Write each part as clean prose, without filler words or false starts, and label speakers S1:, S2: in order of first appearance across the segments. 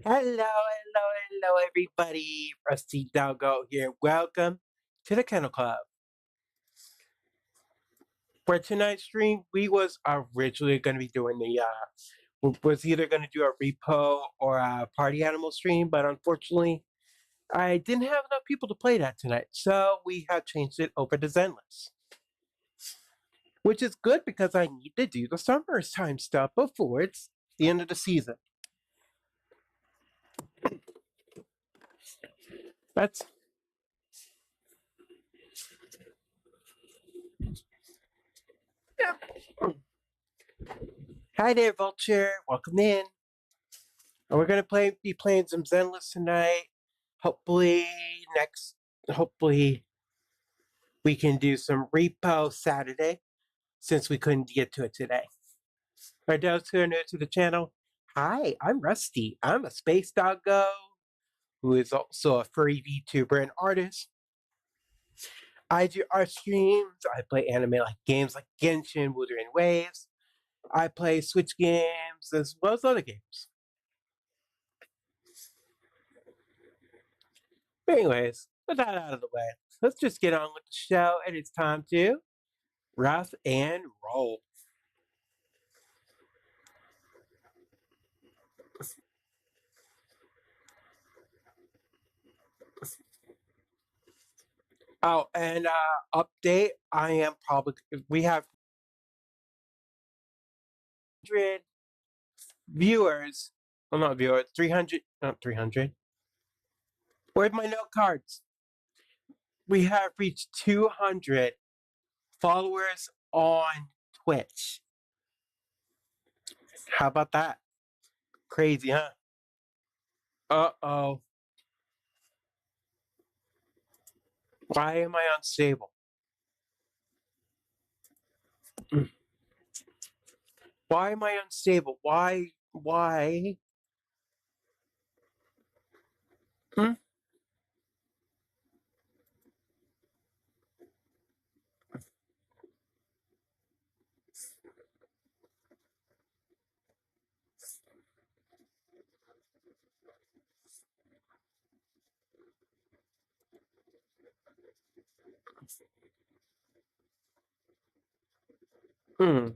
S1: Hello, everybody. Rusty Doggo here. Welcome to the Kennel Club. For tonight's stream, we was originally going to be doing was either going to do a repo or a party animal stream, but unfortunately, I didn't have enough people to play that tonight, so we have changed it over to Zenless. Which is good because I need to do the summertime stuff before it's the end of the season. That's Hi there, Vulture. Welcome in. And we're gonna be playing some Zenless tonight. Hopefully hopefully we can do some repo Saturday since we couldn't get to it today. For those who are new to the channel, hi, I'm Rusty. I'm a space doggo who is also a furry VTuber and artist. I do art streams. I play anime like games like Genshin, Wuthering Waves. I play Switch games as well as other games. But anyways, with that out of the way, let's just get on with the show, and it's time to Ruff and Roll. Oh, and update, I am probably, we have 100 viewers, well, not viewers, 300, not 300. Where's my note cards? We have reached 200 followers on Twitch. How about that? Crazy, huh? Uh-oh. Why am I unstable? Why am I unstable? Why? Hmm? Hmm.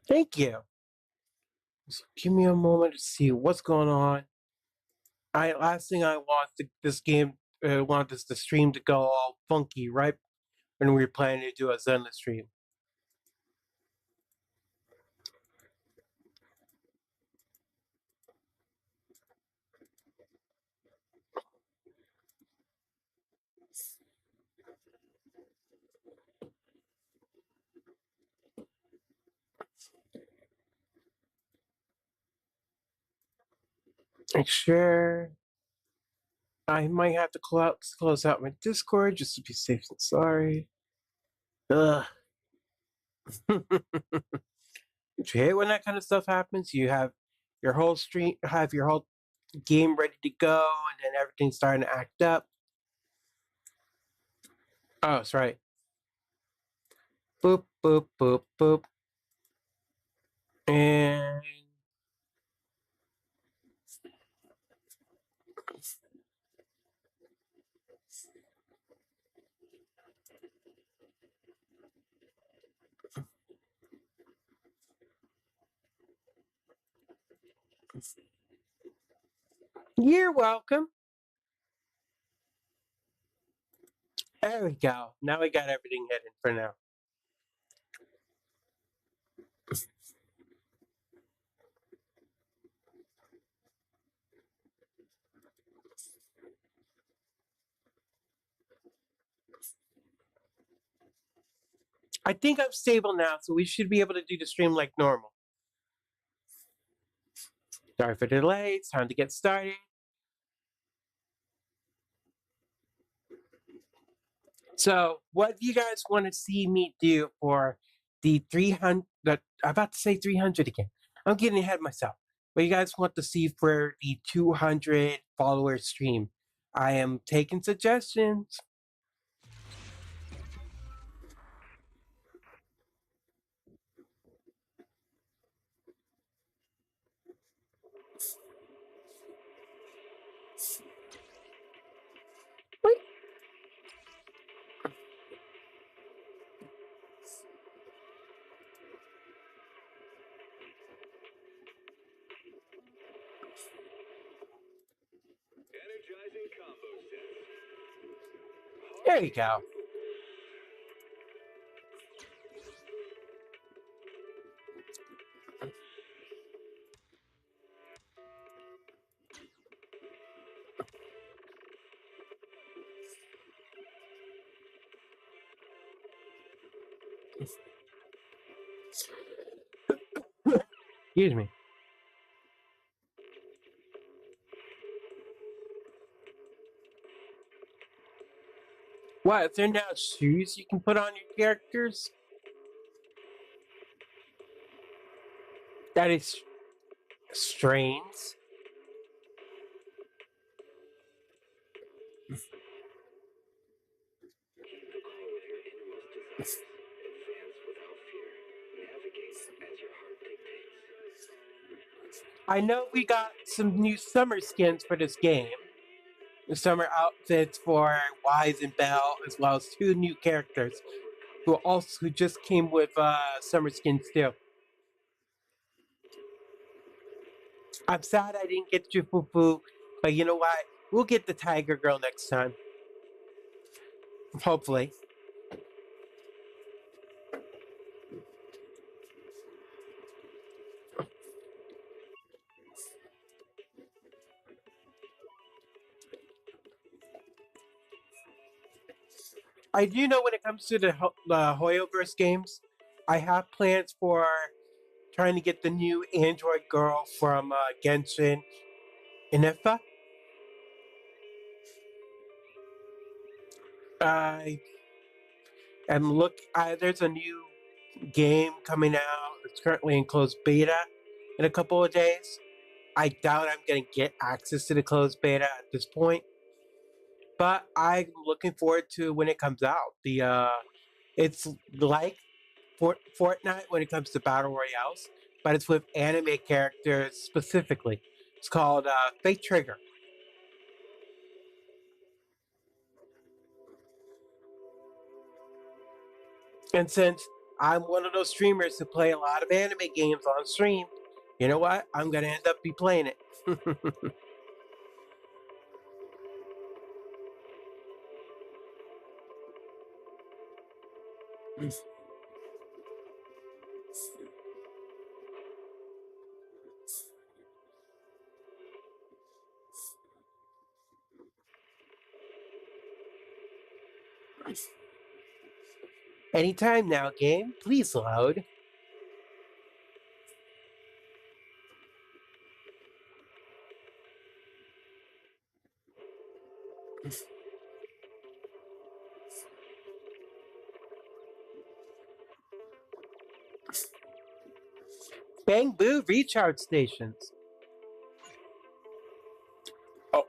S1: Thank you. So give me a moment to see what's going on. Last thing I want this game want the stream to go all funky right when we were planning to do a Zenless stream. Make sure I might have to close out my Discord just to be safe and sorry. Ugh. You hate when that kind of stuff happens? You have your whole game ready to go, and then everything's starting to act up. Oh, that's right. Boop, boop, boop, boop. And you're welcome. There we go. Now we got everything hidden for now. I think I'm stable now, so we should be able to do the stream like normal. Sorry for the delay. It's time to get started. So, what do you guys want to see me do for the 300? I'm about to say 300 again. I'm getting ahead of myself. What do you guys want to see for the 200 follower stream? I am taking suggestions. There you go. Excuse me. What, is there now shoes you can put on your characters? That is strange. I know we got some new summer skins for this game. The summer outfits for Wise and Belle, as well as 2 new characters who just came with summer skins too. I'm sad I didn't get you Fufu, but you know what? We'll get the Tiger Girl next time. Hopefully. I do know when it comes to the Hoyoverse games, I have plans for trying to get the new android girl from Genshin Inefa. I am there's a new game coming out. It's currently in closed beta in a couple of days. I doubt I'm going to get access to the closed beta at this point, but I'm looking forward to when it comes out. It's like Fortnite when it comes to battle royales, but it's with anime characters specifically. It's called Fate Trigger. And since I'm one of those streamers who play a lot of anime games on stream, you know what? I'm gonna end up be playing it. Anytime now, game. Please load. Bang Boo recharge stations. Oh.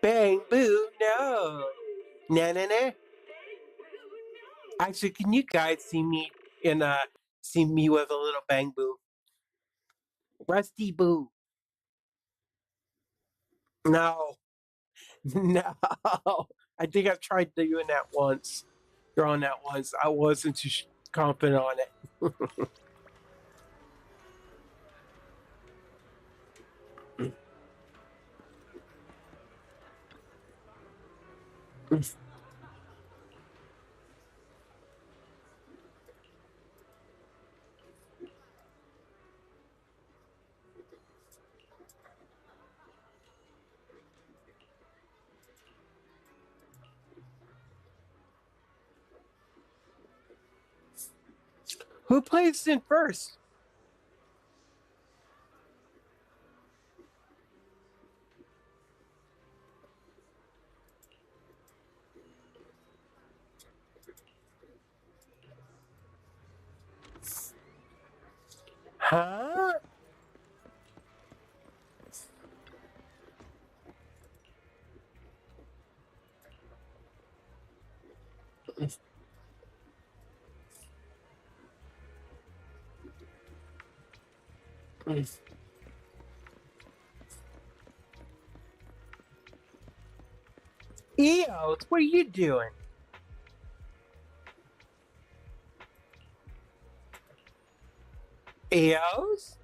S1: Bang Boo, no. Nah, nah, nah. Actually, can you guys see me with a little Bang Boo? Rusty Boo. No. No. I think I've tried doing that once. Drawing that once. I wasn't too confident on it. Who plays in first? Huh? Eos, what are you doing? Eos?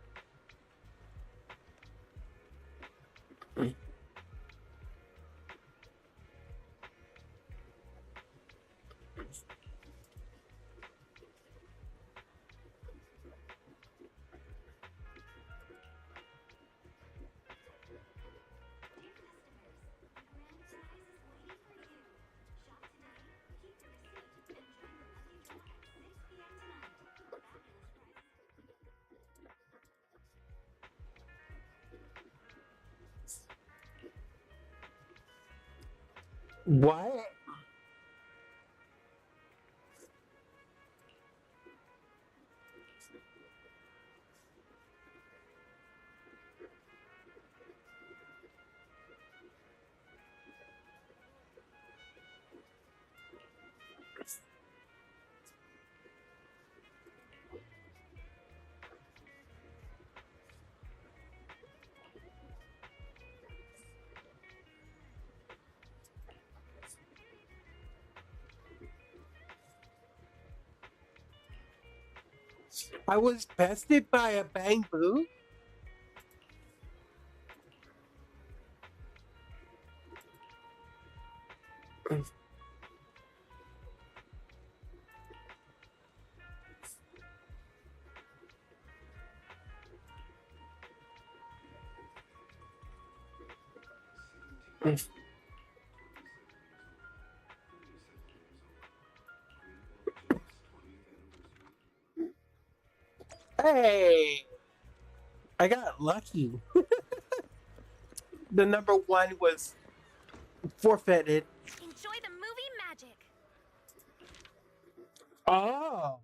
S1: What? I was bested by a bamboo? Hey, I got lucky. The number one was forfeited.
S2: Enjoy the movie magic.
S1: Oh.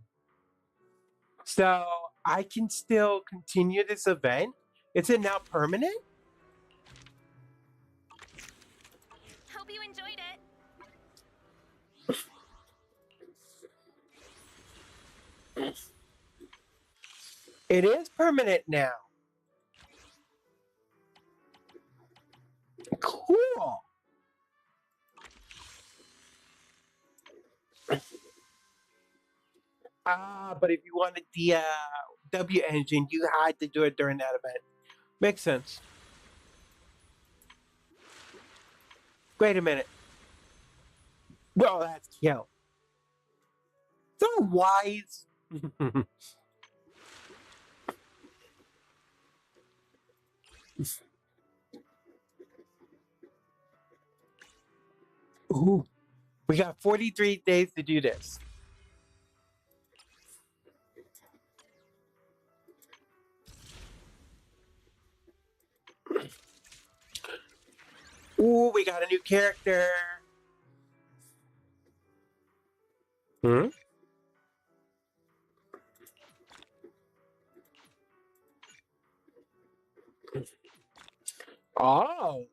S1: So I can still continue this event? Is it now permanent?
S2: Hope you enjoyed it.
S1: It is permanent now. Cool. But if you wanted the W engine, you had to do it during that event. Makes sense. Wait a minute. Well, that's kill. So wise. Ooh, we got 43 days to do this. Ooh, we got a new character. Hmm? Oh.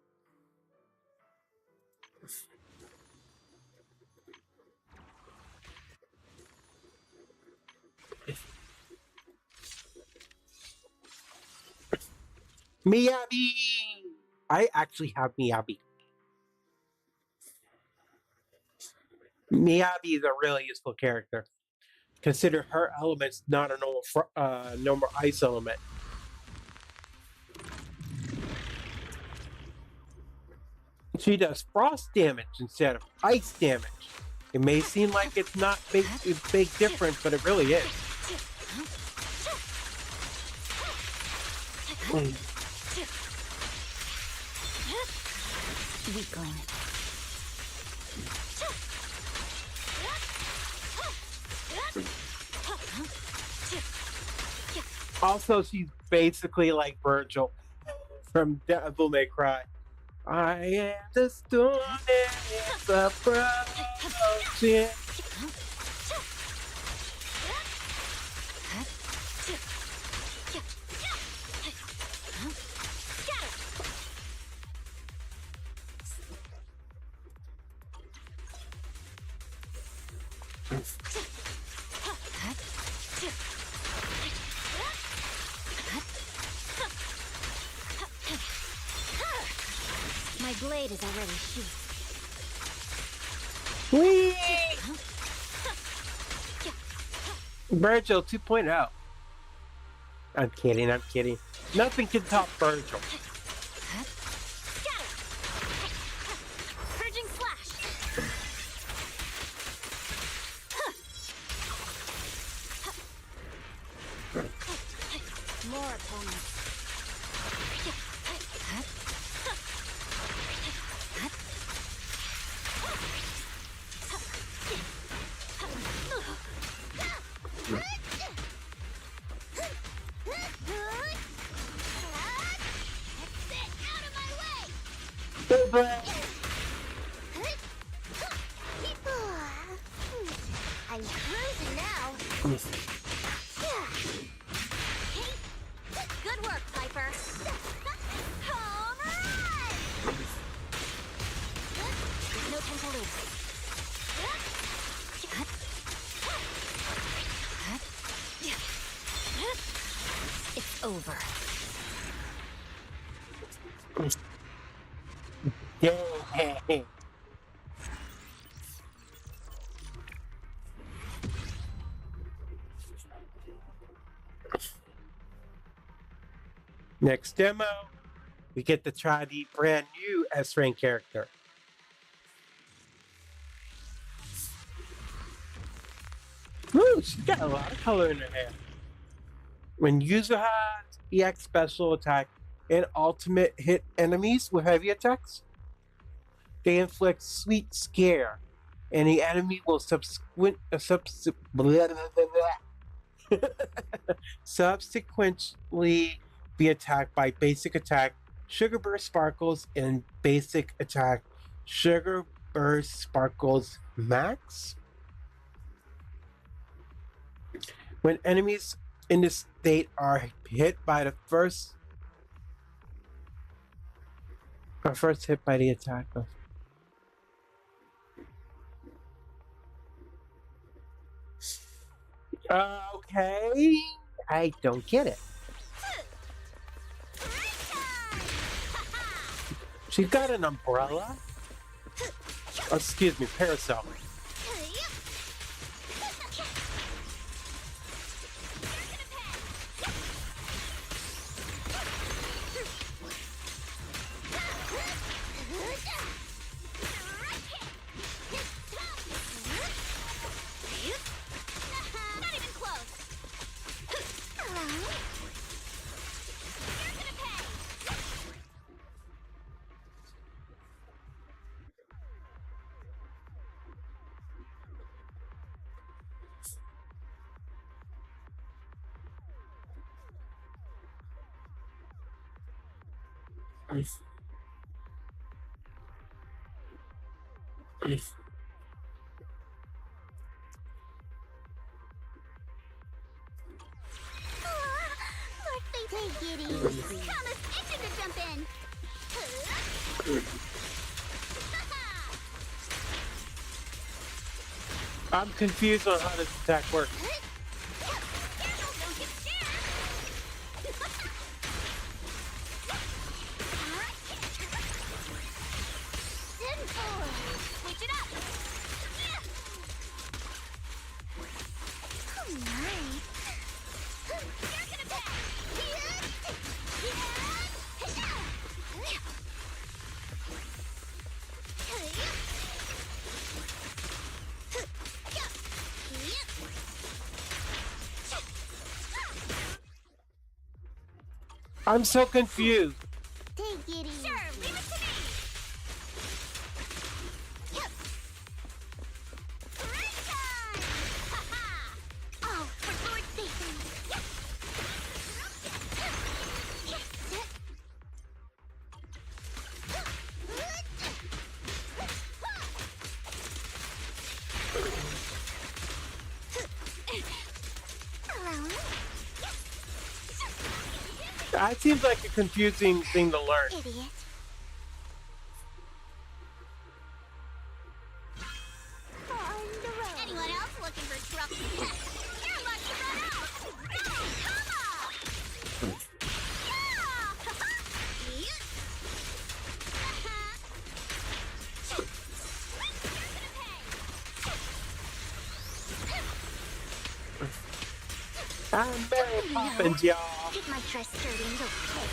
S1: Miyabi! I actually have Miyabi. Miyabi is a really useful character. Consider her element's not a normal ice element. She does frost damage instead of ice damage. It may seem like it's not a big difference, but it really is.
S2: Weakling.
S1: Also, she's basically like Virgil from Devil May Cry. I am the storm that's approaching.
S2: My blade is already sheathed.
S1: Whee! Virgil 2.0. I'm kidding, I'm kidding. Nothing can top Virgil.
S2: Purging slash. More opponents. I'm cruising now. Good work, Piper. Home run! There's no time to lose. It's over.
S1: Yay! Next demo, we get to try the brand new S-Rank character. Woo, she's got a lot of color in her hair. When user has EX special attack and ultimate hit enemies with heavy attacks, they inflict sweet scare, and the enemy will subsequently be attacked by basic attack Sugar Burst Sparkles and basic attack Sugar Burst Sparkles Max. When enemies in this state are hit by the first hit by the attack. Okay, I don't get it. She's got an umbrella. Oh, excuse me, parasol.
S2: Take it easy. Thomas, itching to jump in.
S1: I'm confused on how this attack works.
S2: Don't get scared. Switch it up. Oh my. You're gonna pay.
S1: I'm so confused.
S2: Take it easy. Sure, leave it to me. Break time! Ha-ha! Oh, for forward facing.
S1: That seems like a confusing thing to learn.
S2: Idiot. On the road. Anyone else looking for trouble. You're about to run out. Go, come on. Yeah.
S1: I'm Mary Poppins, y'all.
S2: Keep my dress dirty and okay.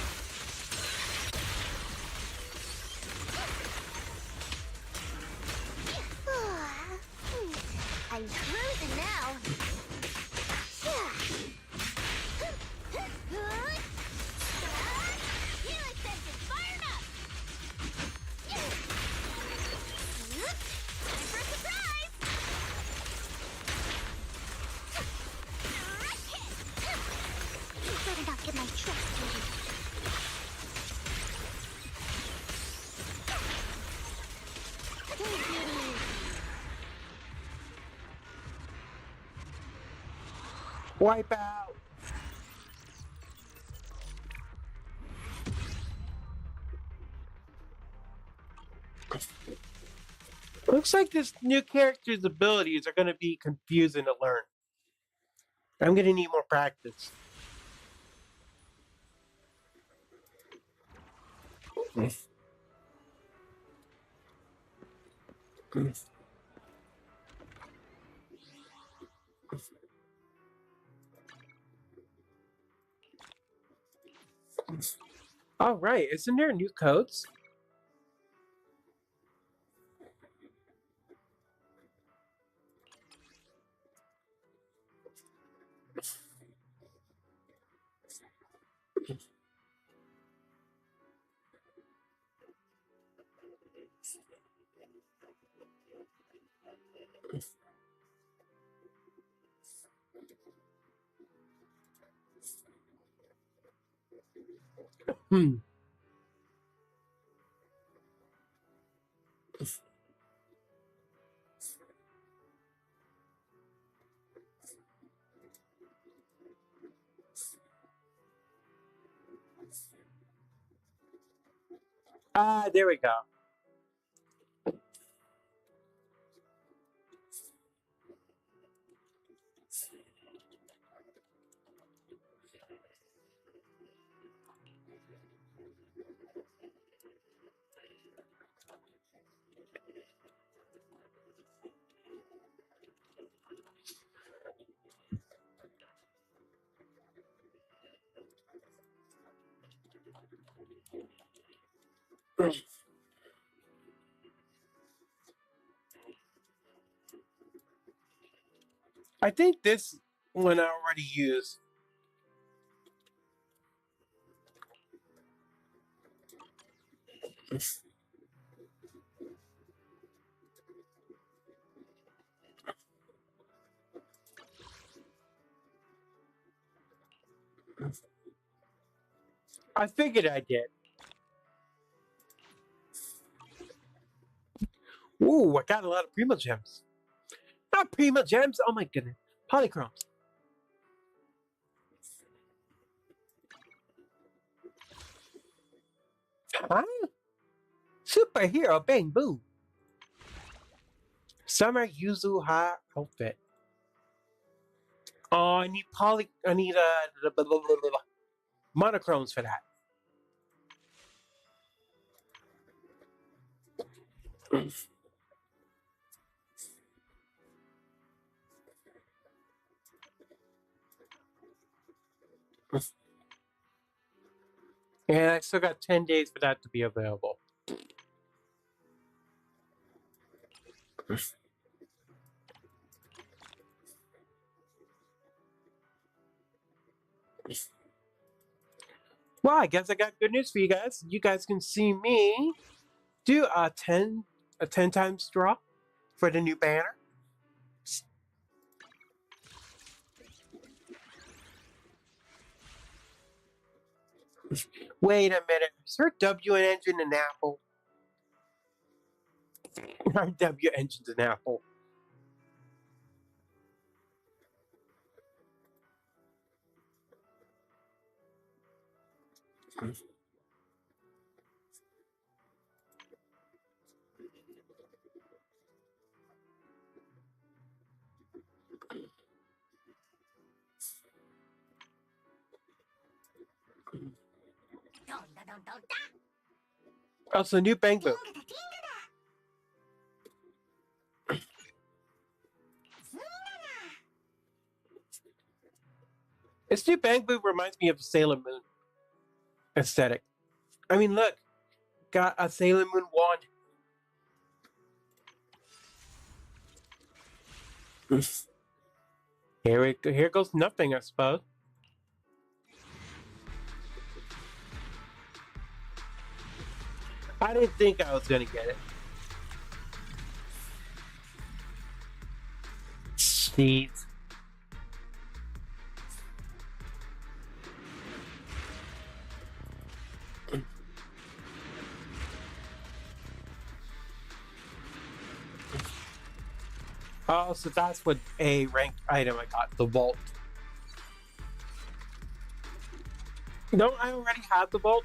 S2: I'm cruising now. You ascended fired up. Time for a surprise. You better not get my dress dirty. Hey, beauty.
S1: Wipe out. Looks like this new character's abilities are going to be confusing to learn. I'm going to need more practice. All right, isn't there new codes? Hmm. Ah, there we go. I think this one I already used. I figured I did. Ooh, I got a lot of Prima Gems. Not Prima Gems, oh my goodness. Polychromes. Huh? Superhero Bang Boo. Summer Yuzu Ha outfit. Oh, I need monochromes for that. And I still got 10 days for that to be available. Well, I guess I got good news for you guys. You guys can see me do a 10 times draw for the new banner. Wait a minute. Is her W engine an apple? Our W engine's an apple. Also, new Bang Boom. This new Bang Boom reminds me of Sailor Moon aesthetic. I mean, look, got a Sailor Moon wand. Here goes nothing, I suppose. I didn't think I was gonna get it. Seeds. Oh, so that's what a ranked item I got, the vault. Don't I already have the vault?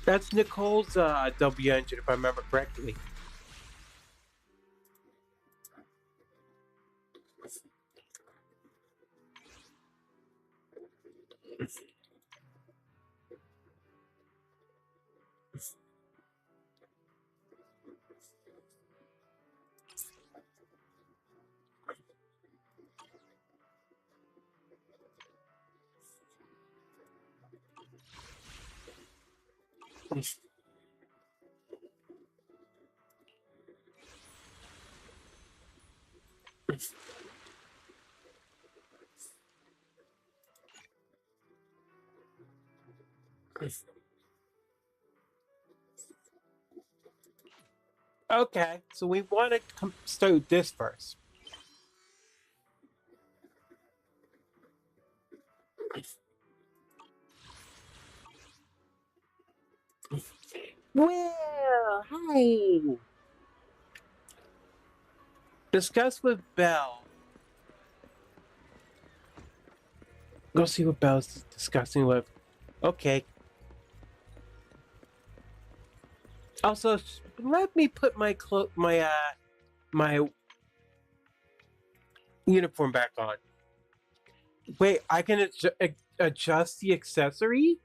S1: That's Nicole's W engine, if I remember correctly. Okay, so we want to start with this first. Well, hi. Discuss with Belle. Go see what Belle's discussing with. Okay. Also, let me put my my uniform back on. Wait, I can adjust the accessory?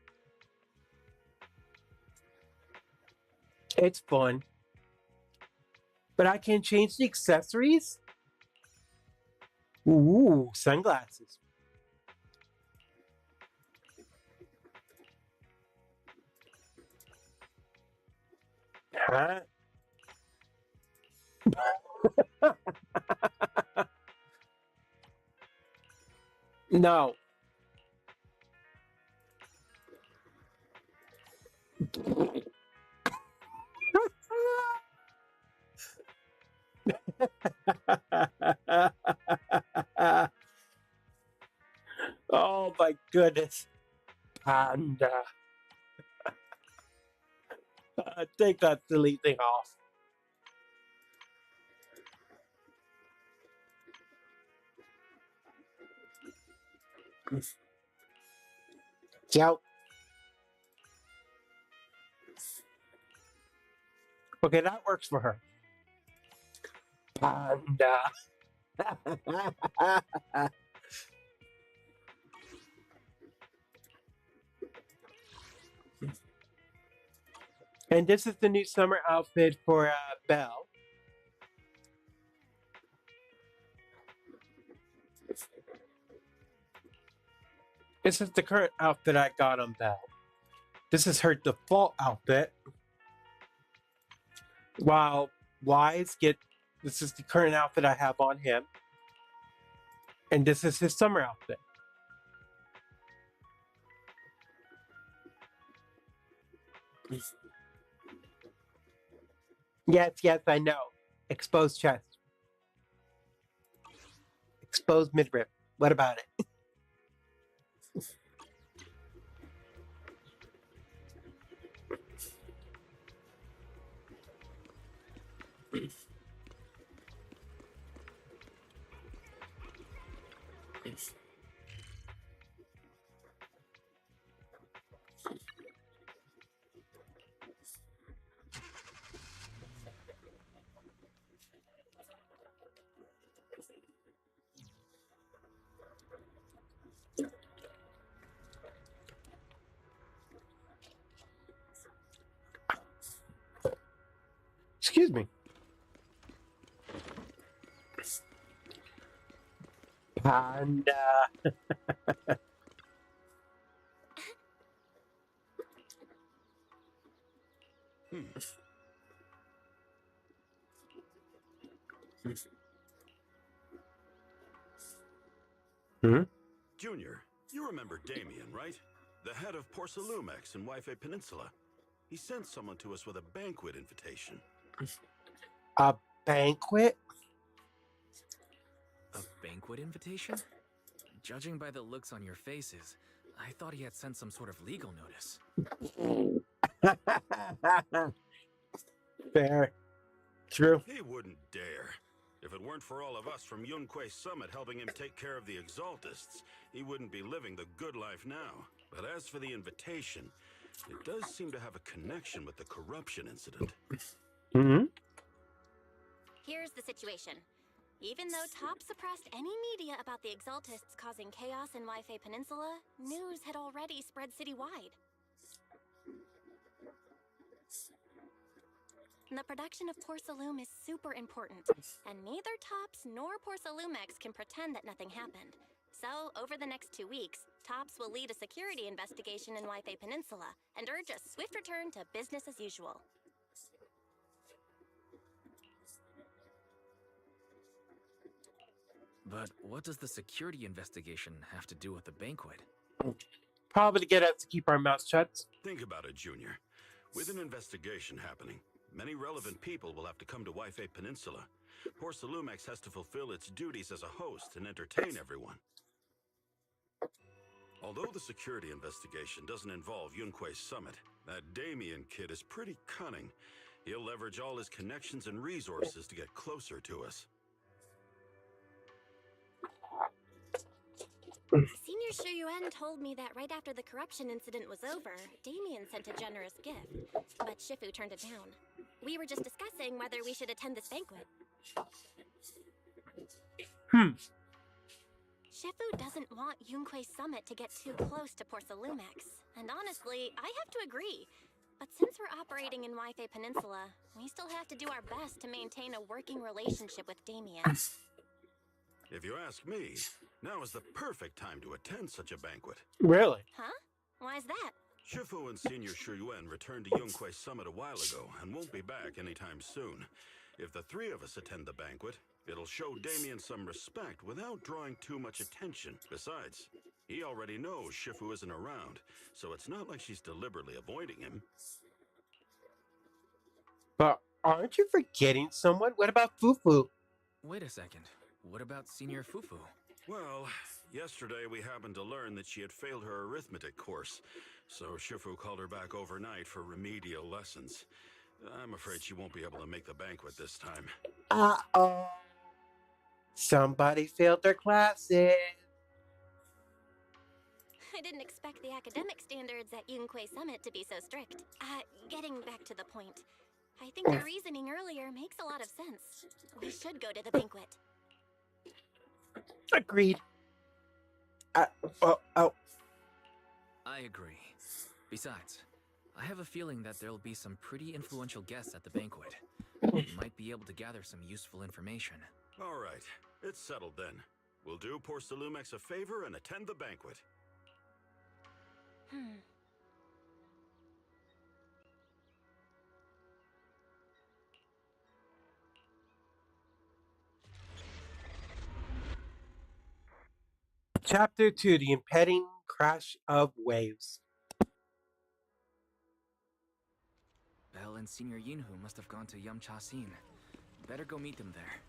S1: It's fun. But I can change the accessories? Ooh, sunglasses. Huh? No. Oh my goodness. Panda. Take that silly thing off. Ciao. Okay, that works for her. Panda. And this is the new summer outfit for Belle. This is the current outfit I got on Belle. This is her default outfit. While this is the current outfit I have on him. And this is his summer outfit. Yes, I know. Exposed chest. Exposed midriff. What about it? Excuse me. Panda. Hmm?
S3: Junior, you remember Damien, right? The head of Porcelumex in Wi-Fi Peninsula. He sent someone to us with a banquet invitation.
S1: A banquet?
S4: A banquet invitation? Judging by the looks on your faces, I thought he had sent some sort of legal notice.
S1: Fair. True.
S3: He wouldn't dare. If it weren't for all of us from Yunque Summit helping him take care of the Exaltists, he wouldn't be living the good life now. But as for the invitation, it does seem to have a connection with the corruption incident.
S1: Hmm?
S2: Here's the situation. Even though Top suppressed any media about the Exaltists causing chaos in Wi-Fi Peninsula, news had already spread citywide. The production of Porcelume is super important, and neither Tops nor Porcelumex can pretend that nothing happened. So, over the next 2 weeks, Tops will lead a security investigation in Wi-Fi Peninsula and urge a swift return to business as usual.
S4: But what does the security investigation have to do with the banquet?
S1: Probably to get us to keep our mouths shut.
S3: Think about it, Junior. With an investigation happening, many relevant people will have to come to Wi-Fi Peninsula. Porcelumex has to fulfill its duties as a host and entertain everyone. Although the security investigation doesn't involve Yunque Summit, that Damien kid is pretty cunning. He'll leverage all his connections and resources to get closer to us.
S2: Senior Shuyuan told me that right after the corruption incident was over, Damien sent a generous gift, but Shifu turned it down. We were just discussing whether we should attend this banquet. Shifu doesn't want Yunque Summit to get too close to Porcelumex, and honestly, I have to agree. But since we're operating in Wi-Fi Peninsula, we still have to do our best to maintain a working relationship with Damien.
S3: If you ask me, now is the perfect time to attend such a banquet.
S1: Really?
S2: Huh? Why's that?
S3: Shifu and Senior Shuyuan returned to Yunque Summit a while ago and won't be back anytime soon. If the three of us attend the banquet, it'll show Damien some respect without drawing too much attention. Besides, he already knows Shifu isn't around, so it's not like she's deliberately avoiding him.
S1: But aren't you forgetting someone? What about Fufu?
S4: Wait a second. What about Senior Fufu?
S3: Well, yesterday we happened to learn that she had failed her arithmetic course, so Shifu called her back overnight for remedial lessons. I'm afraid she won't be able to make the banquet this time.
S1: Uh-oh. Somebody failed their classes.
S2: I didn't expect the academic standards at Yunque Summit to be so strict. Getting back to the point, I think your reasoning earlier makes a lot of sense. We should go to the banquet.
S1: Agreed. Oh.
S4: I agree. Besides, I have a feeling that there'll be some pretty influential guests at the banquet. We might be able to gather some useful information.
S3: All right, it's settled then. We'll do Porcelumex a favor and attend the banquet.
S1: Chapter 2, The Impending Crash of Waves.
S4: Belle and Senior Yinhu must have gone to Yamcha Scene. Better go meet them there.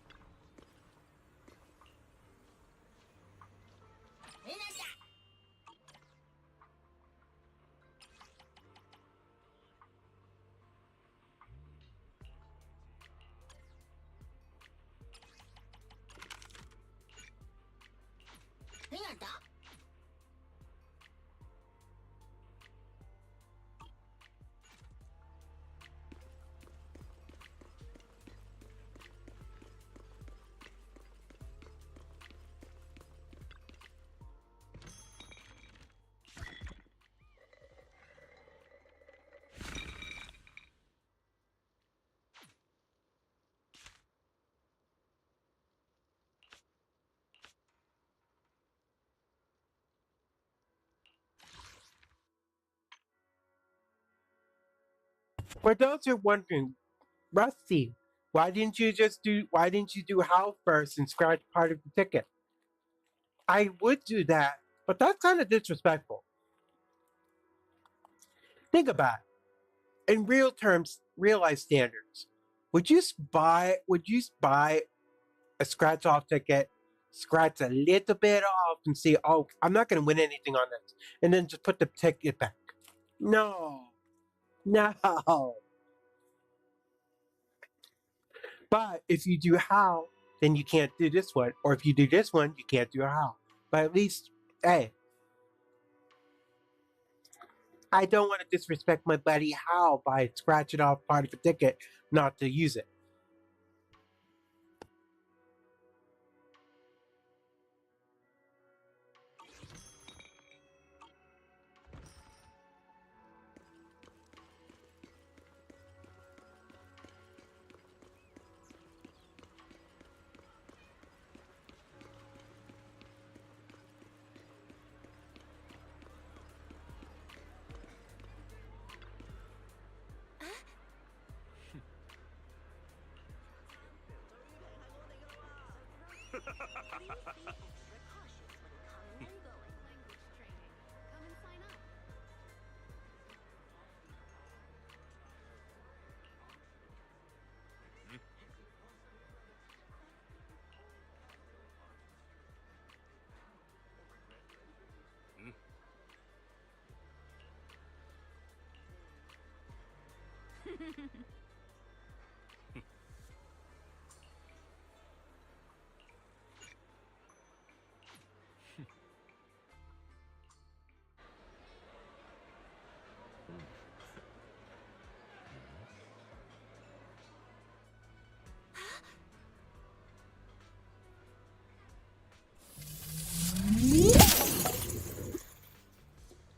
S1: For those who are wondering, Rusty, why didn't you do how first and scratch part of the ticket? I would do that, but that's kind of disrespectful. Think about it. In real terms, real life standards. Would you buy a scratch off ticket, scratch a little bit off and see, oh, I'm not gonna win anything on this, and then just put the ticket back? No. No. But if you do how, then you can't do this one. Or if you do this one, you can't do how. But at least, hey, I don't want to disrespect my buddy Hal by scratching off part of a ticket not to use it.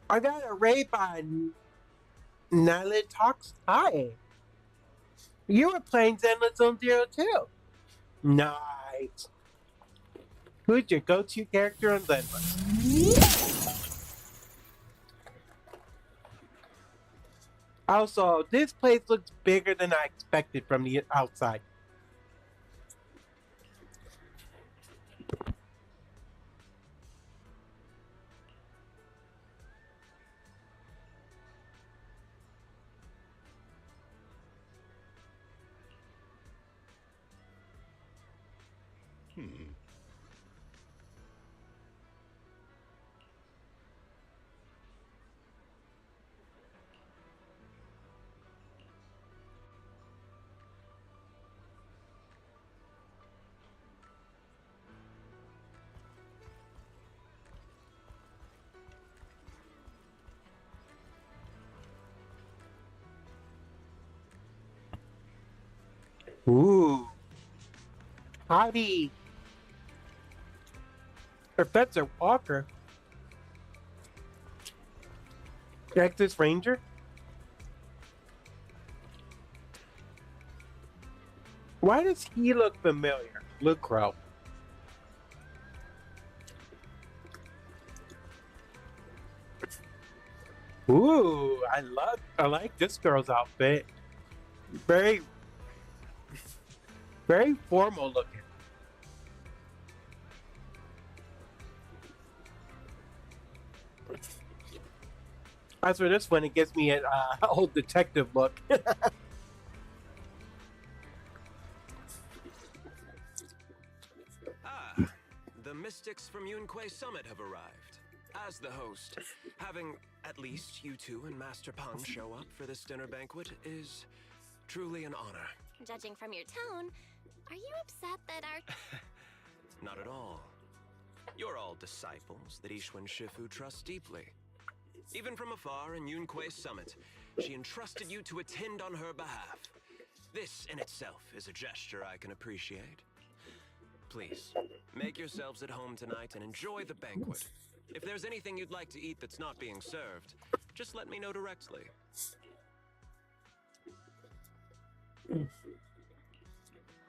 S1: I got a rape on Nala Talks. Hi. You were playing Zenless on Zero too. Nice. Who's your go-to character on Zenless? Also, this place looks bigger than I expected from the outside. Ooh. Howdy. Professor Walker. Texas Ranger? Why does he look familiar? Luke Crow. Ooh, I like this girl's outfit. Very formal looking. As for this one, it gives me an old detective look.
S5: The mystics from Yunquay Summit have arrived. As the host, having at least you two and Master Pang show up for this dinner banquet is truly an honor.
S2: Judging from your tone, are you upset that our...
S5: Not at all. You're all disciples that Ishwan Shifu trusts deeply. Even from afar in Yunquay Summit, she entrusted you to attend on her behalf. This in itself is a gesture I can appreciate. Please, make yourselves at home tonight and enjoy the banquet. If there's anything you'd like to eat that's not being served, just let me know directly.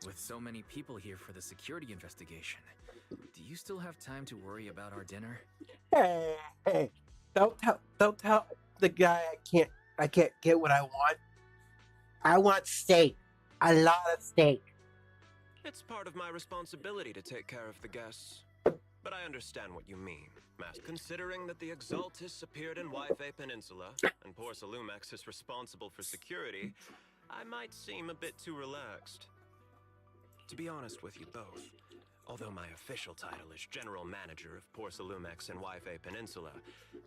S4: With so many people here for the security investigation, do you still have time to worry about our dinner?
S1: Hey, don't tell the guy I can't get what I want. I want steak. A lot of steak.
S5: It's part of my responsibility to take care of the guests. But I understand what you mean, Master. Considering that the Exaltus appeared in Yfei Peninsula, and Porsalumex is responsible for security, I might seem a bit too relaxed. To be honest with you both, although my official title is General Manager of Porsalumex and Yfei Peninsula,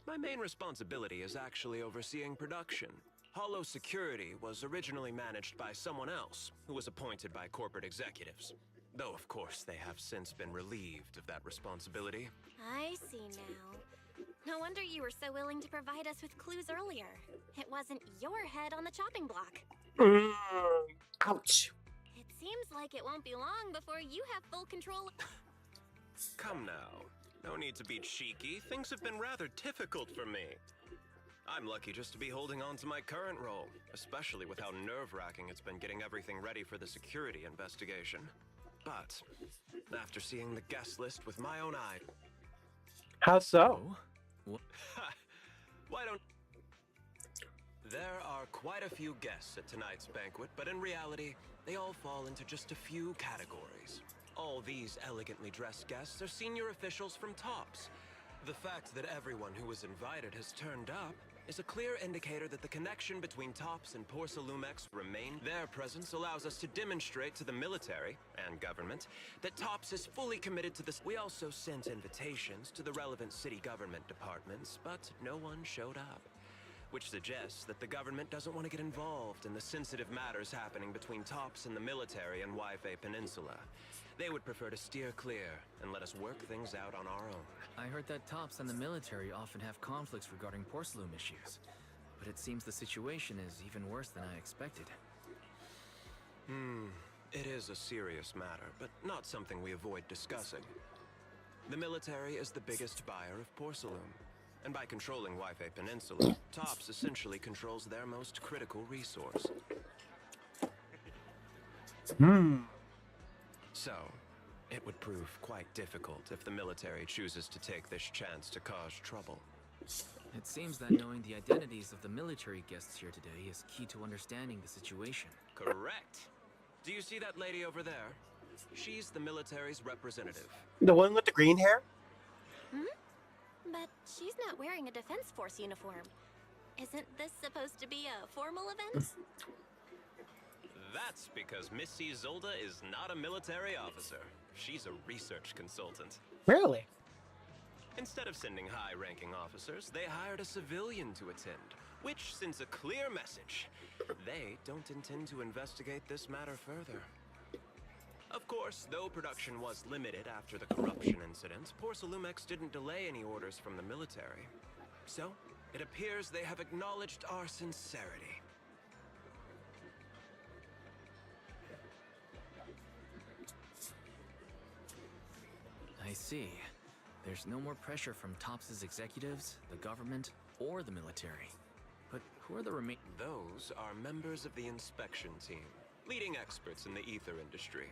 S5: my main responsibility is actually overseeing production. Hollow Security was originally managed by someone else, who was appointed by corporate executives. Though, of course, they have since been relieved of that responsibility.
S2: I see now. No wonder you were so willing to provide us with clues earlier. It wasn't your head on the chopping block.
S1: Ouch.
S2: It seems like it won't be long before you have full control.
S5: Come now. No need to be cheeky. Things have been rather difficult for me. I'm lucky just to be holding on to my current role, especially with how nerve-wracking it's been getting everything ready for the security investigation. But after seeing the guest list with my own eye...
S1: How so?
S5: Why don't... There are quite a few guests at tonight's banquet, but in reality, they all fall into just a few categories. All these elegantly dressed guests are senior officials from TOPS. The fact that everyone who was invited has turned up is a clear indicator that the connection between TOPS and Porsalumex remained. Their presence allows us to demonstrate to the military and government that TOPS is fully committed to this. We also sent invitations to the relevant city government departments, but no one showed up, which suggests that the government doesn't want to get involved in the sensitive matters happening between TOPS and the military in Yfei Peninsula. They would prefer to steer clear and let us work things out on our own.
S4: I heard that TOPS and the military often have conflicts regarding porcelain issues, but it seems the situation is even worse than I expected.
S5: It is a serious matter, but not something we avoid discussing. The military is the biggest buyer of porcelain, and by controlling Yfei Peninsula, TOPS essentially controls their most critical resource. So, it would prove quite difficult if the military chooses to take this chance to cause trouble.
S4: It seems that knowing the identities of the military guests here today is key to understanding the situation.
S5: Correct. Do you see that lady over there? She's the military's representative.
S1: The one with the green hair?
S2: But she's not wearing a Defense Force uniform. Isn't this supposed to be a formal event?
S5: That's because Missy Zolda is not a military officer. She's a research consultant.
S1: Really?
S5: Instead of sending high-ranking officers, they hired a civilian to attend, which sends a clear message. They don't intend to investigate this matter further. Of course, though production was limited after the corruption incident, Porsalumex didn't delay any orders from the military. So, it appears they have acknowledged our sincerity.
S4: I see. There's no more pressure from TOPS' executives, the government, or the military. But who are the
S5: Those are members of the inspection team, leading experts in the ether industry.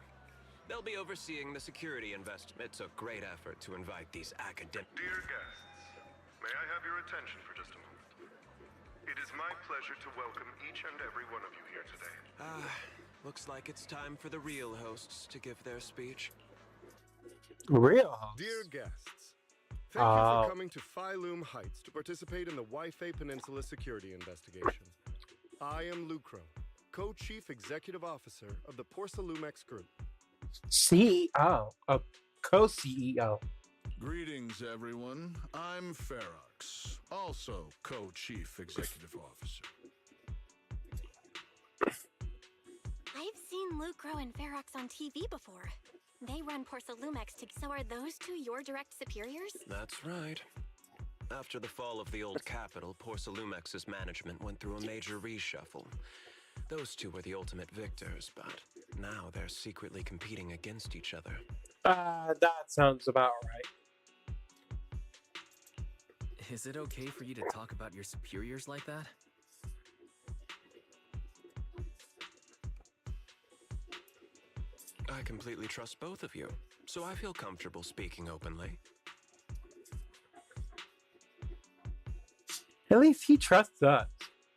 S5: They'll be overseeing the security investment. It took great effort to invite these academic...
S6: Dear guests, may I have your attention for just a moment? It is my pleasure to welcome each and every one of you here today.
S5: Looks like it's time for the real hosts to give their speech.
S1: Real host.
S6: Dear guests, thank you for coming to Phylum Heights to participate in the Yfei Peninsula security investigation. I am Lucro, Co-Chief Executive Officer of the Porsalumex Group.
S1: CEO. A co-CEO.
S7: Greetings, everyone. I'm Ferox, also Co-Chief Executive Officer.
S2: I've seen Lucro and Ferox on TV before. They run Porsalumex so are those two your direct superiors?
S5: That's right. After the fall of the old capital, Porsalumex's management went through a major reshuffle. Those two were the ultimate victors, but now they're secretly competing against each other.
S1: That sounds about right.
S4: Is it okay for you to talk about your superiors like that?
S5: I completely trust both of you, so I feel comfortable speaking openly.
S1: At least he trusts us.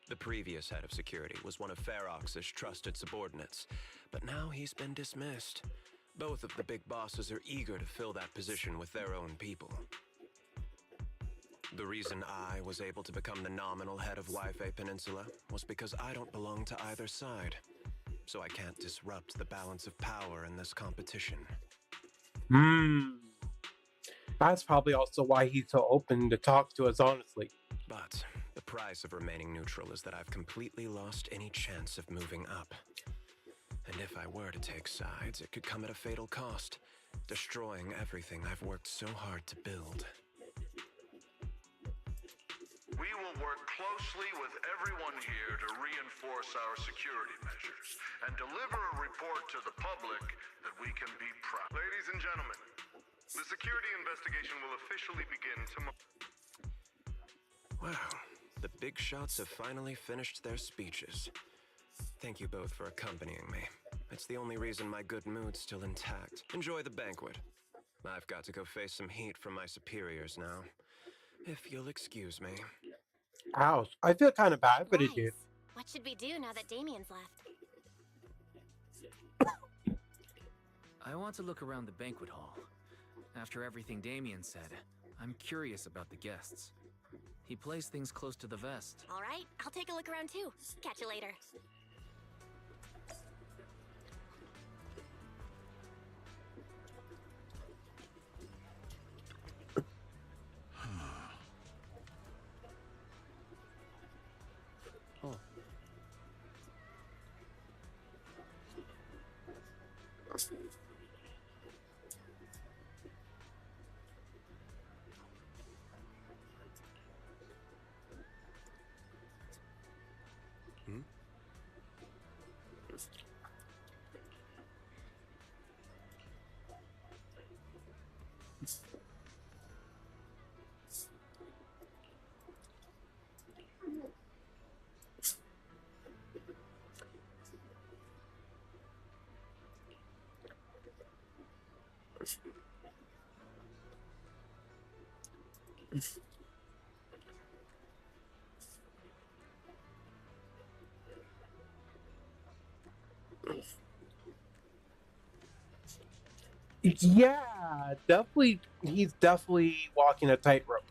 S5: The previous head of security was one of Ferox's trusted subordinates, but now he's been dismissed. Both of the big bosses are eager to fill that position with their own people. The reason I was able to become the nominal head of Wi-Fi Peninsula was because I don't belong to either side, so I can't disrupt the balance of power in this competition.
S1: That's probably also why he's so open to talk to us honestly.
S5: But the price of remaining neutral is that I've completely lost any chance of moving up. And if I were to take sides, it could come at a fatal cost, destroying everything I've worked so hard to build.
S7: We will work closely with everyone here to reinforce our security measures and deliver a report to the public that we can be proud. Ladies and gentlemen, the security investigation will officially begin tomorrow.
S5: Wow, the big shots have finally finished their speeches. Thank you both for accompanying me. It's the only reason my good mood's still intact. Enjoy the banquet. I've got to go face some heat from my superiors now. If you'll excuse me.
S1: Ouch. I feel kind of bad for the dude.
S2: Weiss, what should we do now that Damien's left?
S4: I want to look around the banquet hall. After everything Damien said, I'm curious about the guests. He plays things close to the vest.
S2: All right, I'll take a look around too. Catch you later.
S1: Oh. Yeah, definitely. He's definitely walking a tightrope.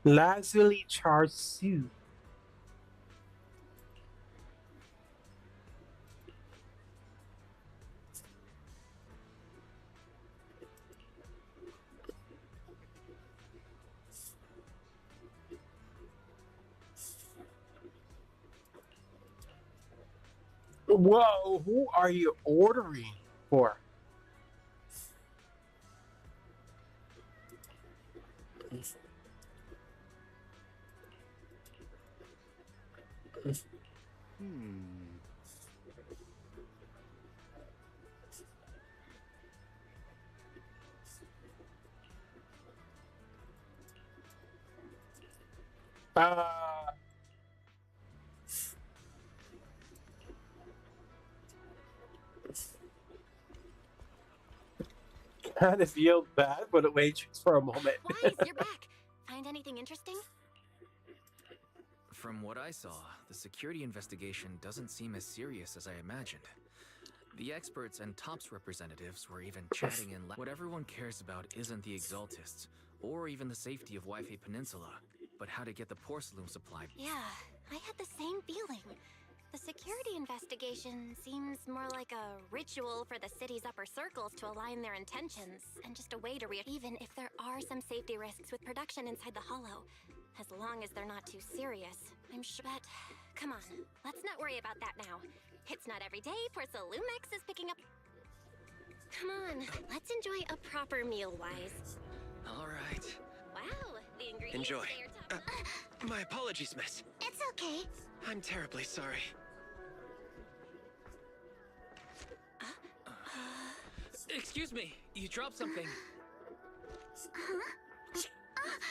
S1: Lazuli char siu. Whoa, who are you ordering for? Kind of feel bad for the waitress for a moment.
S2: Weiss, you're back. Find anything interesting?
S4: From what I saw, the security investigation doesn't seem as serious as I imagined. The experts and TOPS representatives were even chatting in What everyone cares about isn't the Exaltists, or even the safety of Wi-Fi Peninsula, but how to get the porcelain supply.
S2: Yeah, I had the same feeling. The security investigation seems more like a ritual for the city's upper circles to align their intentions, and just a way to even if there are some safety risks with production inside the Hollow, as long as they're not too serious, I'm sure. But come on, let's not worry about that now. It's not every day Porsalumex is picking up. Come on, let's enjoy a proper meal, Wise.
S4: All right.
S2: Wow, the ingredients
S5: Enjoy.
S2: say your top.
S5: My apologies, miss.
S2: It's okay.
S5: I'm terribly sorry.
S4: Excuse me, you dropped something.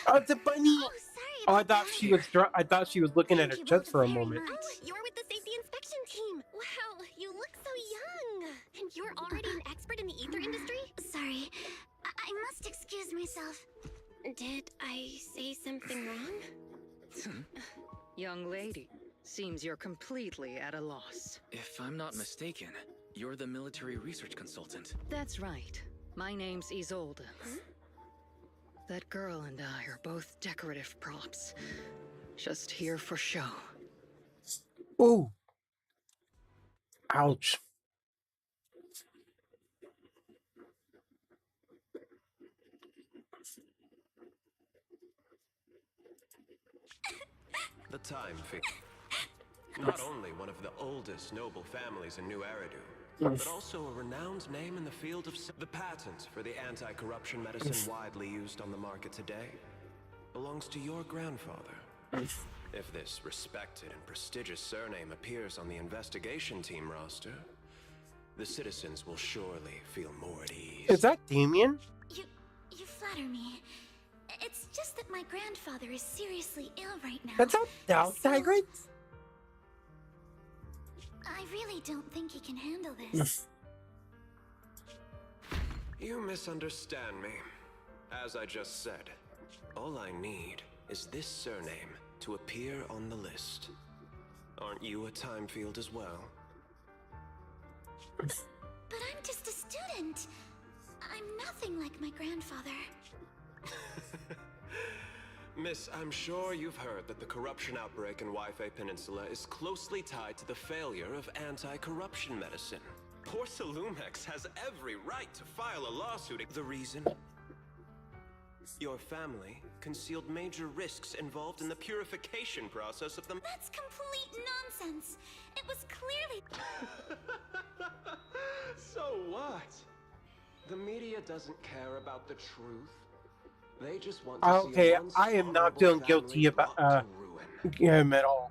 S1: Oh, it's a bunny.
S2: Oh, sorry
S1: Oh, I
S2: about
S1: thought
S2: that.
S1: she was I thought she was looking at her
S2: Thank you
S1: chest for a
S2: both very
S1: moment.
S2: much. Oh, you're with the safety inspection team. Wow, you look so young. And you're already an expert in the ether industry? Sorry, I must excuse myself. Did I say something wrong?
S8: Young lady, seems you're completely at a loss.
S4: If I'm not mistaken, you're the military research consultant.
S8: That's right. My name's Isolde. That girl and I are both decorative props. Just here for show.
S1: Ooh. Ouch.
S5: The time figure. Not only one of the oldest noble families in New Eridu, but also a renowned name in the field of the patent for the anti-corruption medicine widely used on the market today belongs to your grandfather. If this respected and prestigious surname appears on the investigation team roster, the citizens will surely feel more at ease.
S1: Is that Damien?
S2: You flatter me. It's just that my grandfather is seriously ill right now.
S1: That's not Down Tigrid?
S2: I really don't think he can handle this.
S5: You misunderstand me. As I just said, all I need is this surname to appear on the list. Aren't you a time field as well?
S2: But I'm just a student. I'm nothing like my grandfather.
S5: Miss, I'm sure you've heard that the corruption outbreak in Wi-Fi Peninsula is closely tied to the failure of anti-corruption medicine. Porsalumex has every right to file a lawsuit. The reason? Your family concealed major risks involved in the purification process of the...
S2: That's complete nonsense. It was clearly...
S5: So what? The media doesn't care about the truth. They just want to see
S1: Okay,
S5: a once
S1: I am not
S5: honorable
S1: feeling
S5: family
S1: guilty about
S5: brought to ruin.
S1: him at all.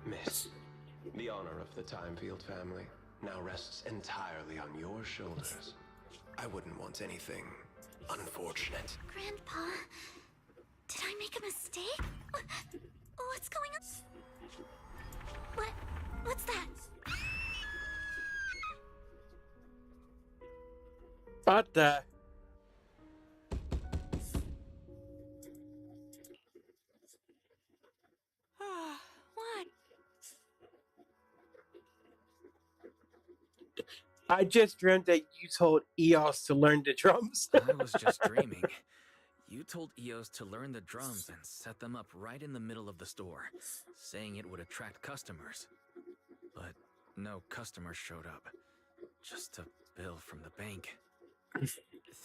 S5: Miss, the honor of the Timefield family now rests entirely on your shoulders. I wouldn't want anything unfortunate.
S2: Grandpa, did I make a mistake? What's going on? What's that?
S1: What the?
S2: What?
S1: I just dreamt that you told Eos to learn the drums.
S4: I was just dreaming. You told Eos to learn the drums and set them up right in the middle of the store, saying it would attract customers. But no customers showed up. Just a bill from the bank.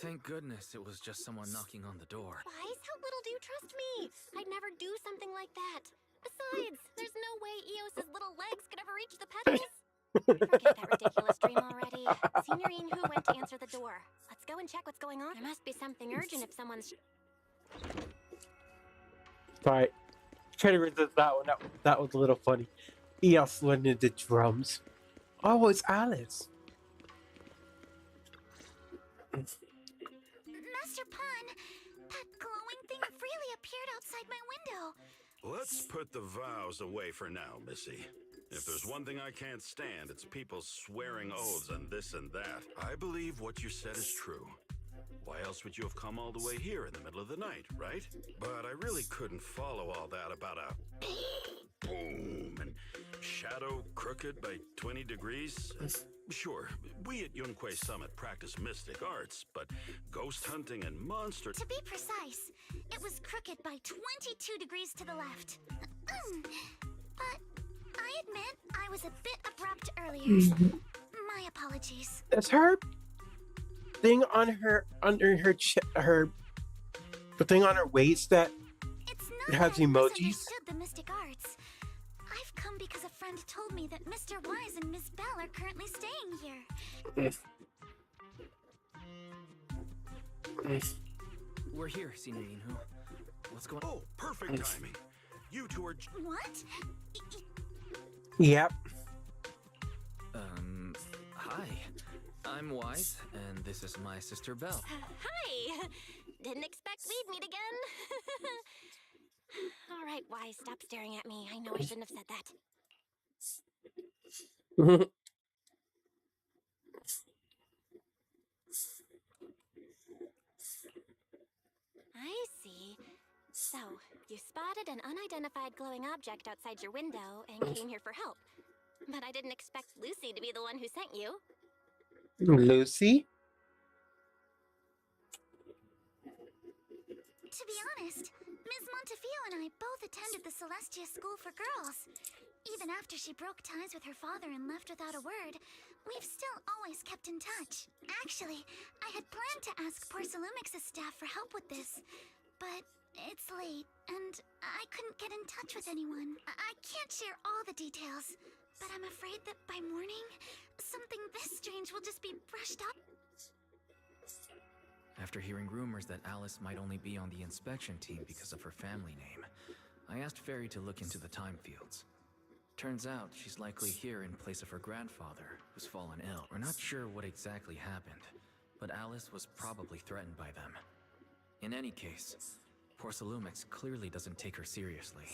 S4: Thank goodness it was just someone knocking on the door.
S2: Wise, how little do you trust me? I'd never do something like that. Besides, there's no way Eos's little legs could ever reach the pedals. Forget that ridiculous dream already. Senior Yin-Hu went to answer the door. Let's go and check what's going on. There must be something urgent if someone's...
S1: Right. Try to resist that one. That was a little funny. Eos learning the drums. Oh, it's Alice.
S2: Master Pun, that glowing thing really appeared outside my window.
S3: Let's put the vows away for now, Missy. If there's one thing I can't stand, it's people swearing oaths and this and that. I believe what you said is true. Why else would you have come all the way here in the middle of the night, right? But I really couldn't follow all that about a boom and shadow crooked by 20 degrees. Sure, we at Yunquay Summit practice mystic arts, but ghost hunting and monster...
S2: To be precise, it was crooked by 22 degrees to the left. But I admit I was a bit abrupt earlier. My apologies.
S1: Is her thing on her under her the thing on her waist that
S2: It's
S1: it
S2: not
S1: has
S2: that I
S1: emojis?
S2: misunderstood the mystic arts. I've come because a friend told me that Mr. Wise and Miss Bell are currently staying here.
S4: We're here, Senior Yinhu. What's going on?
S3: Oh, perfect timing. You two are...
S2: What?
S1: Yep.
S4: Hi. I'm Wise, and this is my sister Belle.
S2: Hi! Didn't expect we'd meet again. All right, Wise, stop staring at me. I know I shouldn't have said that. I see. So, you spotted an unidentified glowing object outside your window and came here for help. But I didn't expect Lucy to be the one who sent you.
S1: Lucy?
S2: To be honest, Ms. Montefiore and I both attended the Celestia School for Girls. Even after she broke ties with her father and left without a word, we've still always kept in touch. Actually, I had planned to ask Porcelumix's staff for help with this, but it's late, and I couldn't get in touch with anyone. I can't share all the details, but I'm afraid that by morning, something this strange will just be brushed up.
S4: After hearing rumors that Alice might only be on the inspection team because of her family name, I asked Fairy to look into the time fields. Turns out she's likely here in place of her grandfather, who's fallen ill. We're not sure what exactly happened, but Alice was probably threatened by them. In any case, Porcelumix clearly doesn't take her seriously.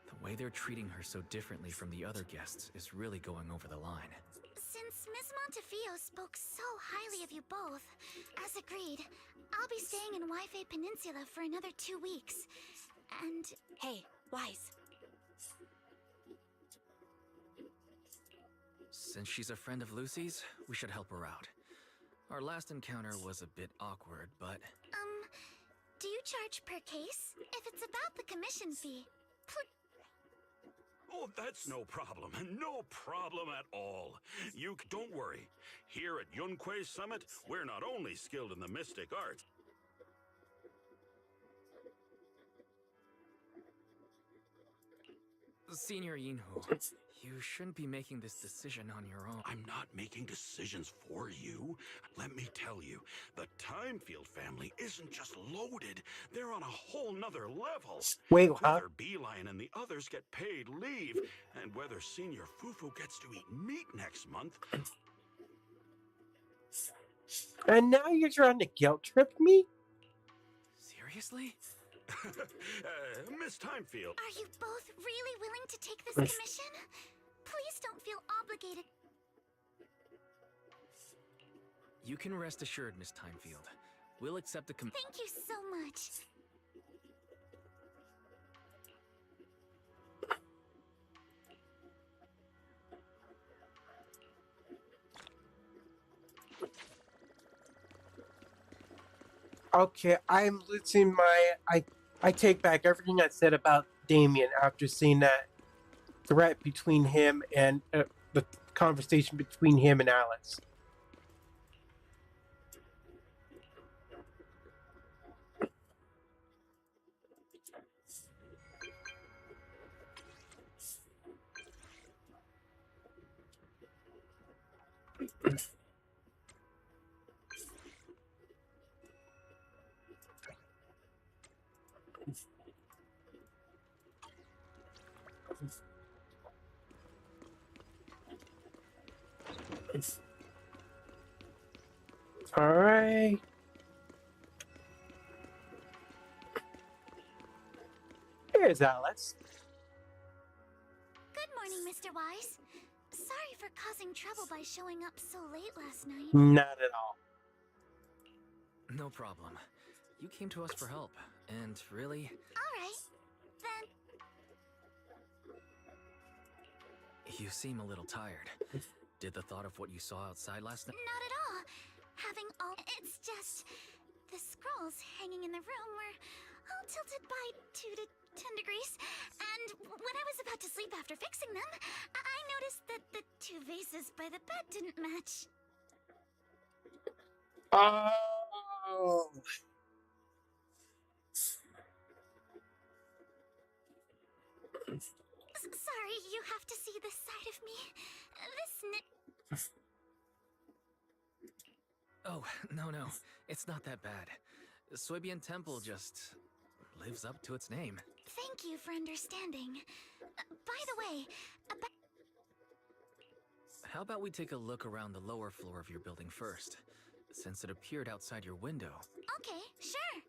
S4: The way they're treating her so differently from the other guests is really going over the line.
S2: Since Ms. Montefiore spoke so highly of you both, as agreed, I'll be staying in Wi-Fi Peninsula for another 2 weeks. And... Hey, Wise.
S4: Since she's a friend of Lucy's, we should help her out. Our last encounter was a bit awkward, but...
S2: Do you charge per case? If it's about the commission fee.
S3: Oh, that's no problem. No problem at all. You don't worry. Here at Yunquei Summit, we're not only skilled in the mystic arts.
S4: Senior Yinhu, you shouldn't be making this decision on your own.
S3: I'm not making decisions for you. Let me tell you, the Timefield family isn't just loaded. They're on a whole nother level.
S1: Wait, huh?
S3: Whether Beeline and the others get paid leave, and whether Senior Fufu gets to eat meat next month.
S1: And now you're trying to guilt trip me?
S4: Seriously?
S3: Miss Timefield.
S2: Are you both really willing to take this commission? Please don't feel obligated.
S4: You can rest assured, Miss Timefield. We'll accept the
S2: Thank you so much.
S1: Okay, I'm losing my... I take back everything I said about Damien after seeing that threat between him and the conversation between him and Alice. All right. Here's Alice.
S2: Good morning, Mr. Wise. Sorry for causing trouble by showing up so late last night.
S1: Not at all.
S4: No problem. You came to us for help, and really...
S2: Alright, then...
S4: You seem a little tired. Did the thought of what you saw outside last night...
S2: Not at all. Having all... It's just... The scrolls hanging in the room were all tilted by 2 to 10 degrees, and about to sleep after fixing them, I noticed that the two vases by the bed didn't match.
S1: Oh.
S2: Sorry, you have to see this side of me. This
S4: Oh, no. It's not that bad. Soybian Temple just lives up to its name.
S2: Thank you for understanding. By the way,
S4: How about we take a look around the lower floor of your building first, since it appeared outside your window?
S2: Okay, sure.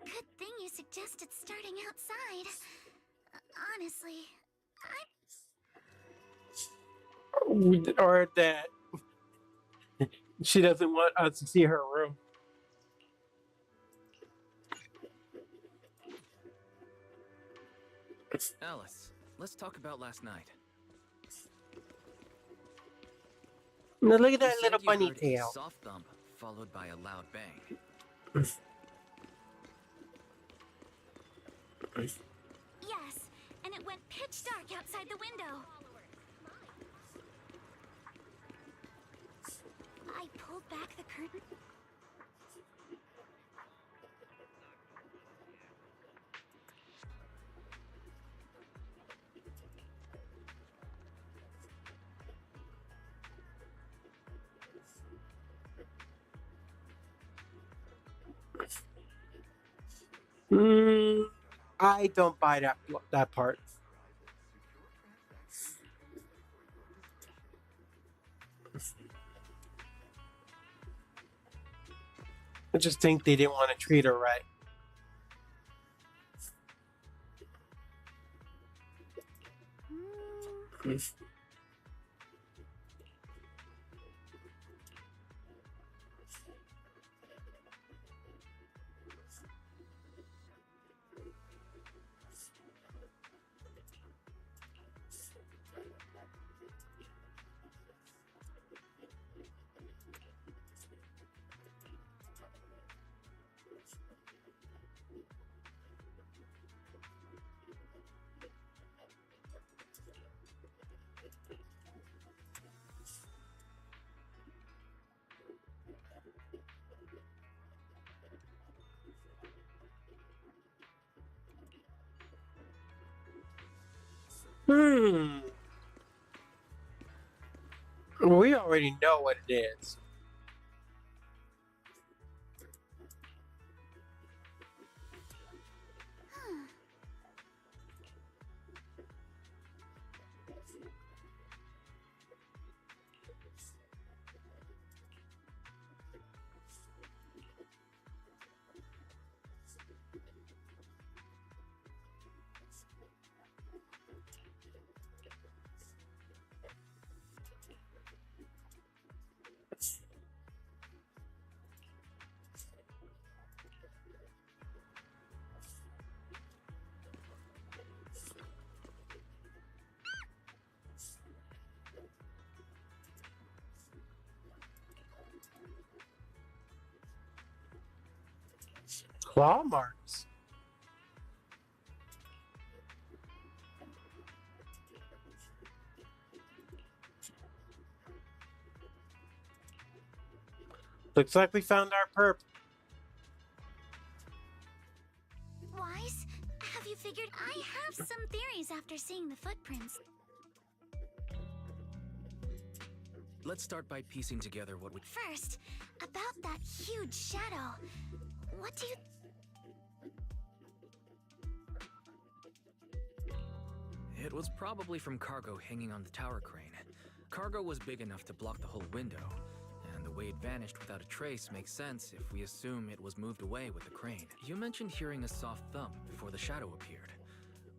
S2: Good thing you suggested starting outside. Honestly,
S1: Or that she doesn't want us to see her room.
S4: Alice, let's talk about last night.
S1: Now look at that
S4: You
S1: little
S4: said you
S1: bunny
S4: heard a
S1: tail.
S4: soft thump followed by a loud bang.
S2: yes, and it went pitch dark outside the window. I pulled back the curtain.
S1: I don't buy that part. I just think they didn't want to treat her right. We already know what it is. Claw marks. Looks like we found our perp.
S2: Wise, have you figured? I have some theories after seeing the footprints.
S4: Let's start by piecing together what we...
S2: First, about that huge shadow. What do you...
S4: It was probably from cargo hanging on the tower crane. Cargo was big enough to block the whole window, and the way it vanished without a trace makes sense if we assume it was moved away with the crane. You mentioned hearing a soft thump before the shadow appeared.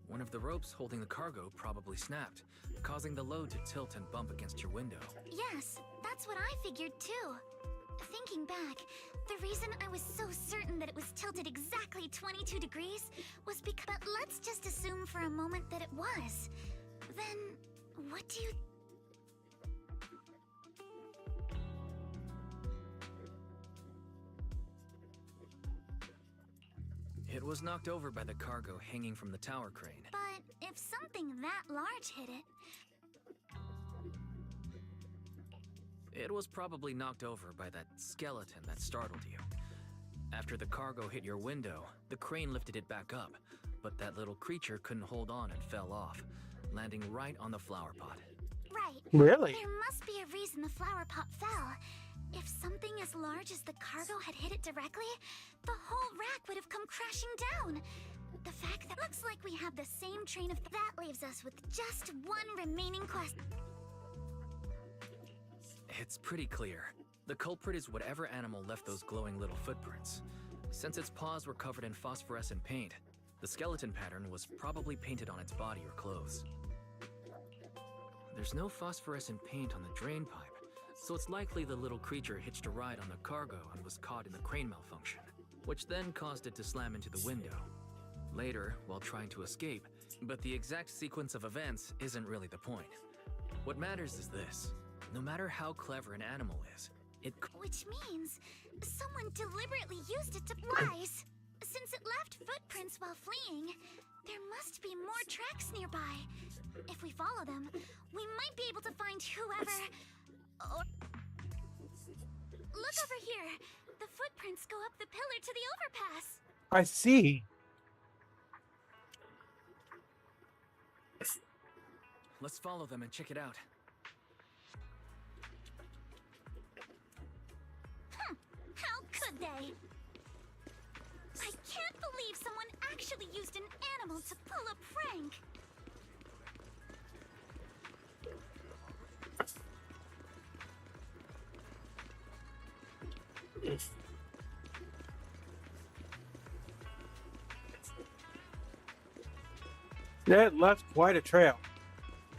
S4: One of the ropes holding the cargo probably snapped, causing the load to tilt and bump against your window.
S2: Yes, that's what I figured too. Thinking back, the reason I was so certain that it was tilted exactly 22 degrees was because... But let's just assume for a moment that it was. Then, what do you...
S4: It was knocked over by the cargo hanging from the tower crane.
S2: But if something that large hit it.
S4: It was probably knocked over by that skeleton that startled you. After the cargo hit your window, the crane lifted it back up, but that little creature couldn't hold on and fell off, landing right on the flower pot.
S2: Right.
S1: Really?
S2: There must be a reason the flower pot fell. If something as large as the cargo had hit it directly, the whole rack would have come crashing down. The fact that looks like we have the same train of that leaves us with just one remaining question.
S4: It's pretty clear. The culprit is whatever animal left those glowing little footprints. Since its paws were covered in phosphorescent paint, the skeleton pattern was probably painted on its body or clothes. There's no phosphorescent paint on the drain pipe, so it's likely the little creature hitched a ride on the cargo and was caught in the crane malfunction, which then caused it to slam into the window. Later, while trying to escape, but the exact sequence of events isn't really the point. What matters is this. No matter how clever an animal is,
S2: Which means someone deliberately used it to rise. Since it left footprints while fleeing, there must be more tracks nearby. If we follow them, we might be able to find whoever... Look over here. The footprints go up the pillar to the overpass.
S1: I see.
S4: let's follow them and check it out.
S2: How could they? I can't believe someone actually used an animal to pull a prank.
S1: That left quite a trail.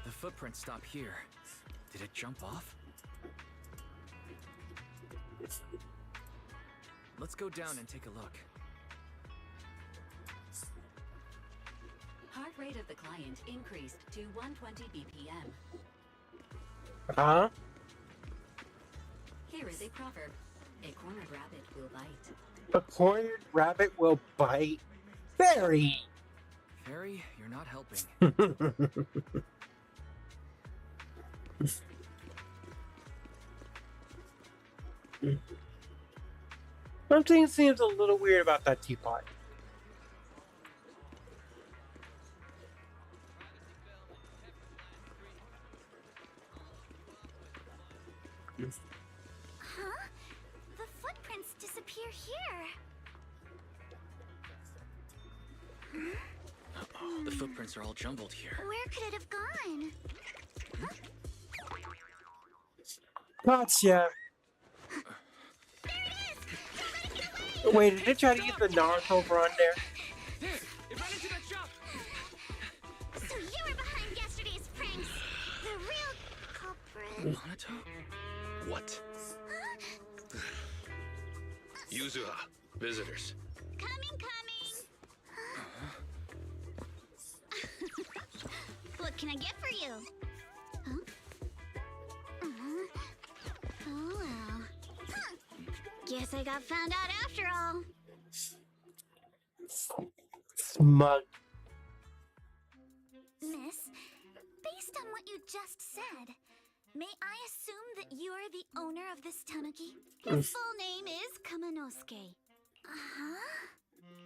S4: The footprints stop here. Did it jump off? Let's go down and take a look.
S9: Heart rate of the client increased to 120 BPM.
S1: Huh?
S9: Here is a proverb. A cornered rabbit will bite.
S1: A cornered rabbit will bite. Fairy!
S4: Fairy, you're not helping.
S1: Something seems a little weird about that teapot.
S2: Huh? The footprints disappear here.
S4: The footprints are all jumbled here.
S2: Where could it have gone?
S1: Gotcha.
S2: There it is!
S1: Wait, did it try to use the Naruto run there?
S4: Here! It ran into that shop!
S2: So you were behind yesterday's pranks. The real culprit.
S4: Hanato?
S5: What? Yuzuha, visitors.
S2: Coming. What can I get for you? Huh? Oh well. Huh. Guess I got found out after all.
S1: Smug.
S2: Miss, based on what you just said, may I assume that you are the owner of this tanuki? Your full name is Kamanosuke. Uh-huh.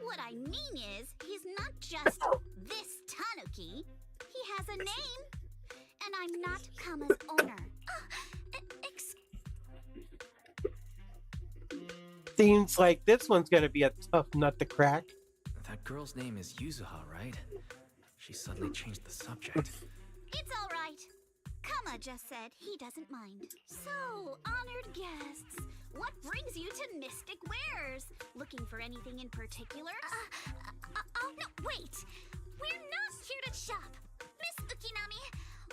S2: What I mean is, he's not just this tanuki. He has a name. And I'm not Kama's owner.
S1: Seems like this one's gonna be a tough nut to crack.
S4: That girl's name is Yuzuha, right? She suddenly changed the subject.
S2: It's all right. Kama just said he doesn't mind. So, honored guests, what brings you to Mystic Wares? Looking for anything in particular? Oh, no, wait! We're not here to shop! Miss Ukinami,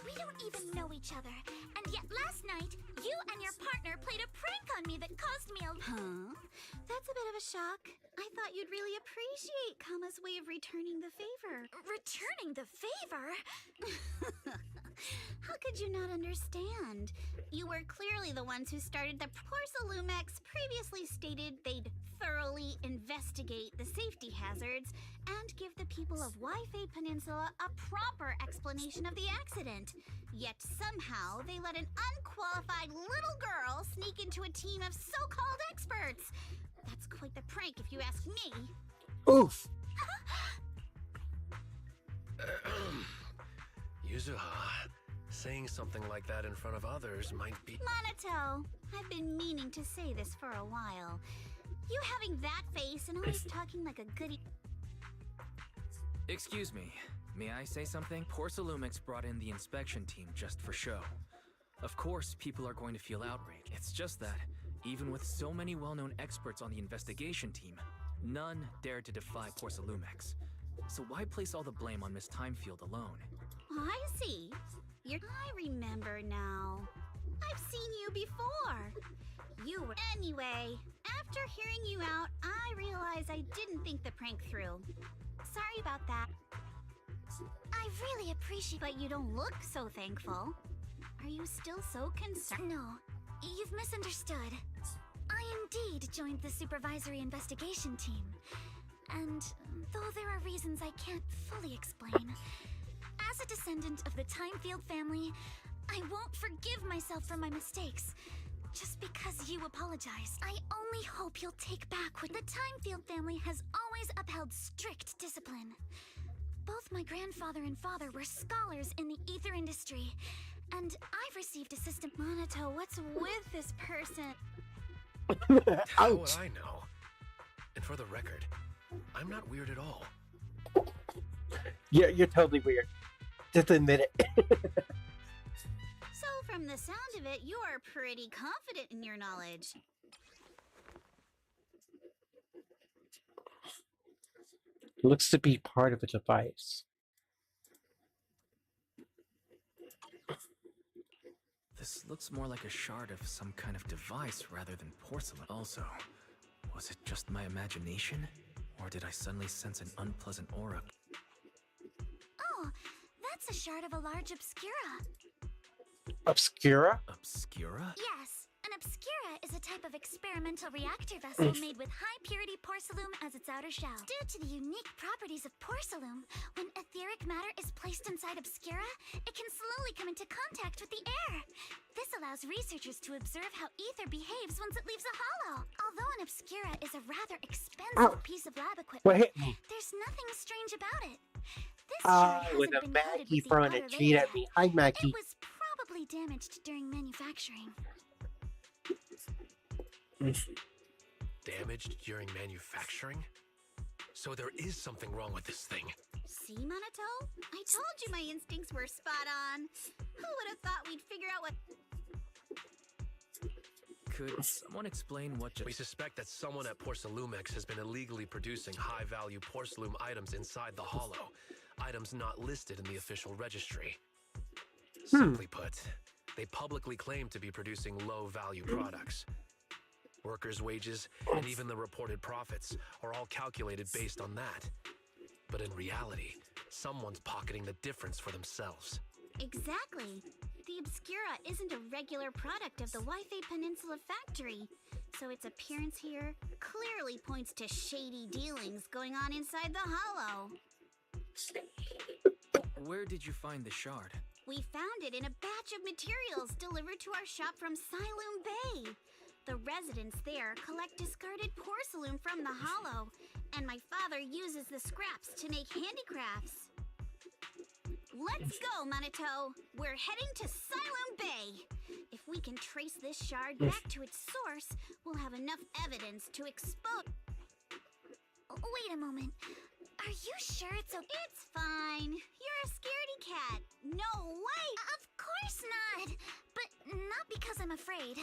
S2: we don't even know each other, and yet last night, you and your partner played a prank on me that caused me a... Huh? That's a bit of a shock. I thought you'd really appreciate Kama's way of returning the favor. Returning the favor?
S10: How could you not understand? You were clearly the ones who started the Porsalumex previously stated they'd thoroughly investigate the safety hazards and give the people of Wi-Fi Peninsula a proper explanation of the accident. Yet somehow they let an unqualified little girl sneak into a team of so-called experts. That's quite the prank if you ask me.
S1: Oof.
S5: Yuzuha, saying something like that in front of others might be...
S10: Monato, I've been meaning to say this for a while. You having that face and always talking like a goody...
S4: Excuse me, may I say something? Porsalumix brought in the inspection team just for show. Of course, people are going to feel outraged. It's just that, even with so many well-known experts on the investigation team, none dared to defy Porsalumix. So why place all the blame on Miss Timefield alone?
S10: I see. I remember now. I've seen you before. You were... Anyway, after hearing you out, I realized I didn't think the prank through. Sorry about that. I really appreciate, but you don't look so thankful. Are you still so concerned?
S2: No, you've misunderstood. I indeed joined the supervisory investigation team. And though there are reasons I can't fully explain, as a descendant of the Timefield family, I won't forgive myself for my mistakes. Just because you apologized. I only hope you'll take back what the Timefield family has always upheld strict discipline. Both my grandfather and father were scholars in the ether industry, and I've received a system.
S10: Monato, what's with this person?
S5: How would I know? And for the record, I'm not weird at all.
S1: Yeah, you're totally weird. Just admit it.
S10: So from the sound of it, you are pretty confident in your knowledge.
S1: Looks to be part of a device.
S4: This looks more like a shard of some kind of device rather than porcelain. Also, was it just my imagination? Or did I suddenly sense an unpleasant aura?
S2: Oh, that's a shard of a large obscura.
S1: Obscura?
S4: Obscura?
S2: Yes, an obscura is a type of experimental reactor vessel made with high-purity porcelain as its outer shell. Due to the unique properties of porcelain, when etheric matter is placed inside obscura, it can slowly come into contact with the air. This allows researchers to observe how ether behaves once it leaves a hollow. Although an obscura is a rather expensive piece of lab equipment,
S1: What hit me?
S2: there's nothing strange about it. This shard
S1: With
S2: hasn't
S1: a
S2: been coated
S1: Maggie
S2: with the
S1: throwing a
S2: outer
S1: cheat
S2: layer
S1: at me.
S2: yet.
S1: Hi, Maggie.
S2: It was probably damaged during manufacturing.
S5: Damaged during manufacturing? So there is something wrong with this thing.
S10: See, Monato? I told you my instincts were spot on. Who would have thought we'd figure out what...
S4: Could someone explain what
S5: We suspect that someone at Porsalumex has been illegally producing high-value porcelain items inside the hollow. Items not listed in the official registry. Simply put, they publicly claim to be producing low-value products. Workers' wages and even the reported profits are all calculated based on that. But in reality, someone's pocketing the difference for themselves.
S10: Exactly. The Obscura isn't a regular product of the Wi-Fi Peninsula factory, so its appearance here clearly points to shady dealings going on inside the hollow.
S4: Where did you find the shard?
S10: We found it in a batch of materials delivered to our shop from Siloam Bay. The residents there collect discarded porcelain from the hollow, and my father uses the scraps to make handicrafts. Let's go, Monato. We're heading to Siloam Bay. If we can trace this shard back to its source, we'll have enough evidence to expose...
S2: Wait a moment. Are you sure it's okay?
S10: It's fine. You're a scaredy cat. No way!
S2: Of course not! But not because I'm afraid.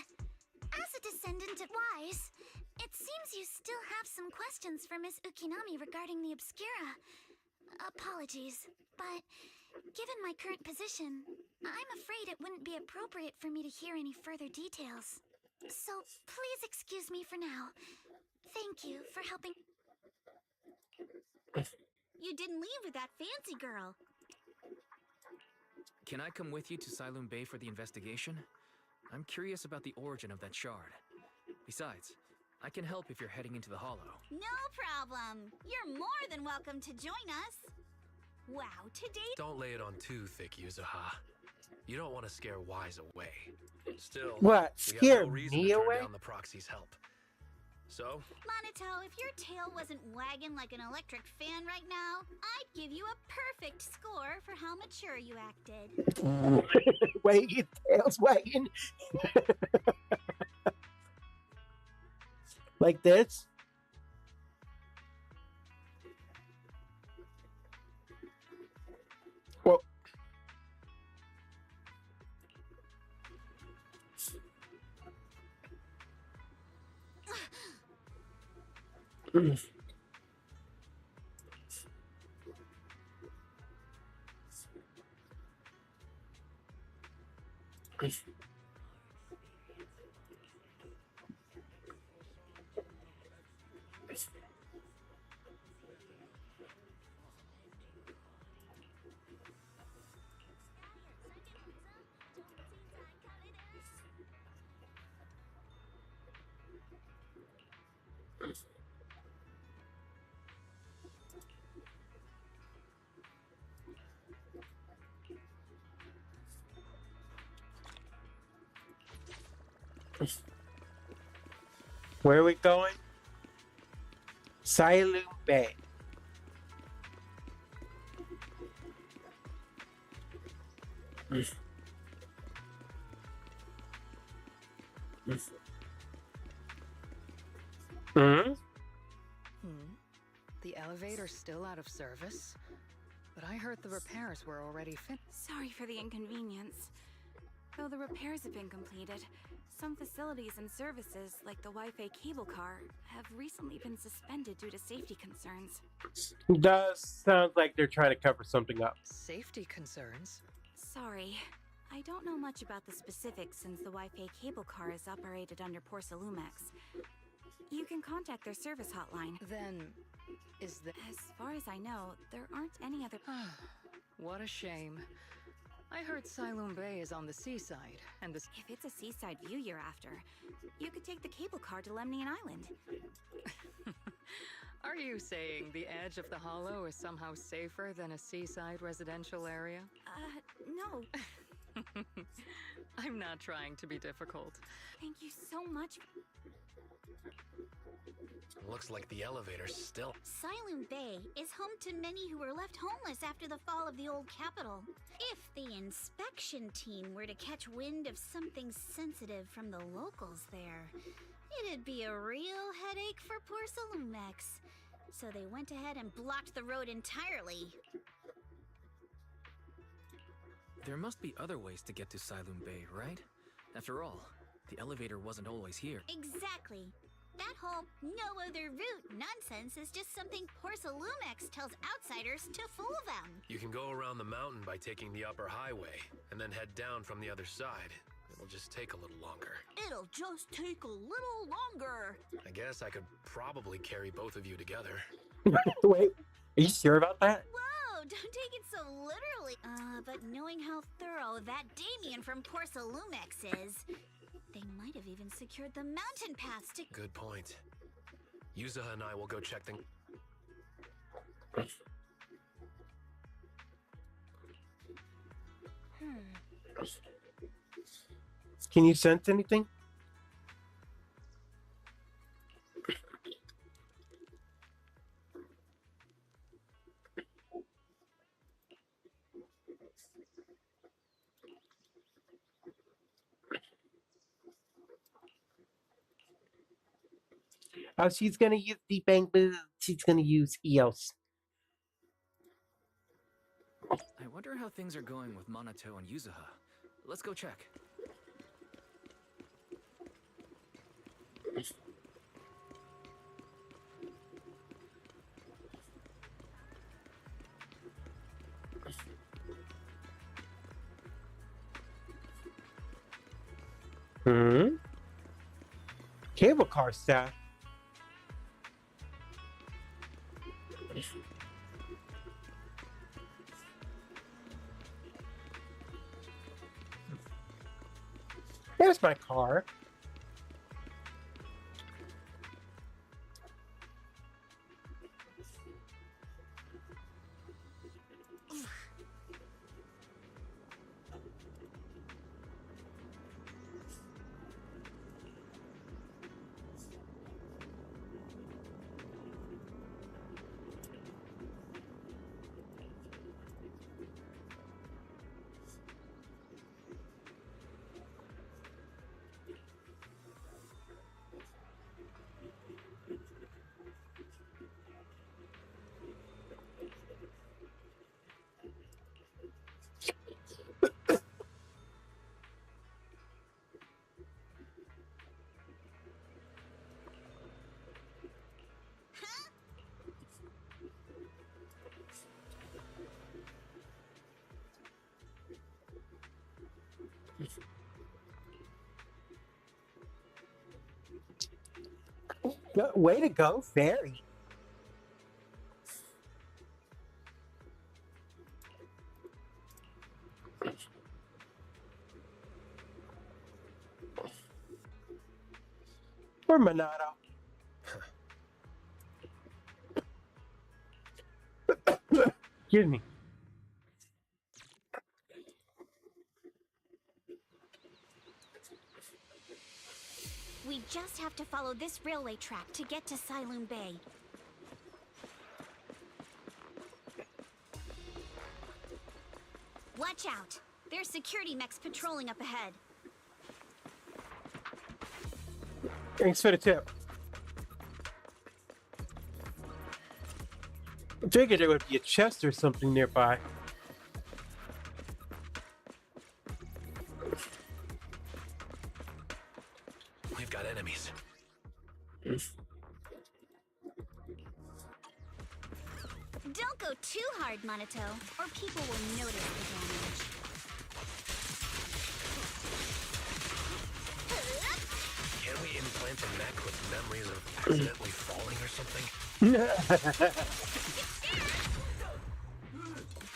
S2: As a descendant of Wise, it seems you still have some questions for Miss Ukinami regarding the Obscura. Apologies, but given my current position, I'm afraid it wouldn't be appropriate for me to hear any further details. So please excuse me for now. Thank you for helping.
S10: You didn't leave with that fancy girl.
S4: Can I come with you to Siloam Bay for the investigation? I'm curious about the origin of that shard. Besides, I can help if you're heading into the Hollow.
S10: No problem. You're more than welcome to join us. Wow, today...
S11: Don't lay it on too thick, Yuzuha. You don't want to scare Wise away. Still,
S1: What?
S11: we
S1: Scare
S11: have no reason
S1: me
S11: to turn
S1: away?
S11: down the proxy's help. So,
S10: Monito, if your tail wasn't wagging like an electric fan right now, I'd give you a perfect score for how mature you acted.
S1: Wait, your tail's wagging. Like this? Well, where are we going? Siloam Bay. Hmm?
S8: The elevator's still out of service? But I heard the repairs were already finished.
S12: Sorry for the inconvenience. Though the repairs have been completed, some facilities and services, like the Wi-Fi cable car, have recently been suspended due to safety concerns.
S1: Does sound like they're trying to cover something up.
S8: Safety concerns?
S12: Sorry. I don't know much about the specifics since the Wi-Fi cable car is operated under Porcelumex. You can contact their service hotline.
S8: Then, is the...
S12: As far as I know, there aren't any other...
S8: What a shame. I heard Siloam Bay is on the seaside, and this...
S12: If it's a seaside view you're after, you could take the cable car to Lemnian Island.
S8: Are you saying the edge of the Hollow is somehow safer than a seaside residential area?
S12: No.
S8: I'm not trying to be difficult.
S12: Thank you so much.
S11: looks like the elevator's still...
S10: Siloam Bay is home to many who were left homeless after the fall of the old capital. If the inspection team were to catch wind of something sensitive from the locals there, it'd be a real headache for poor Salumex. So they went ahead and blocked the road entirely.
S4: There must be other ways to get to Siloam Bay, right? After all, the elevator wasn't always here.
S10: Exactly. That whole no other route nonsense is just something poor Salumex tells outsiders to fool them.
S11: You can go around the mountain by taking the upper highway, and then head down from the other side. It'll just take a little longer.
S10: It'll just take a little longer.
S11: I guess I could probably carry both of you together.
S1: Wait, are you sure about that?
S10: Whoa, don't take it so literally. But knowing how thorough that Damien from poor Salumex is, they might have even secured the mountain paths to...
S11: Good point. Yuzuha and I will go check the...
S1: Can you sense anything? Oh, she's gonna use the bank, but she's gonna use EOS.
S4: I wonder how things are going with Monato and Yuzuha. Let's go check.
S1: Cable car staff. Here's my car. Way to go, Fairy. Or Monado. Excuse me.
S10: We just have to follow this railway track to get to Siloon Bay. Watch out! There's security mechs patrolling up ahead.
S1: Thanks for the tip. I figured there would be a chest or something nearby.
S11: We've got enemies.
S10: Don't go too hard, Monato, or people will notice the damage.
S11: Can we implant a mech with memories of accidentally falling or something?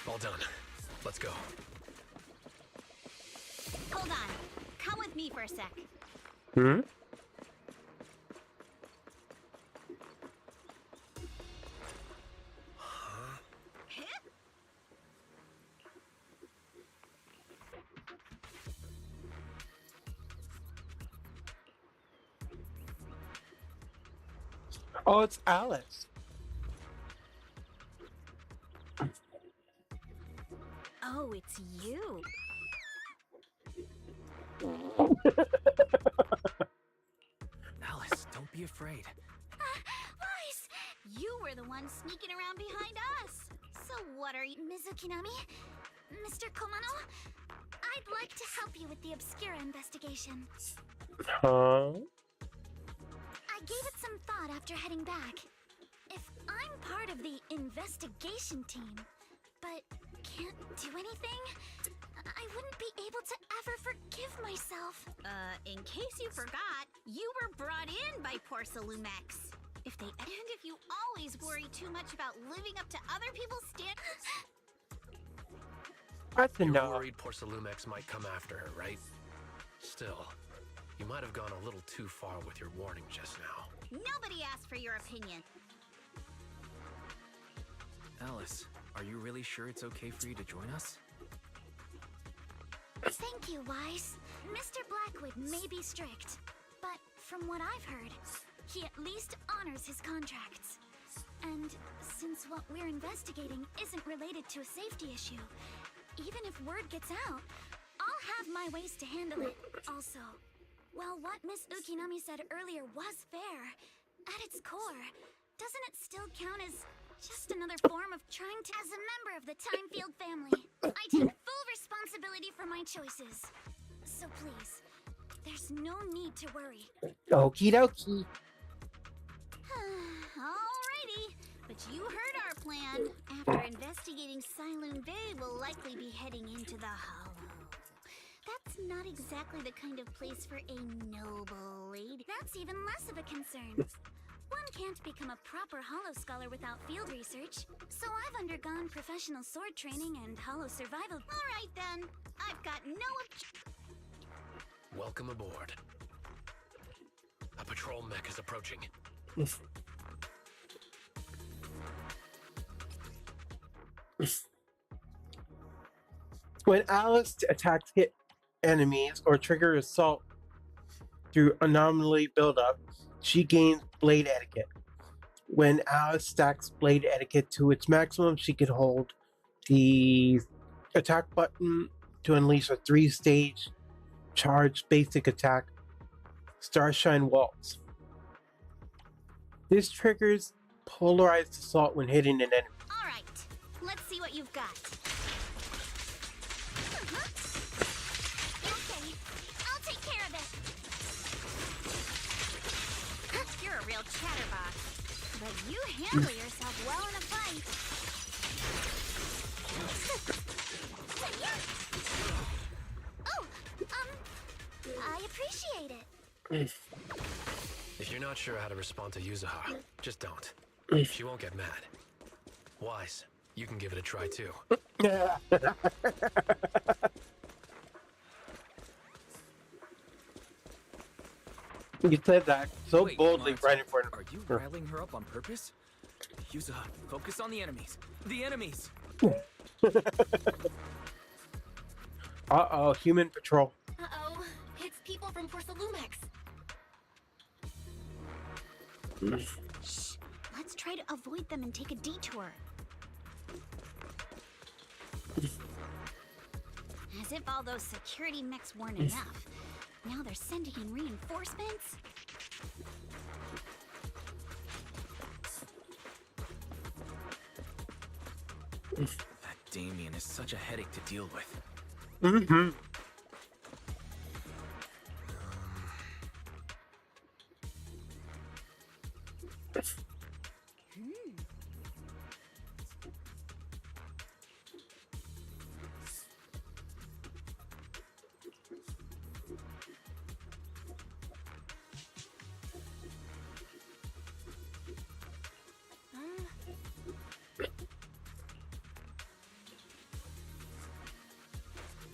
S11: All done. Let's go.
S10: Hold on. Come with me for a sec.
S1: Hmm? Oh, it's Alice.
S10: Oh, it's you.
S4: Alice, don't be afraid.
S10: Lies! You were the one sneaking around behind us. So what are you, Mizukinami? Mr. Komano? I'd like to help you with the Obscura investigation.
S1: Huh?
S10: I gave it some thought after heading back. If I'm part of the investigation team, but can't do anything, I wouldn't be able to ever forgive myself. In case you forgot, you were brought in by Porcelumex. If you always worry too much about living up to other people's standards.
S1: That's
S11: You're
S1: enough.
S11: worried Porcelumex might come after her, right? Still, you might have gone a little too far with your warning just now.
S10: Nobody asked for your opinion.
S4: Alice, are you really sure it's okay for you to join us?
S10: Thank you, Wise. Mr. Blackwood may be strict, but from what I've heard, he at least honors his contracts. And since what we're investigating isn't related to a safety issue, even if word gets out, I'll have my ways to handle it. Also, while what Miss Ukinami said earlier was fair, at its core, doesn't it still count as just another form of trying to— As a member of the Timefield family, I take full responsibility for my choices. So please, there's no need to worry.
S1: Okie dokie.
S10: Alrighty, but you heard our plan. After investigating Siloon Bay, we'll likely be heading into the Hollow. That's not exactly the kind of place for a noble lady. That's even less of a concern. One can't become a proper Hollow scholar without field research, so I've undergone professional sword training and Hollow survival. Alright then, I've got no
S11: Welcome aboard. A patrol mech is approaching.
S1: When Alice attacks hit enemies or triggers assault through anomaly buildup, she gains blade etiquette. When Alice stacks blade etiquette to its maximum, she can hold the attack button to unleash a 3-stage charge basic attack, Starshine Waltz. This triggers polarized assault when hitting an enemy.
S10: All right, let's see what you've got. Okay, I'll take care of it. You're a real chatterbox, but you handle yourself well in a fight. Oh, I appreciate it.
S11: If you're not sure how to respond to Yuzuha, just don't. She won't get mad. Wise, you can give it a try too.
S1: You said that so
S4: Wait,
S1: boldly
S4: Marta,
S1: right in front of
S4: Are you riling her up on purpose? Yuzuha, focus on the enemies. The enemies!
S1: Uh-oh, human patrol.
S2: Uh-oh, it's people from Porsalumex.
S10: Shh, let's try to avoid them and take a detour. As if all those security mechs weren't enough. Now they're sending in reinforcements?
S4: That Damien is such a headache to deal with.
S1: Mm-hmm.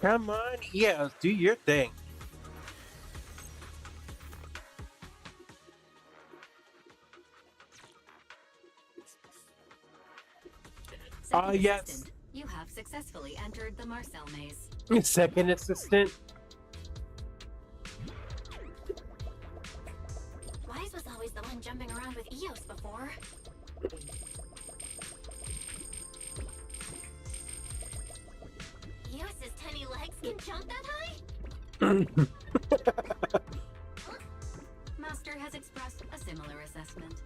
S1: Come on, yeah, do your thing. Yes.
S9: Assistant, you have successfully entered the Marcel maze.
S1: Second assistant.
S2: Wise was always the one jumping around with Eos before. Eos's tiny legs can jump that high?
S9: Master has expressed a similar assessment.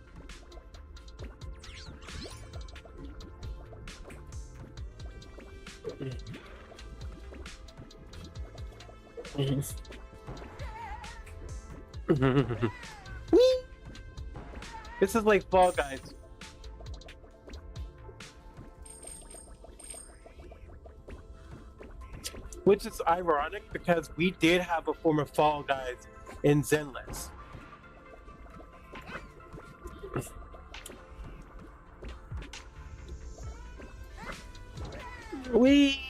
S1: This is like Fall Guys. Which is ironic because we did have a form of Fall Guys in Zenless. Wee!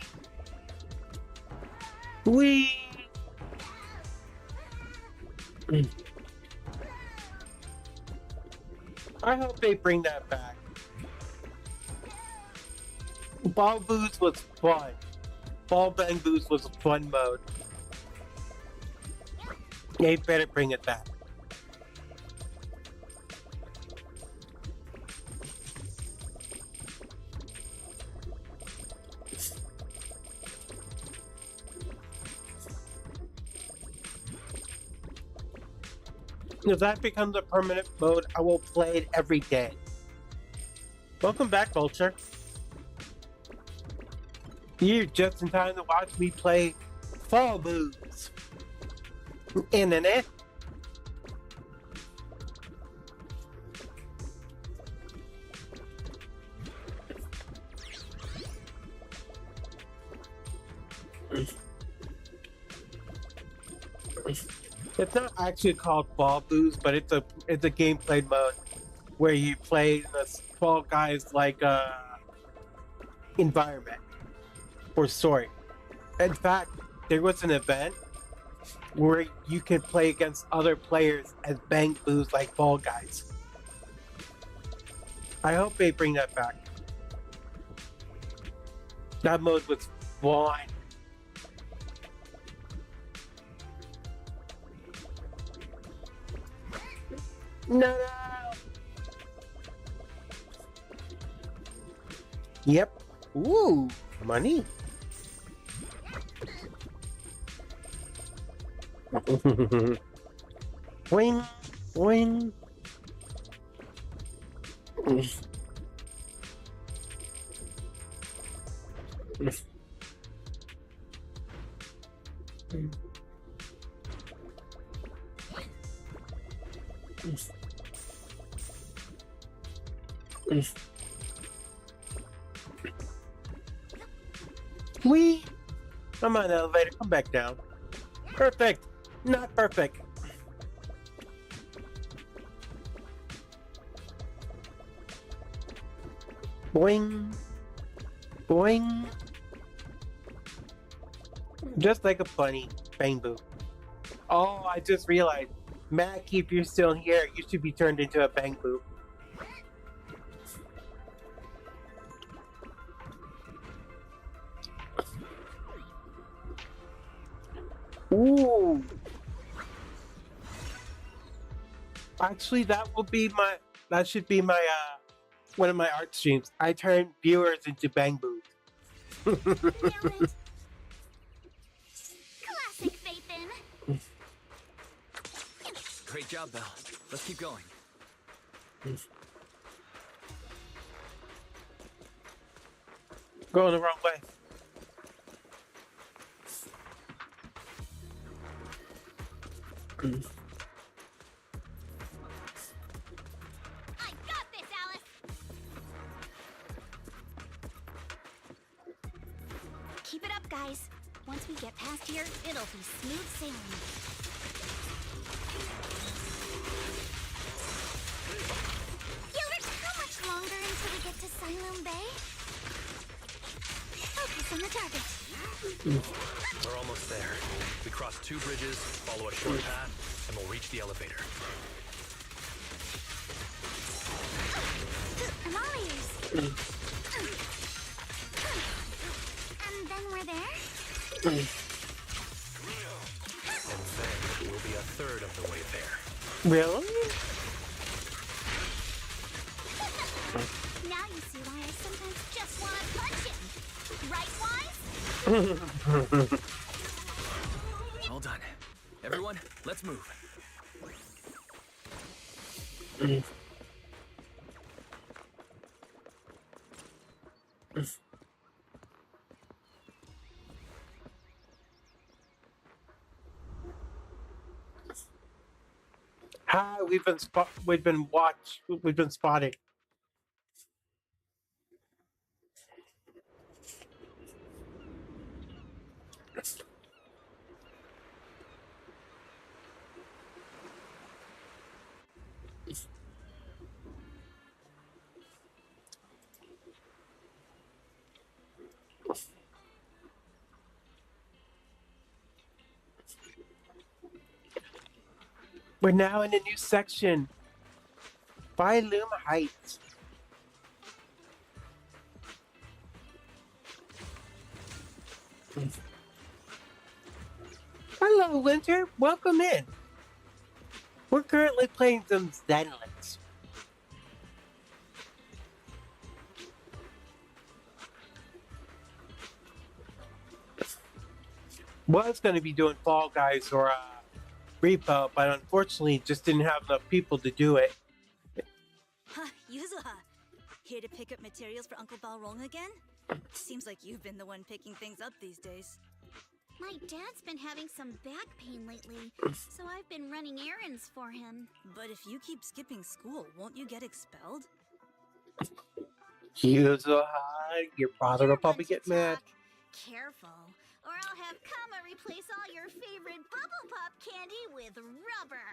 S1: I hope they bring that back. Ball Boost was fun. Ball Bang Boost was a fun mode. They better bring it back. If that becomes a permanent mode, I will play it every day. Welcome back, Vulture. You're just in time to watch me play Fall Boots. Internet. It's not actually called Ball Boost, but it's a gameplay mode where you play the Fall Guys like environment or story. In fact, there was an event where you can play against other players as Bang Boos like Fall Guys. I hope they bring that back. That mode was fun. No. Yep. Ooh, money. Wing, wing. Wee! I'm on the elevator, come back down. Perfect! Not perfect. Boing! Boing! Just like a bunny. Bang boo. Oh, I just realized. Matt, if you're still here, you should be turned into a bang boo. Ooh. Actually, that should be my, one of my art streams. I turn viewers into bang boos.
S10: Classic Phaethon.
S4: Great job, Belle. Let's keep going.
S1: Going the wrong way.
S10: I got this, Alice. Keep it up, guys. Once we get past here, it'll be smooth sailing. Gilbert, how much longer until we get to Siloam Bay? Focus on the target.
S11: We're almost there. We cross 2 bridges, follow a short path, and we'll reach the elevator.
S10: I'm all ears. And then we're there?
S11: And then we'll be a third of the way there.
S1: Really?
S10: Now you see why I sometimes just want to punch him. Right, Wise?
S4: All done. Everyone, let's move.
S1: Hi, we've been spotted. We're now in a new section. Phylum Heights. Hello, Winter. Welcome in. We're currently playing some Zenless. Was going to be doing Fall Guys or Repo, but unfortunately just didn't have enough people to do it.
S13: Huh, Yuzuha. Here to pick up materials for Uncle Balrog again? Seems like you've been the one picking things up these days.
S10: My dad's been having some back pain lately, so I've been running errands for him.
S13: But if you keep skipping school, won't you get expelled?
S1: Yuzuha, your father will probably get mad.
S10: Careful, or I'll have Kama replace all your favorite Bubble Pop candy with rubber.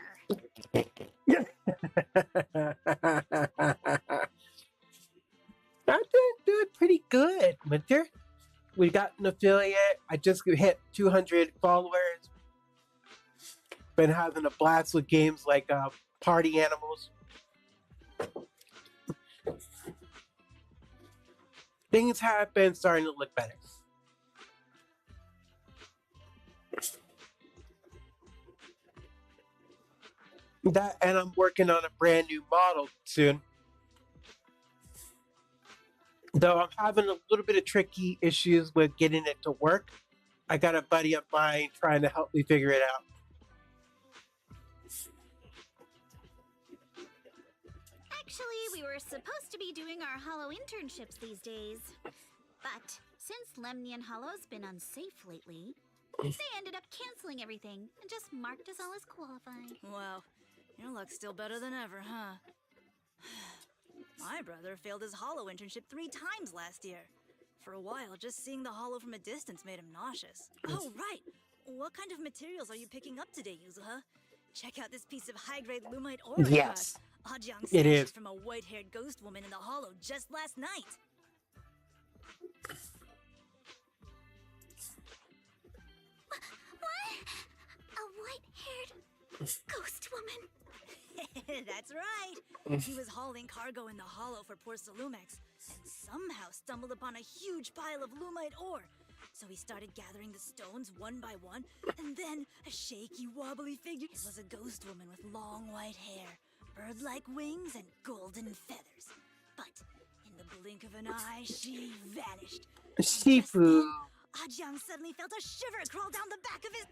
S1: I'm doing pretty good, Winter. We got an affiliate. I just hit 200 followers. been having a blast with games like Party Animals. Things have been starting to look better. That, and I'm working on a brand new model soon. Though I'm having a little bit of tricky issues with getting it to work. I got a buddy of mine trying to help me figure it out.
S10: Actually, we were supposed to be doing our Hollow internships these days. But since Lemnian Hollow's been unsafe lately, they ended up canceling everything and just marked us all as qualified.
S13: Wow, your luck's still better than ever, huh? My brother failed his Hollow internship 3 times last year. For a while, just seeing the Hollow from a distance made him nauseous. Oh, right! What kind of materials are you picking up today, Yuzuha? Check out this piece of high-grade Lumite ore.
S1: Yes,
S13: Ajang
S1: it
S13: snatched
S1: is.
S13: it from a white-haired ghost woman in the Hollow just last night.
S10: What? A white-haired ghost woman?
S13: That's right. He was hauling cargo in the Hollow for poor Salumex, and somehow stumbled upon a huge pile of Lumite ore. So he started gathering the stones one by one, and then a shaky, wobbly figure. It was a ghost woman with long white hair, bird-like wings, and golden feathers. But in the blink of an eye, she vanished.
S1: Shifu.
S13: Ajang suddenly felt a shiver crawl down the back of his...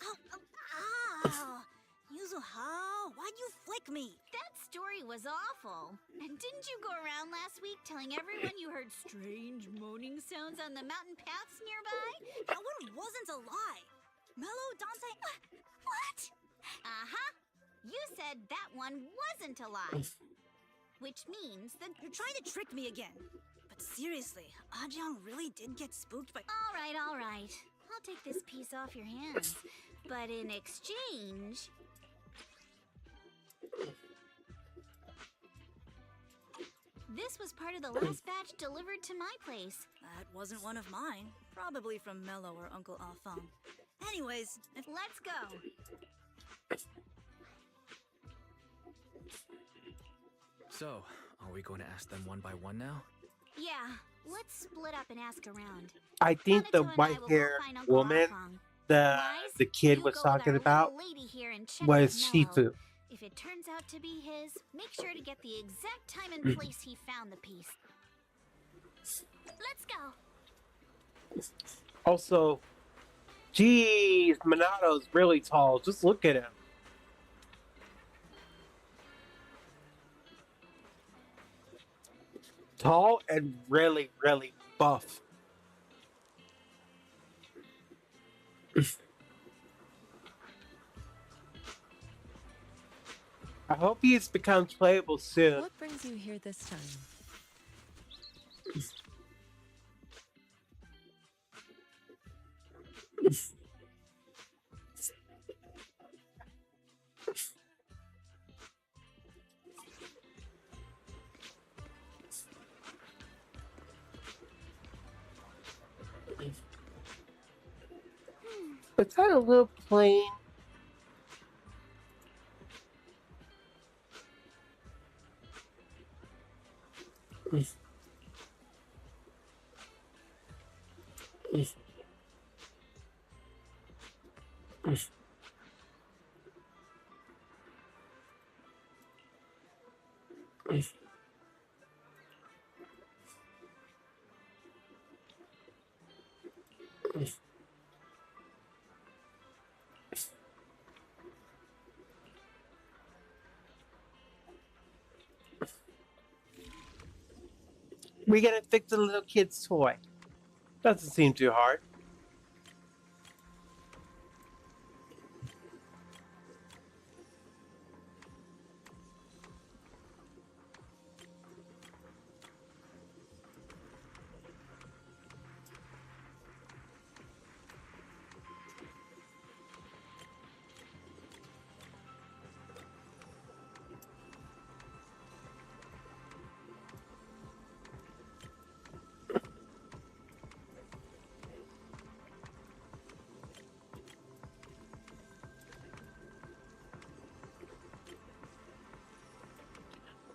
S13: Ow! Yuzuha, why'd you flick me?
S10: That story was awful. And didn't you go around last week telling everyone you heard strange moaning sounds on the mountain paths nearby?
S13: That one wasn't a lie. Mello, Dante...
S10: What? Uh-huh. You said that one wasn't a lie. Which means that...
S13: You're trying to trick me again. But seriously, Ajang really did get spooked by...
S10: All right. I'll take this piece off your hands. But in exchange... This was part of the last batch delivered to my place.
S13: That wasn't one of mine. Probably from Mello or Uncle Afang. Anyways,
S10: let's go.
S4: So, are we going to ask them one by one now?
S10: Yeah, let's split up and ask around.
S1: I think the white-haired woman the kid was talking about was Shifu.
S10: If it turns out to be his, make sure to get the exact time and place he found the piece. Let's go.
S1: Also, geez, Minato's really tall. Just look at him. Tall and really, really buff. I hope he becomes playable soon.
S14: What brings you here this time?
S1: Is that a little plain? We gotta fix the little kid's toy. Doesn't seem too hard.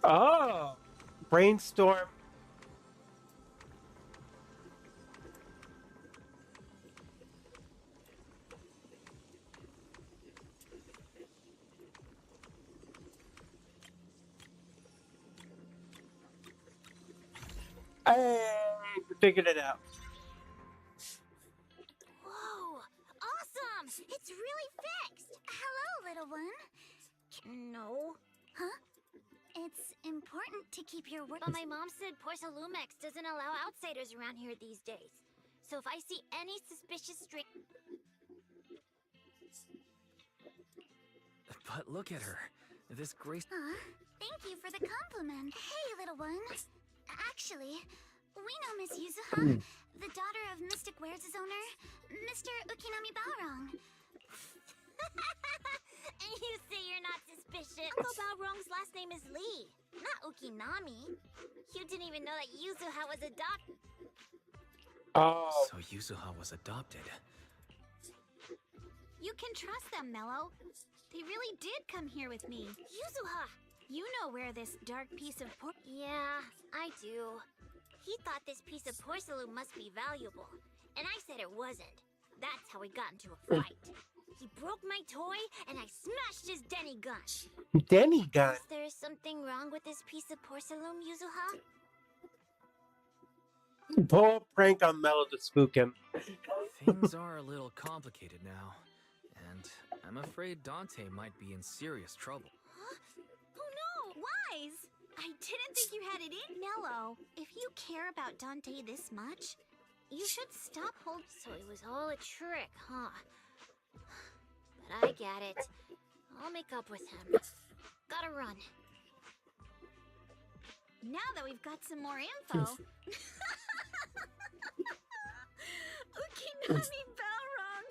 S1: Oh, brainstorm. Hey, we figured it out.
S10: Whoa! Awesome! It's really fixed! Hello, little one.
S2: No.
S10: Huh? It's important to keep your word.
S2: But my mom said Porsalumex doesn't allow outsiders around here these days. So if I see any suspicious string...
S4: But look at her. This grace.
S10: Thank you for the compliment. Hey, little one. Actually, we know Miss Yuzuha, the daughter of Mystic Wares' owner, Mr. Ukinami Balrong.
S2: And you say you're not suspicious? Uncle Balrong's last name is Lee, not Ukinami. You didn't even know that Yuzuha was adopted.
S1: Oh.
S4: So Yuzuha was adopted.
S10: You can trust them, Mello. They really did come here with me.
S2: Yuzuha!
S10: You know where this dark piece of
S2: Yeah, I do. He thought this piece of porcelain must be valuable, and I said it wasn't. That's how we got into a fight. He broke my toy, and I smashed his Denny gun.
S1: Denny gun?
S2: Is there something wrong with this piece of porcelain, Yuzuha?
S1: Pull a prank on Mello to spook him.
S4: Things are a little complicated now, and I'm afraid Dante might be in serious trouble.
S10: Huh? Oh no! Wise! I didn't think you had it in. Mello, if you care about Dante this much, you should stop holding.
S2: So it was all a trick, huh? But I get it. I'll make up with him. Gotta run.
S10: Now that we've got some more info... Ukinami Balrong!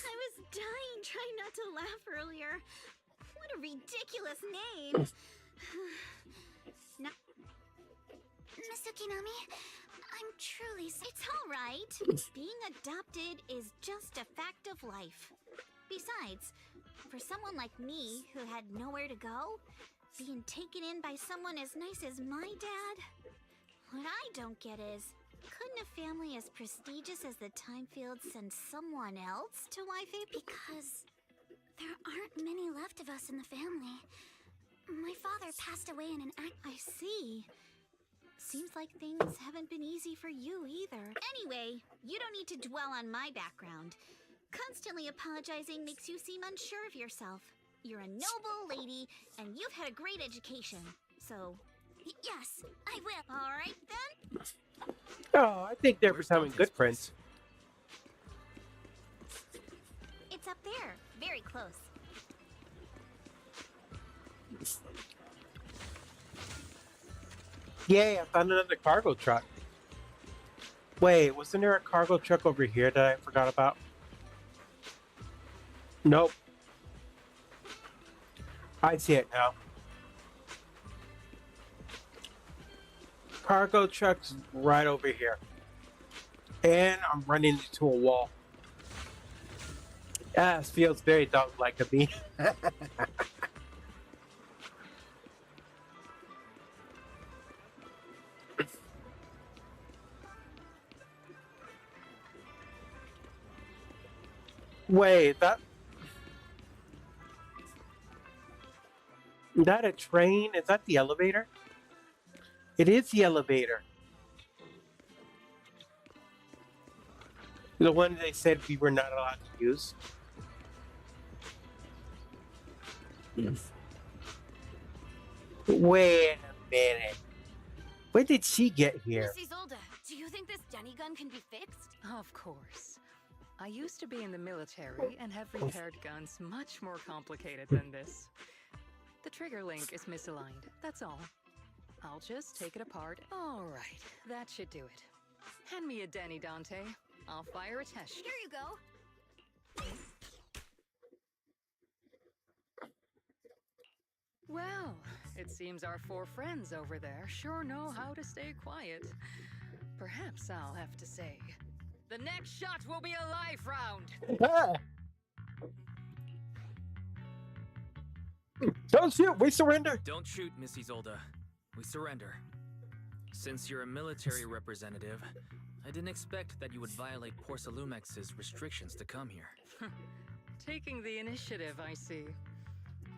S10: I was dying trying not to laugh earlier. What a ridiculous name! Now, Miss Ukinami, I'm truly... It's all right. Being adopted is just a fact of life. Besides, for someone like me who had nowhere to go, being taken in by someone as nice as my dad? What I don't get is, couldn't a family as prestigious as the Timefields send someone else to Wi-Fi? Because there aren't many left of us in the family. My father passed away in an act. I see. Seems like things haven't been easy for you either. Anyway, you don't need to dwell on my background. Constantly apologizing makes you seem unsure of yourself. You're a noble lady, and you've had a great education. So, yes, I will. All right, then?
S1: Oh, I think they're becoming good friends.
S10: It's up there. Very close.
S1: Yay, I found another cargo truck. Wait, wasn't there a cargo truck over here that I forgot about? Nope. I see it now. Cargo truck's right over here. And I'm running into a wall. Ah, this feels very dog-like to me. Wait, is that a train? Is that the elevator? It is the elevator. The one they said we were not allowed to use. Wait a minute. When did she get here?
S12: Miss Isolde, do you think this Denny gun can be fixed?
S8: Of course. I used to be in the military and have repaired guns much more complicated than this. The trigger link is misaligned, that's all. I'll just take it apart. All right, that should do it. Hand me a Denny, Dante. I'll fire a test.
S12: Here you go.
S8: Well, it seems our four friends over there sure know how to stay quiet. Perhaps I'll have to say, the next shot will be a life round.
S1: Don't shoot! We surrender!
S4: Don't shoot, Miss Isolde. We surrender. Since you're a military representative, I didn't expect that you would violate Porcelumex's restrictions to come here.
S8: Taking the initiative, I see.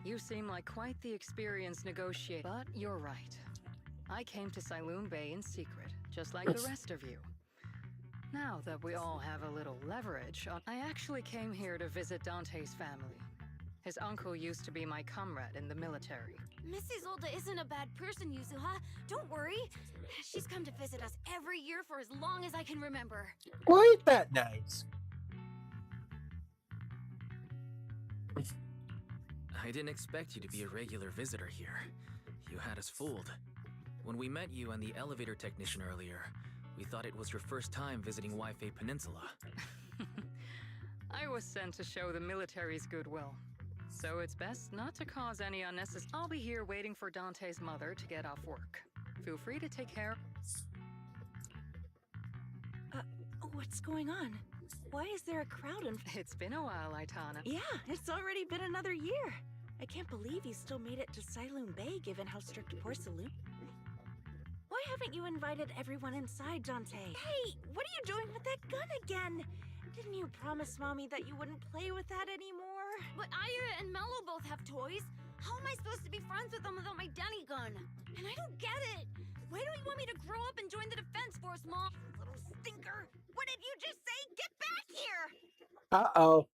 S8: You seem like quite the experienced negotiator. But you're right. I came to Siloam Bay in secret, just like the rest of you. Now that we all have a little leverage, I actually came here to visit Dante's family. His uncle used to be my comrade in the military.
S12: Miss Isolde isn't a bad person, Yuzuha. Don't worry. She's come to visit us every year for as long as I can remember.
S1: Well, ain't that nice?
S4: I didn't expect you to be a regular visitor here. You had us fooled. When we met you and the elevator technician earlier, we thought it was your first time visiting Waifei Peninsula.
S8: I was sent to show the military's goodwill. So it's best not to cause any unnecessary... I'll be here waiting for Dante's mother to get off work. Feel free to take care.
S13: What's going on? Why is there a crowd in...
S8: It's been a while, Aitana.
S13: Yeah, it's already been another year. I can't believe you still made it to Siloam Bay given how strict Porcelain. Why haven't you invited everyone inside, Dante? Hey, what are you doing with that gun again? Didn't you promise Mommy that you wouldn't play with that anymore?
S12: But Aya and Mello both have toys. How am I supposed to be friends with them without my Denny gun? And I don't get it. Why don't you want me to grow up and join the Defense Force, Mom? Little stinker. What did you just say? Get back here!
S1: Uh-oh.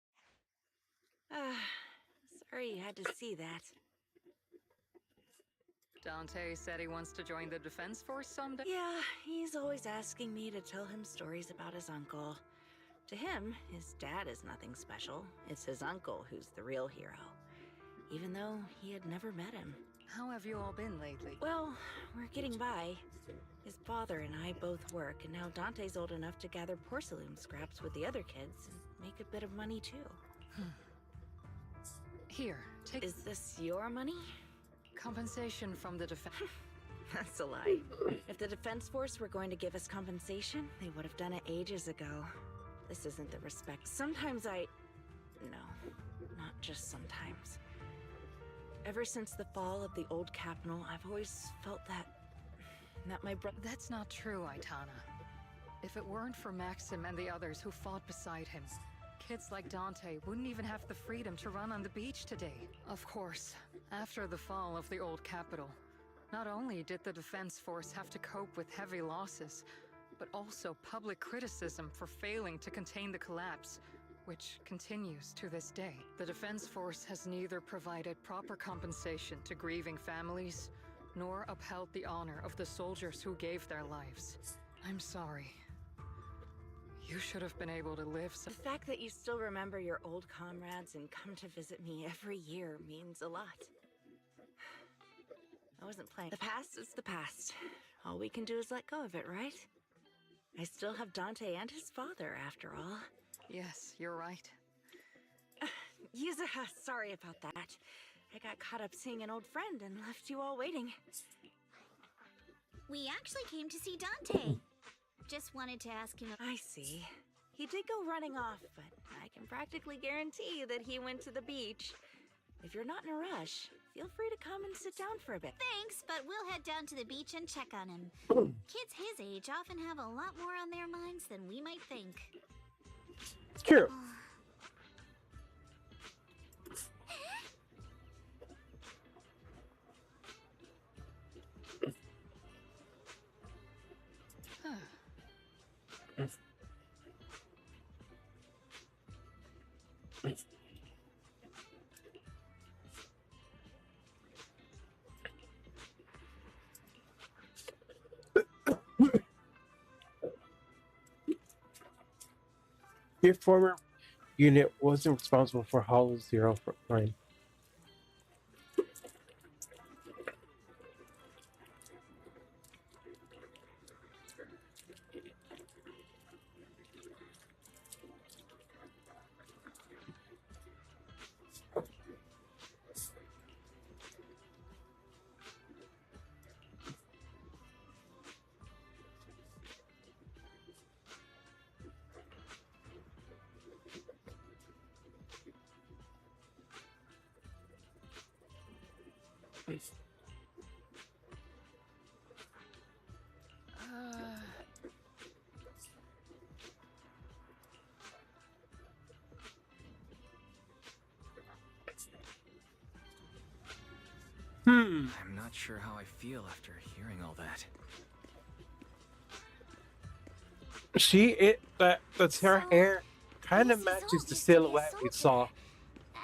S13: Sorry you had to see that.
S8: Dante said he wants to join the Defense Force someday?
S13: Yeah, he's always asking me to tell him stories about his uncle. To him, his dad is nothing special. It's his uncle who's the real hero. Even though he had never met him.
S8: How have you all been lately?
S13: Well, we're getting by. His father and I both work, and now Dante's old enough to gather porcelain scraps with the other kids and make a bit of money too.
S8: Here, take...
S13: Is this your money?
S8: Compensation from the defense...
S13: That's a lie. If the Defense Force were going to give us compensation, they would have done it ages ago. This isn't the respect. Sometimes No, not just sometimes. Ever since the fall of the old capital, I've always felt that my brother...
S8: That's not true, Aitana. If it weren't for Maxim and the others who fought beside him, kids like Dante wouldn't even have the freedom to run on the beach today. Of course, after the fall of the old capital, not only did the Defense Force have to cope with heavy losses, but also public criticism for failing to contain the collapse, which continues to this day. The Defense Force has neither provided proper compensation to grieving families, nor upheld the honor of the soldiers who gave their lives. I'm sorry. You should have been able to live
S13: The fact that you still remember your old comrades and come to visit me every year means a lot. I wasn't playing. The past is the past. All we can do is let go of it, right? I still have Dante and his father, after all.
S8: Yes, you're right.
S13: Yuzuha, sorry about that. I got caught up seeing an old friend and left you all waiting.
S10: We actually came to see Dante. Just wanted to ask him.
S13: I see. He did go running off, but I can practically guarantee that he went to the beach. If you're not in a rush, feel free to come and sit down for a bit.
S10: Thanks, but we'll head down to the beach and check on him. Kids his age often have a lot more on their minds than we might think.
S1: It's true. Your former unit wasn't responsible for Hollow Zero frontline.
S4: I'm not sure how I feel after hearing all that.
S1: That's her hair kind of matches the silhouette we saw.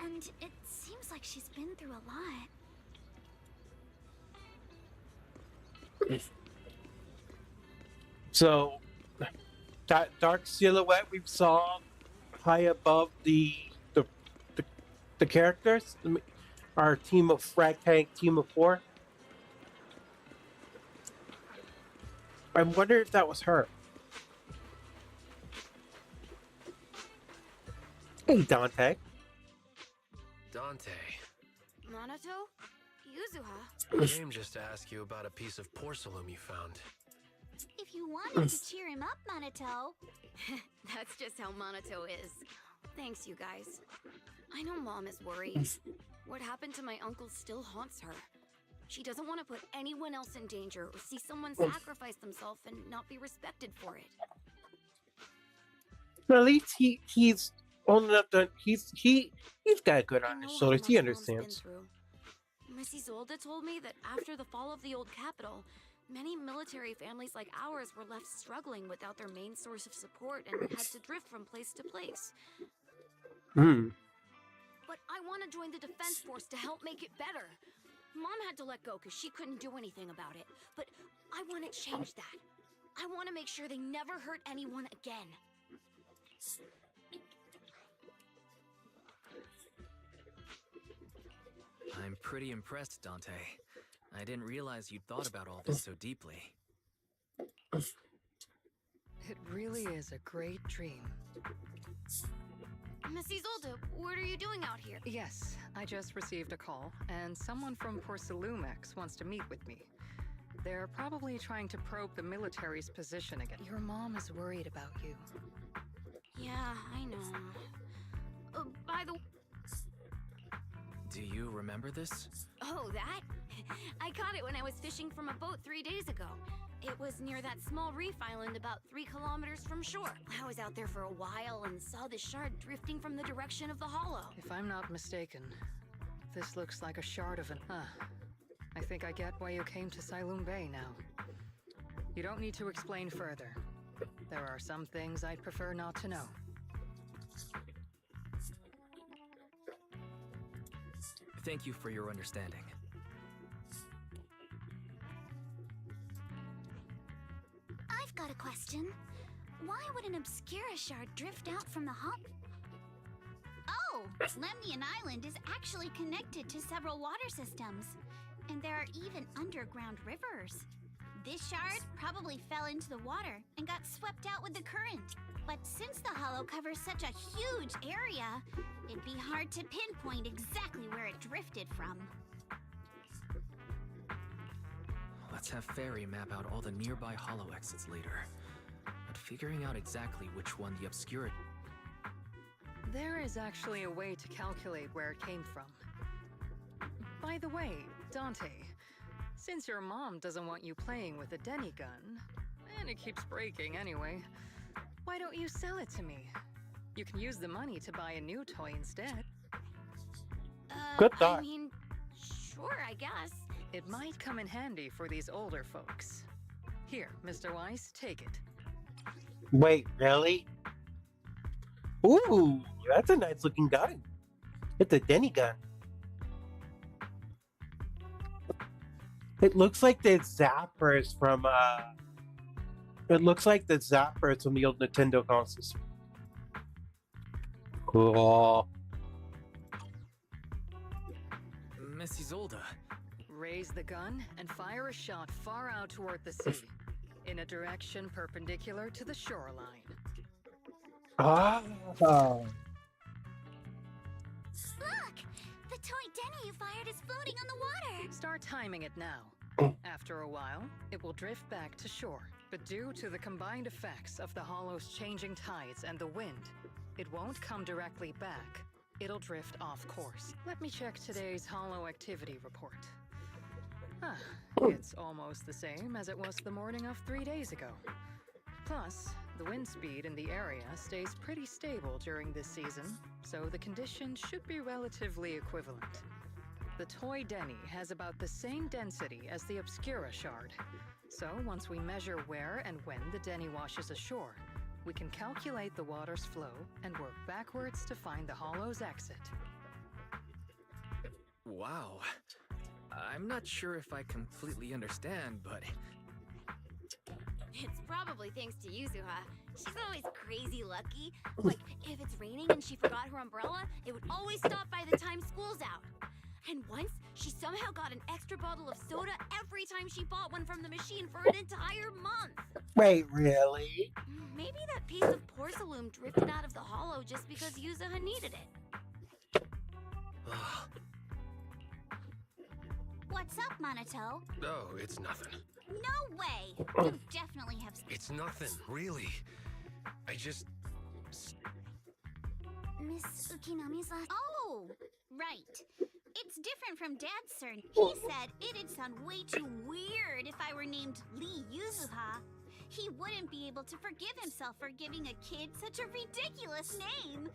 S10: And it seems like she's been through a lot.
S1: So that dark silhouette we saw high above the characters, our team of ragtag team of 4. I wonder if that was her. Hey, Dante.
S11: Dante,
S12: Minato? Yuzuha?
S11: I came just to ask you about a piece of porcelain you found.
S10: If you wanted to cheer him up, Minato.
S12: That's just how Minato is. Thanks, you guys. I know Mom is worried. What happened to my uncle still haunts her. She doesn't want to put anyone else in danger or see someone sacrifice themselves and not be respected for it.
S1: But at least he's old enough that he's got a good on his shoulders. He understands.
S12: Miss Isolde told me that after the fall of the old capital, many military families like ours were left struggling without their main source of support and had to drift from place to place. But I want to join the defense force to help make it better. Mom had to let go because she couldn't do anything about it. But I want to change that. I want to make sure they never hurt anyone again.
S4: I'm pretty impressed, Dante. I didn't realize you'd thought about all this so deeply.
S8: It really is a great dream.
S12: Miss Isolde, what are you doing out here?
S8: Yes, I just received a call, and someone from Porcelumex wants to meet with me. They're probably trying to probe the military's position again. Your mom is worried about you.
S12: Yeah, I know. By the...
S4: Do you remember this?
S12: Oh, that? I caught it when I was fishing from a boat 3 days ago. It was near that small reef island about 3 kilometers from shore. I was out there for a while and saw the shard drifting from the direction of the hollow.
S8: If I'm not mistaken, this looks like a shard of an... I think I get why you came to Siloon Bay now. You don't need to explain further. There are some things I'd prefer not to know.
S4: Thank you for your understanding.
S10: I've got a question. Why would an Obscura shard drift out from the hop? Oh, Lemnian Island is actually connected to several water systems. And there are even underground rivers. This shard probably fell into the water and got swept out with the current. But since the hollow covers such a huge area, it'd be hard to pinpoint exactly where it drifted from.
S4: Let's have Fairy map out all the nearby hollow exits later. But figuring out exactly which one the Obscura...
S8: There is actually a way to calculate where it came from. By the way, Dante, since your mom doesn't want you playing with a Denny gun, and it keeps breaking anyway, why don't you sell it to me? You can use the money to buy a new toy instead.
S1: Good thought.
S12: I mean, sure, I guess.
S8: It might come in handy for these older folks. Here, Mr. Weiss, take it.
S1: Wait, really? Ooh, that's a nice looking gun. It's a Denny gun. It looks like the zappers from it looks like the zappers from the old Nintendo consoles. Cool.
S4: Miss Isolde.
S8: Raise the gun and fire a shot far out toward the sea, in a direction perpendicular to the shoreline.
S1: Ah.
S10: Look! The toy Denny you fired is floating on the water!
S8: Start timing it now. After a while, it will drift back to shore. But due to the combined effects of the hollow's changing tides and the wind, it won't come directly back. It'll drift off course. Let me check today's hollow activity report. It's almost the same as it was the morning of 3 days ago. Plus, the wind speed in the area stays pretty stable during this season, so the conditions should be relatively equivalent. The toy Denny has about the same density as the Obscura shard. So once we measure where and when the Denny washes ashore, we can calculate the water's flow and work backwards to find the hollow's exit.
S4: Wow. I'm not sure if I completely understand, but...
S12: It's probably thanks to Yuzuha. She's always crazy lucky. Like, if it's raining and she forgot her umbrella, it would always stop by the time school's out. And once, she somehow got an extra bottle of soda every time she bought one from the machine for an entire month.
S1: Wait, really?
S12: Maybe that piece of porcelain drifted out of the hollow just because Yuzuha needed it.
S10: What's up, Monato?
S11: Oh, it's nothing.
S10: No way! You definitely have...
S11: It's nothing, really. I just...
S10: Miss Ukinami's last... Oh, right. It's different from Dad's surname. He said it'd sound way too weird if I were named Lee Yuzuha. He wouldn't be able to forgive himself for giving a kid such a ridiculous name.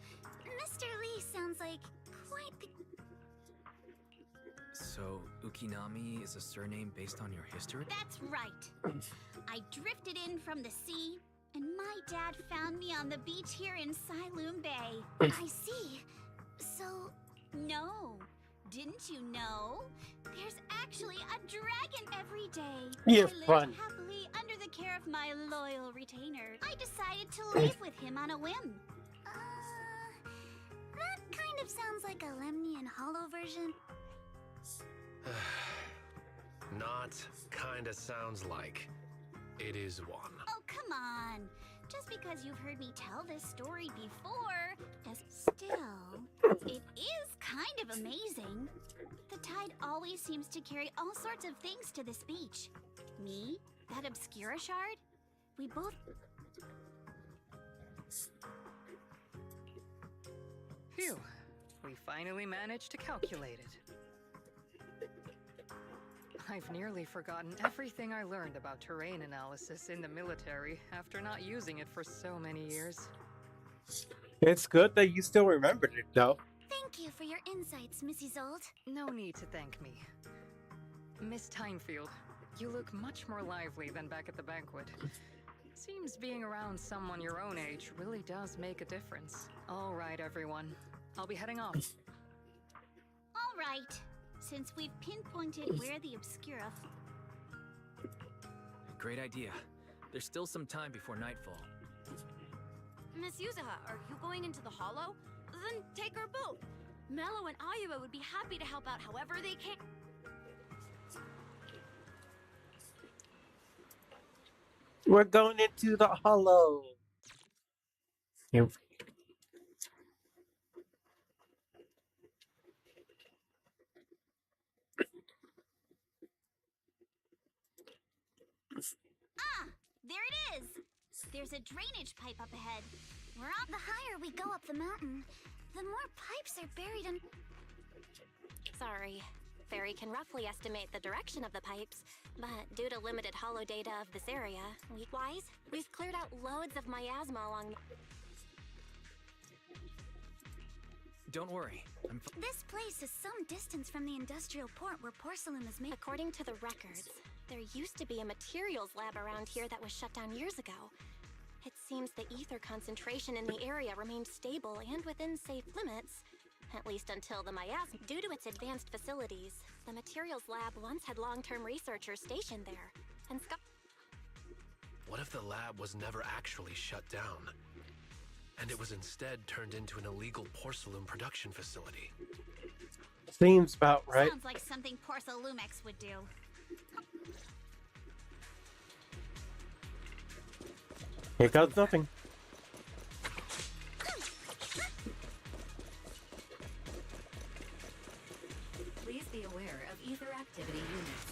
S10: Mr. Lee sounds like quite the...
S4: So, Ukinami is a surname based on your history?
S10: That's right. I drifted in from the sea, and my dad found me on the beach here in Siloom Bay. I see. So, no. Didn't you know? There's actually a dragon every day.
S1: You're
S10: I lived
S1: fun.
S10: happily under the care of my loyal retainer. I decided to leave with him on a whim. That kind of sounds like a Lemnian Hollow version.
S11: Not kinda sounds like. It is one.
S10: Oh, come on. Just because you've heard me tell this story before, still, it is kind of amazing. The tide always seems to carry all sorts of things to this beach. Me, that Obscura shard, we both...
S8: Phew. We finally managed to calculate it. I've nearly forgotten everything I learned about terrain analysis in the military after not using it for so many years.
S1: It's good that you still remembered it, though.
S10: Thank you for your insights, Mrs. Zold.
S8: No need to thank me. Miss Timefield, you look much more lively than back at the banquet. Seems being around someone your own age really does make a difference. All right, everyone. I'll be heading off.
S10: All right. Since we've pinpointed where the Obscura...
S4: Great idea. There's still some time before nightfall.
S12: Miss Yuzuha, are you going into the hollow? Then take our boat. Mello and Ayuba would be happy to help out however they can.
S1: We're going into the hollow. Here.
S10: Ah, there it is. There's a drainage pipe up ahead. We're on... The higher we go up the mountain, the more pipes are buried in...
S2: Sorry. Fairy can roughly estimate the direction of the pipes, but due to limited hollow data of this area, we've cleared out loads of miasma along...
S4: Don't worry.
S10: This place is some distance from the industrial port where porcelain is made.
S2: According to the records, there used to be a materials lab around here that was shut down years ago. It seems the ether concentration in the area remained stable and within safe limits, at least until the miasma. Due to its advanced facilities, the materials lab once had long-term researchers stationed there, and
S11: What if the lab was never actually shut down? And it was instead turned into an illegal porcelain production facility?
S1: Seems about right.
S10: Sounds like something Porcelumex would do.
S1: Here goes nothing.
S9: Please be aware of ether activity units.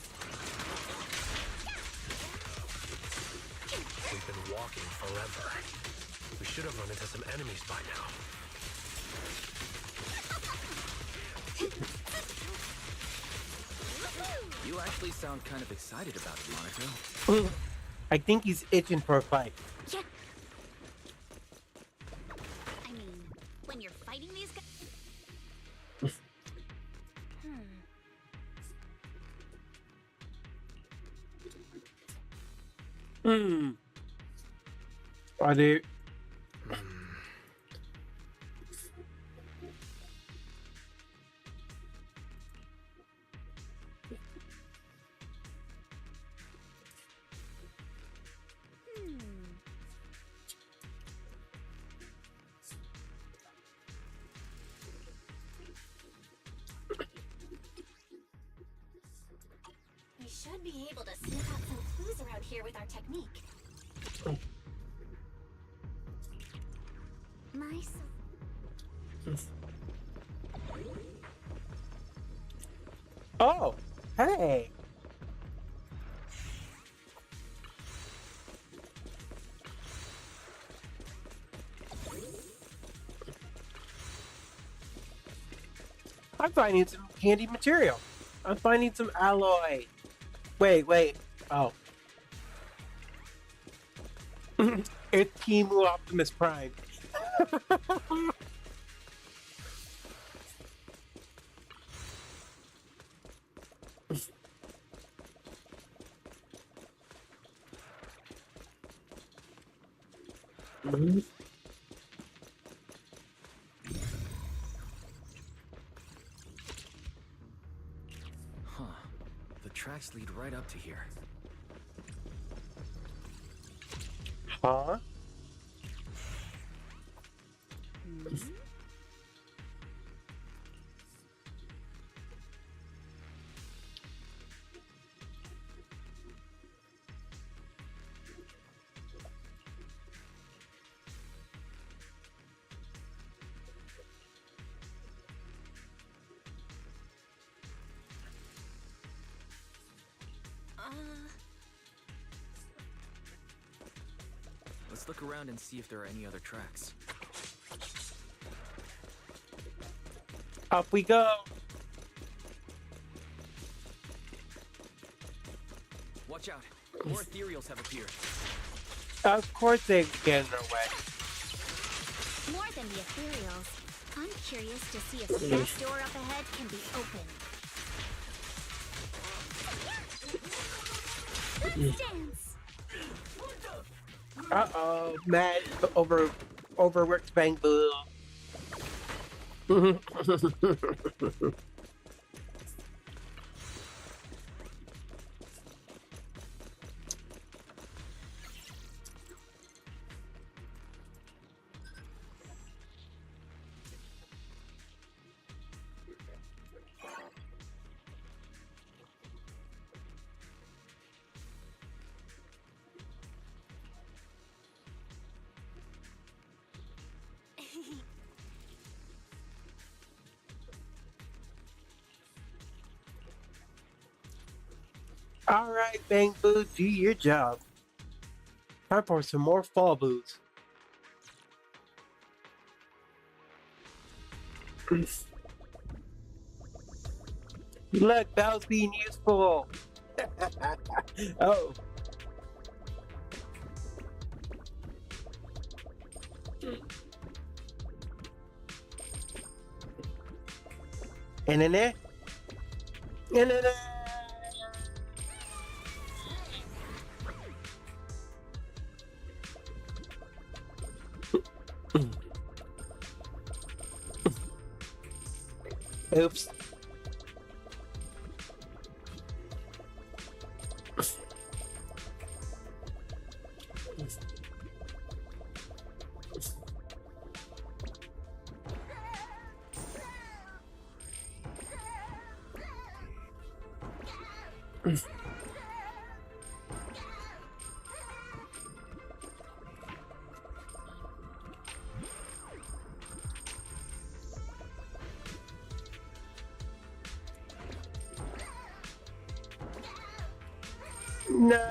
S11: We've been walking forever. We should have run into some enemies by now.
S4: You actually sound kind of excited about it, Monaco.
S1: I think he's itching for a fight.
S10: Yeah. I mean, when you're fighting these guys.
S1: Are they?
S2: We should be able to sniff out some clues around here with our technique.
S1: Oh, hey. I'm finding some candy material. I'm finding some alloy. Wait. Oh. It's Timu Optimus Prime.
S4: Huh. The tracks lead right up to here.
S1: Huh?
S4: Let's look around and see if there are any other tracks.
S1: Up we go.
S4: Watch out! More ethereals have appeared.
S1: Of course they get in our way.
S10: More than the ethereals. I'm curious to see if that door up ahead can be opened. Let's dance.
S1: Uh-oh, mad overworked Bang Boo. All right, Bang Boo, do your job. Time for some more fall boots. Look, Bow's being useful. Oh. And oops. No.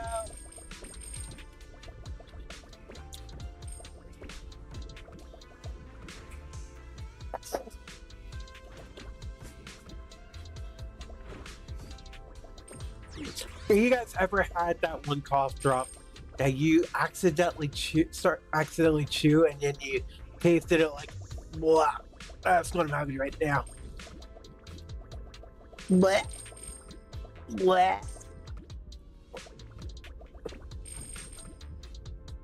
S1: Have you guys ever had that one cough drop that you accidentally chew, and then you tasted it like, blah? That's what I'm having right now. Blah. Blah.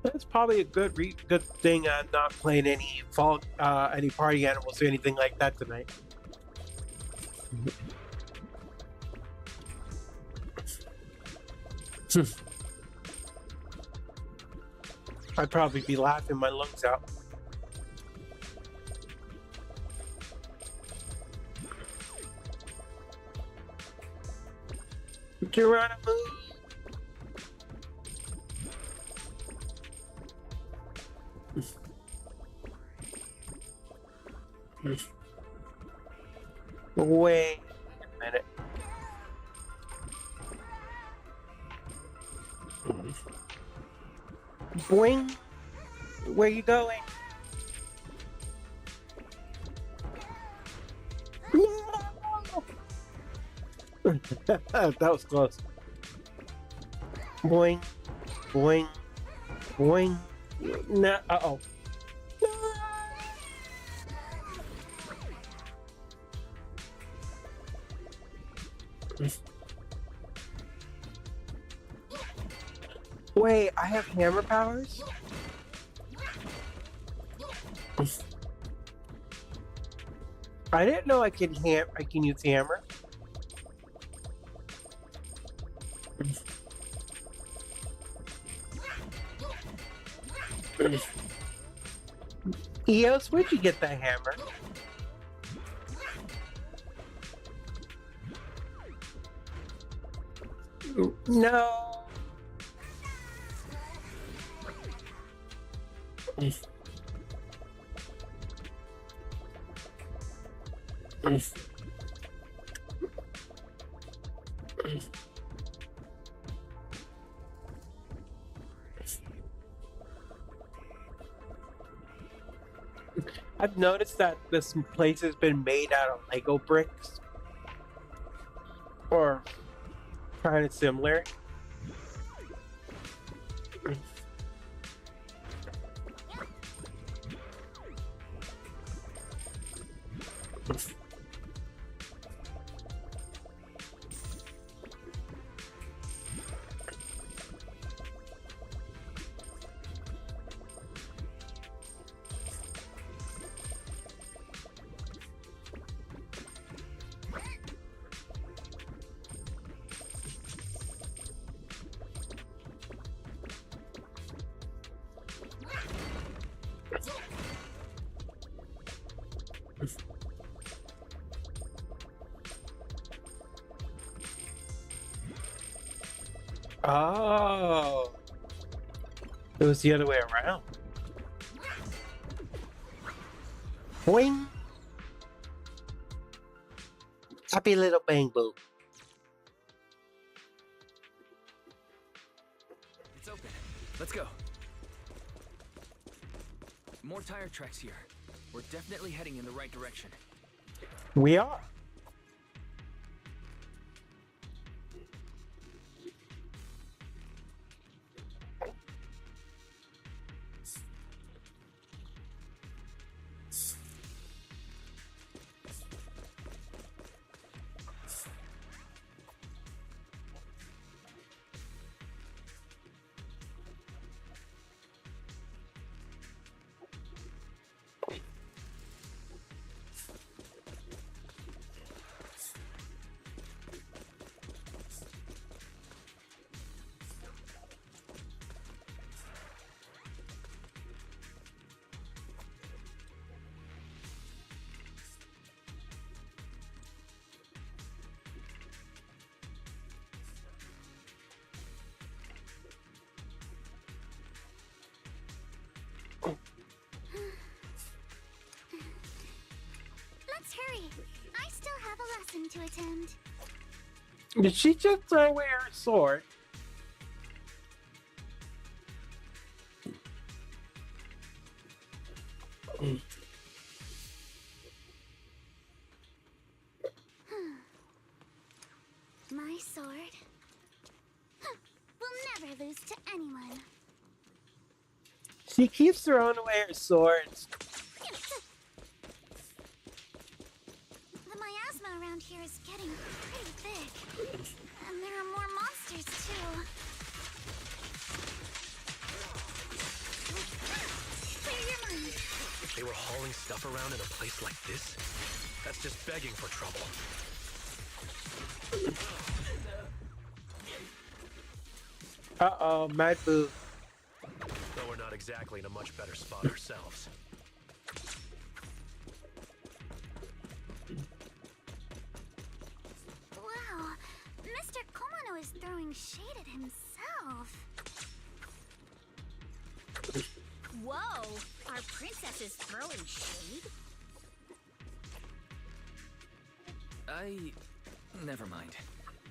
S1: That's probably a good thing I'm not playing any party animals or anything like that tonight. I'd probably be laughing my lungs out. Geronimo! Wait a minute. Boing! Where you going? No! That was close. Boing, boing, boing. No, uh-oh. Wait, I have hammer powers? I didn't know I can use hammer. Eos, where'd you get that hammer? No. I've noticed that this place has been made out of Lego bricks. Or kind of similar. Oh, it was the other way around. Boing! Happy little bang boo.
S4: It's open. Let's go. More tire tracks here. We're definitely heading in the right direction.
S1: We are.
S10: Let's hurry. I still have a lesson to attend.
S1: Did she just throw away her sword?
S10: My sword. to anyone.
S1: She keeps throwing away her swords.
S10: The miasma around here is getting pretty thick. And there are more monsters, too. Clear your mind.
S11: If they were hauling stuff around in a place like this, that's just begging for trouble.
S1: Uh-oh, mad boo.
S11: Though we're not exactly in a much better spot ourselves.
S10: Wow, Mr. Komano is throwing shade at himself. Whoa, our princess is throwing shade?
S4: Never mind.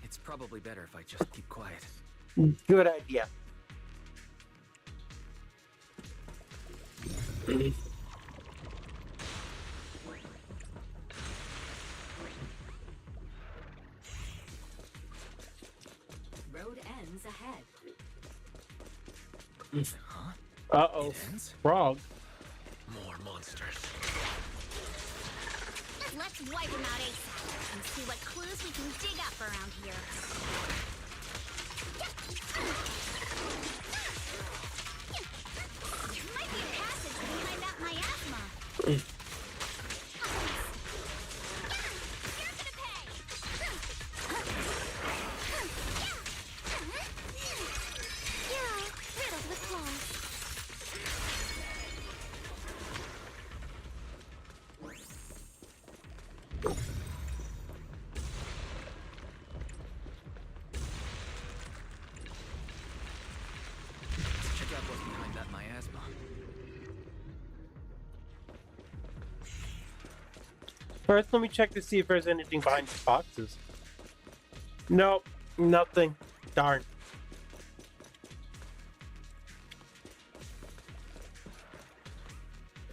S4: It's probably better if I just keep quiet.
S1: Good idea.
S9: Road ends ahead.
S4: Huh?
S1: Uh-oh. Frog.
S11: More monsters.
S10: Let's wipe him out ASAP and see what clues we can dig up around here. There might be a passage behind that miasma. You're gonna pay! Yeah, riddled with claws.
S4: Let's check out what's behind that miasma.
S1: First, let me check to see if there's anything behind these boxes. Nope, nothing. Darn.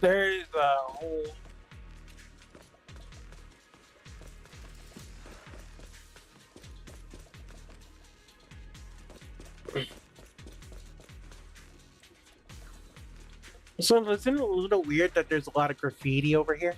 S1: There's a whole... So isn't it a little weird that there's a lot of graffiti over here?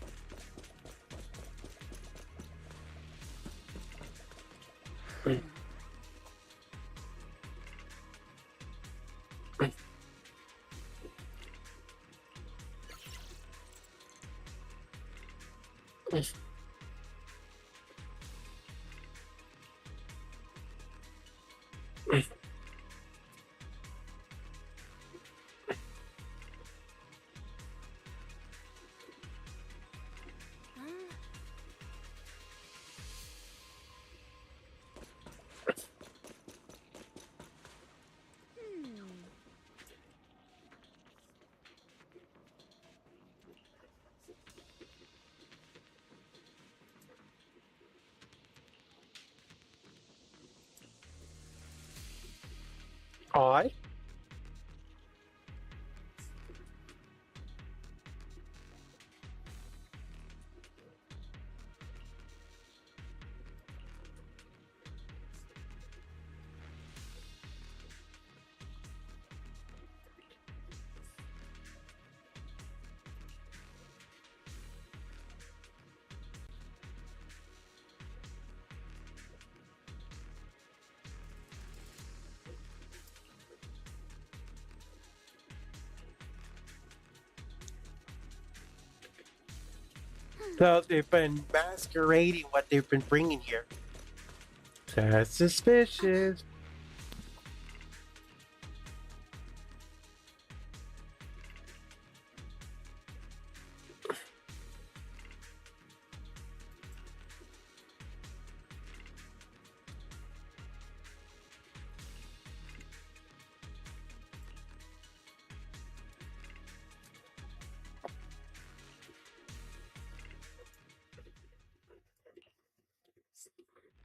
S1: Odd. So they've been masquerading what they've been bringing here. That's suspicious.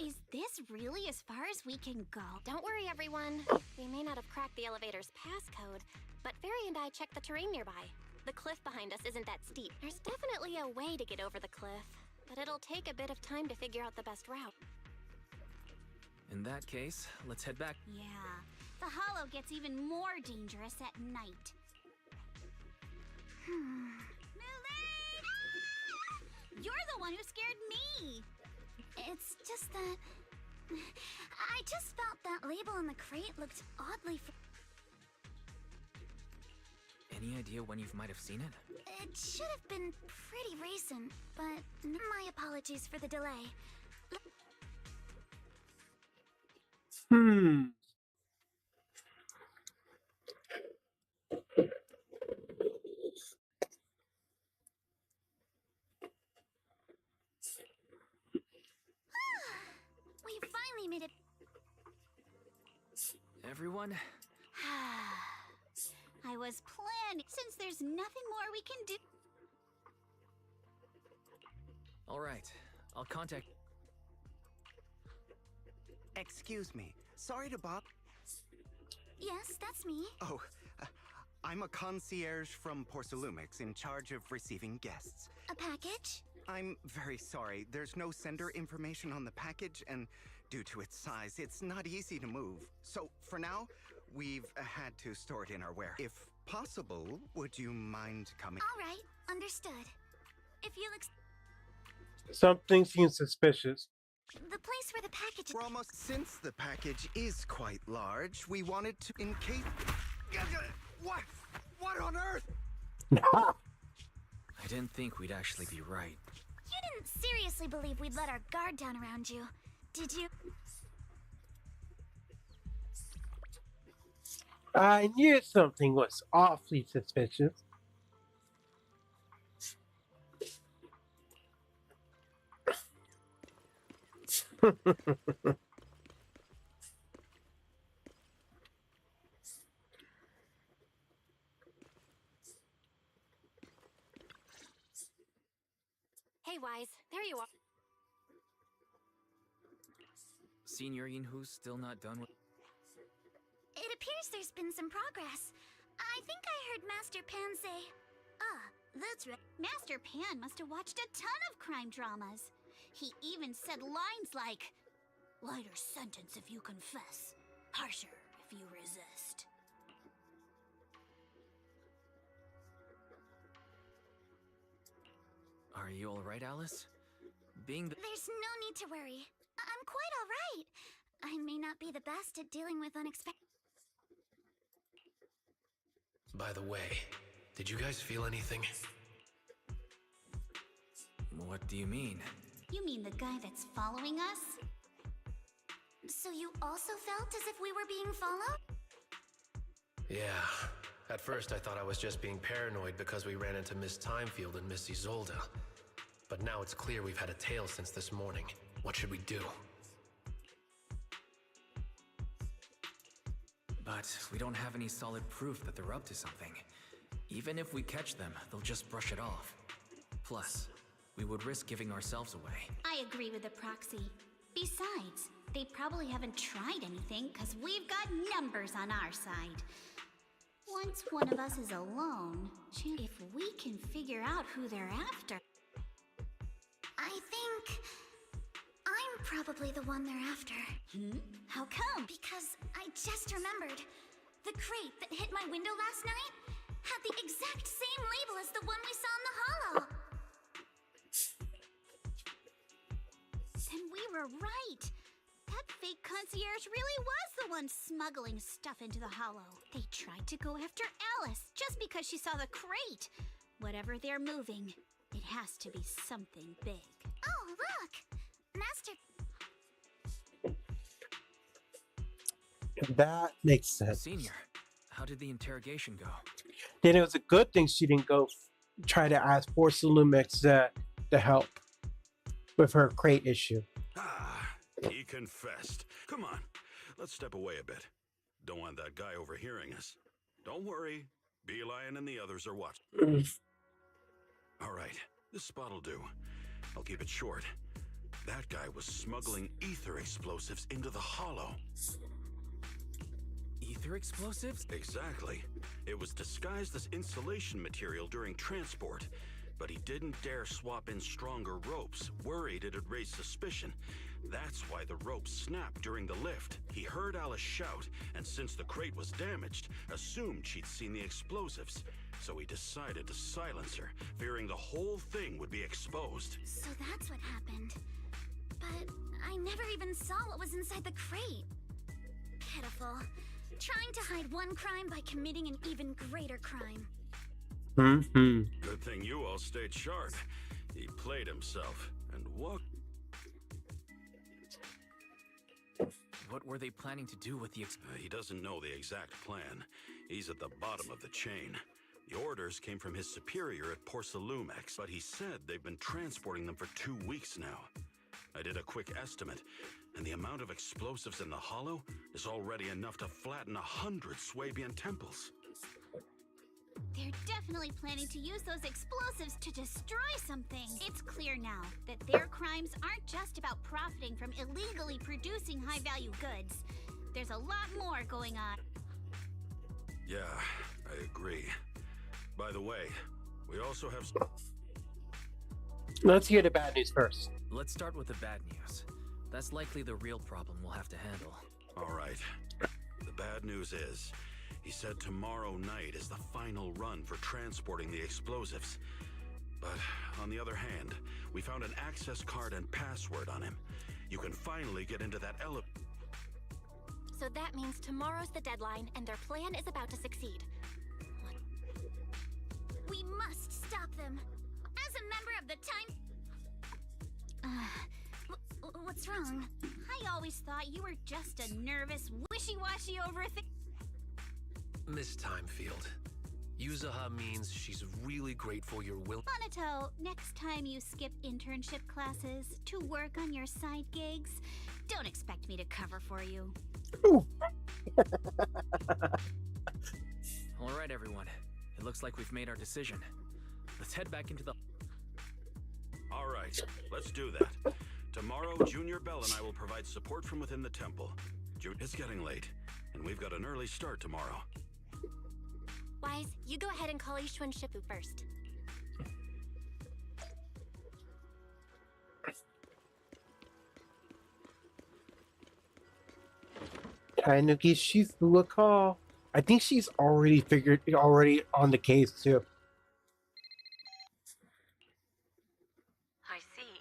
S10: Is this really as far as we can go?
S2: Don't worry, everyone. We may not have cracked the elevator's passcode, but Fairy and I checked the terrain nearby. The cliff behind us isn't that steep. There's definitely a way to get over the cliff, but it'll take a bit of time to figure out the best route.
S4: In that case, let's head back.
S10: Yeah, The hollow gets even more dangerous at night. You're the one who scared me! It's just that... I just felt that label on the crate looked oddly...
S4: Any idea when you might have seen it?
S10: It should have been pretty recent, but my apologies for the delay. We finally made it.
S4: Everyone?
S10: I was planning, since there's nothing more we can do.
S4: All right, I'll contact...
S14: Excuse me. Sorry to bother.
S10: Yes, that's me.
S14: Oh, I'm a concierge from Porcelumix in charge of receiving guests.
S10: A package?
S14: I'm very sorry. There's no sender information on the package, and due to its size, it's not easy to move. So, for now, we've had to store it in our warehouse. If possible, would you mind coming?
S10: All right, understood. If you'll
S1: Something seems suspicious.
S10: the place where the package...
S14: We're almost... Since the package is quite large, we wanted to... In case... What? What on earth?
S4: I didn't think we'd actually be right.
S10: You didn't seriously believe we'd let our guard down around you, did you?
S1: I knew something was awfully suspicious.
S2: Hey, Wise, there you are.
S4: Senior Yinhu's still not done with...
S10: It appears there's been some progress. I think I heard Master Pan say... that's right. Master Pan must have watched a ton of crime dramas. He even said lines like, "Lighter sentence if you confess, harsher if you resist."
S4: Are you alright, Alice? Being the...
S10: There's no need to worry. I'm quite alright. I may not be the best at dealing with unexpected...
S11: By the way, did you guys feel anything?
S4: What do you mean?
S10: You mean the guy that's following us? So you also felt as if we were being followed?
S11: Yeah. At first I thought I was just being paranoid because we ran into Miss Timefield and Miss Isolde. But now it's clear we've had a tail since this morning. What should we do?
S4: But we don't have any solid proof that they're up to something. Even if we catch them, they'll just brush it off. Plus, we would risk giving ourselves away.
S10: I agree with the proxy. Besides, they probably haven't tried anything because we've got numbers on our side. Once one of us is alone, if we can figure out who they're after... I think... I'm probably the one they're after. How come? Because I just remembered. The crate that hit my window last night had the exact same label as the one we saw in the hollow. Then we were right. That fake concierge really was the one smuggling stuff into the hollow. They tried to go after Alice just because she saw the crate. Whatever they're moving, it has to be something big. Oh, look! Master...
S1: That makes sense.
S4: Senior, how did the interrogation go?
S1: Then it was a good thing she didn't go try to ask Porcelumix to help with her crate issue.
S3: He confessed. Come on, let's step away a bit. Don't want that guy overhearing us. Don't worry, Beeline and the others are watching. All right, this spot'll do. I'll keep it short. That guy was smuggling ether explosives into the hollow.
S4: Ether explosives?
S3: Exactly. It was disguised as insulation material during transport, but he didn't dare swap in stronger ropes, worried it'd raise suspicion. That's why the rope snapped during the lift. He heard Alice shout, and since the crate was damaged, assumed she'd seen the explosives. So he decided to silence her, fearing the whole thing would be exposed.
S10: So that's what happened. But I never even saw what was inside the crate. Pitiful. Trying to hide one crime by committing an even greater crime.
S3: Good thing you all stayed sharp. He played himself and walked.
S4: What were they planning to do with the
S3: He doesn't know the exact plan. He's at the bottom of the chain. The orders came from his superior at Porsalumex, but he said they've been transporting them for 2 weeks now. I did a quick estimate, and the amount of explosives in the hollow is already enough to flatten 100 Swabian temples.
S10: They're definitely planning to use those explosives to destroy something. It's clear now that their crimes aren't just about profiting from illegally producing high-value goods. There's a lot more going on.
S3: Yeah, I agree. By the way, we also have...
S1: Let's hear the bad news first.
S4: Let's start with the bad news. That's likely the real problem we'll have to handle.
S3: All right. The bad news is, he said tomorrow night is the final run for transporting the explosives. But on the other hand, we found an access card and password on him. You can finally get into that elevator.
S2: So that means tomorrow's the deadline, and their plan is about to succeed.
S10: We must stop them. As a member of the time... what's wrong? I always thought you were just a nervous, wishy-washy overthink...
S11: Miss Timefield, Yuzuha means she's really grateful you're willing.
S10: Monato, next time you skip internship classes to work on your side gigs, don't expect me to cover for you.
S4: All right, everyone. It looks like we've made our decision. Let's head back into the...
S3: All right, let's do that. Tomorrow, Junior Bell and I will provide support from within the temple. It's getting late, and we've got an early start tomorrow.
S2: Wise, you go ahead and call Ishun Shifu first.
S1: Time to give Shifu a call. I think she's already on the case too.
S15: I see.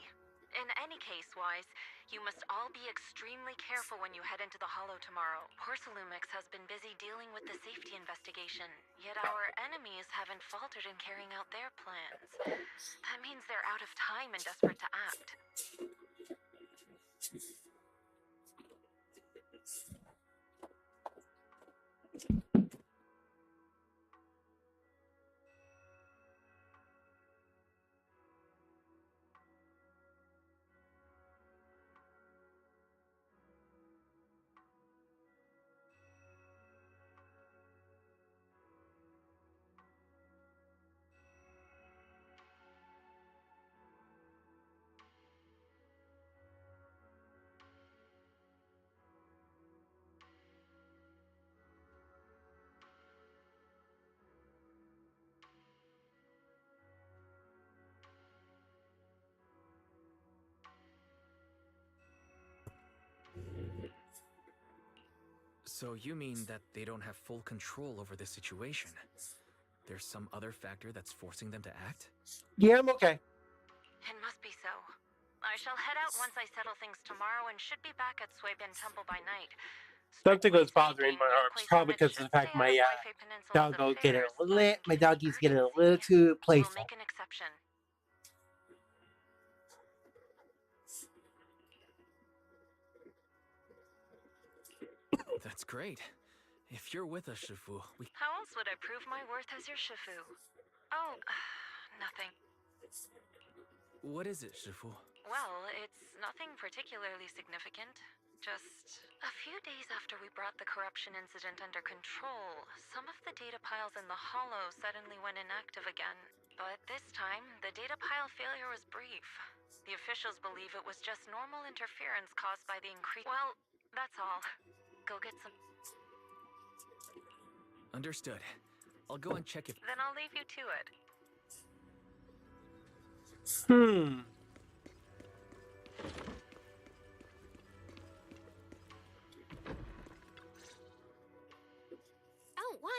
S15: In any case, Wise, you must all be extremely careful when you head into the Hollow tomorrow. Porsalumex has been busy dealing with the safety investigation, yet our enemies haven't faltered in carrying out their plans. That means they're out of time and desperate to act.
S4: So you mean that they don't have full control over this situation? There's some other factor that's forcing them to act?
S1: Yeah, I'm okay.
S15: It must be so. I shall head out once I settle things tomorrow and should be back at Swabian Temple by night.
S1: Something was bothering my arms, probably because of the fact my doggy's getting a little too playful.
S15: We'll make an exception.
S4: That's great. If you're with us, Shifu, we...
S15: How else would I prove my worth as your Shifu? Oh, nothing.
S4: What is it, Shifu?
S15: Well, it's nothing particularly significant. Just a few days after we brought the corruption incident under control, some of the data piles in the Hollow suddenly went inactive again. But this time, the data pile failure was brief. The officials believe it was just normal interference caused by the increase... Well, that's all. Go get some...
S4: Understood. I'll go and check if...
S15: Then I'll leave you to it.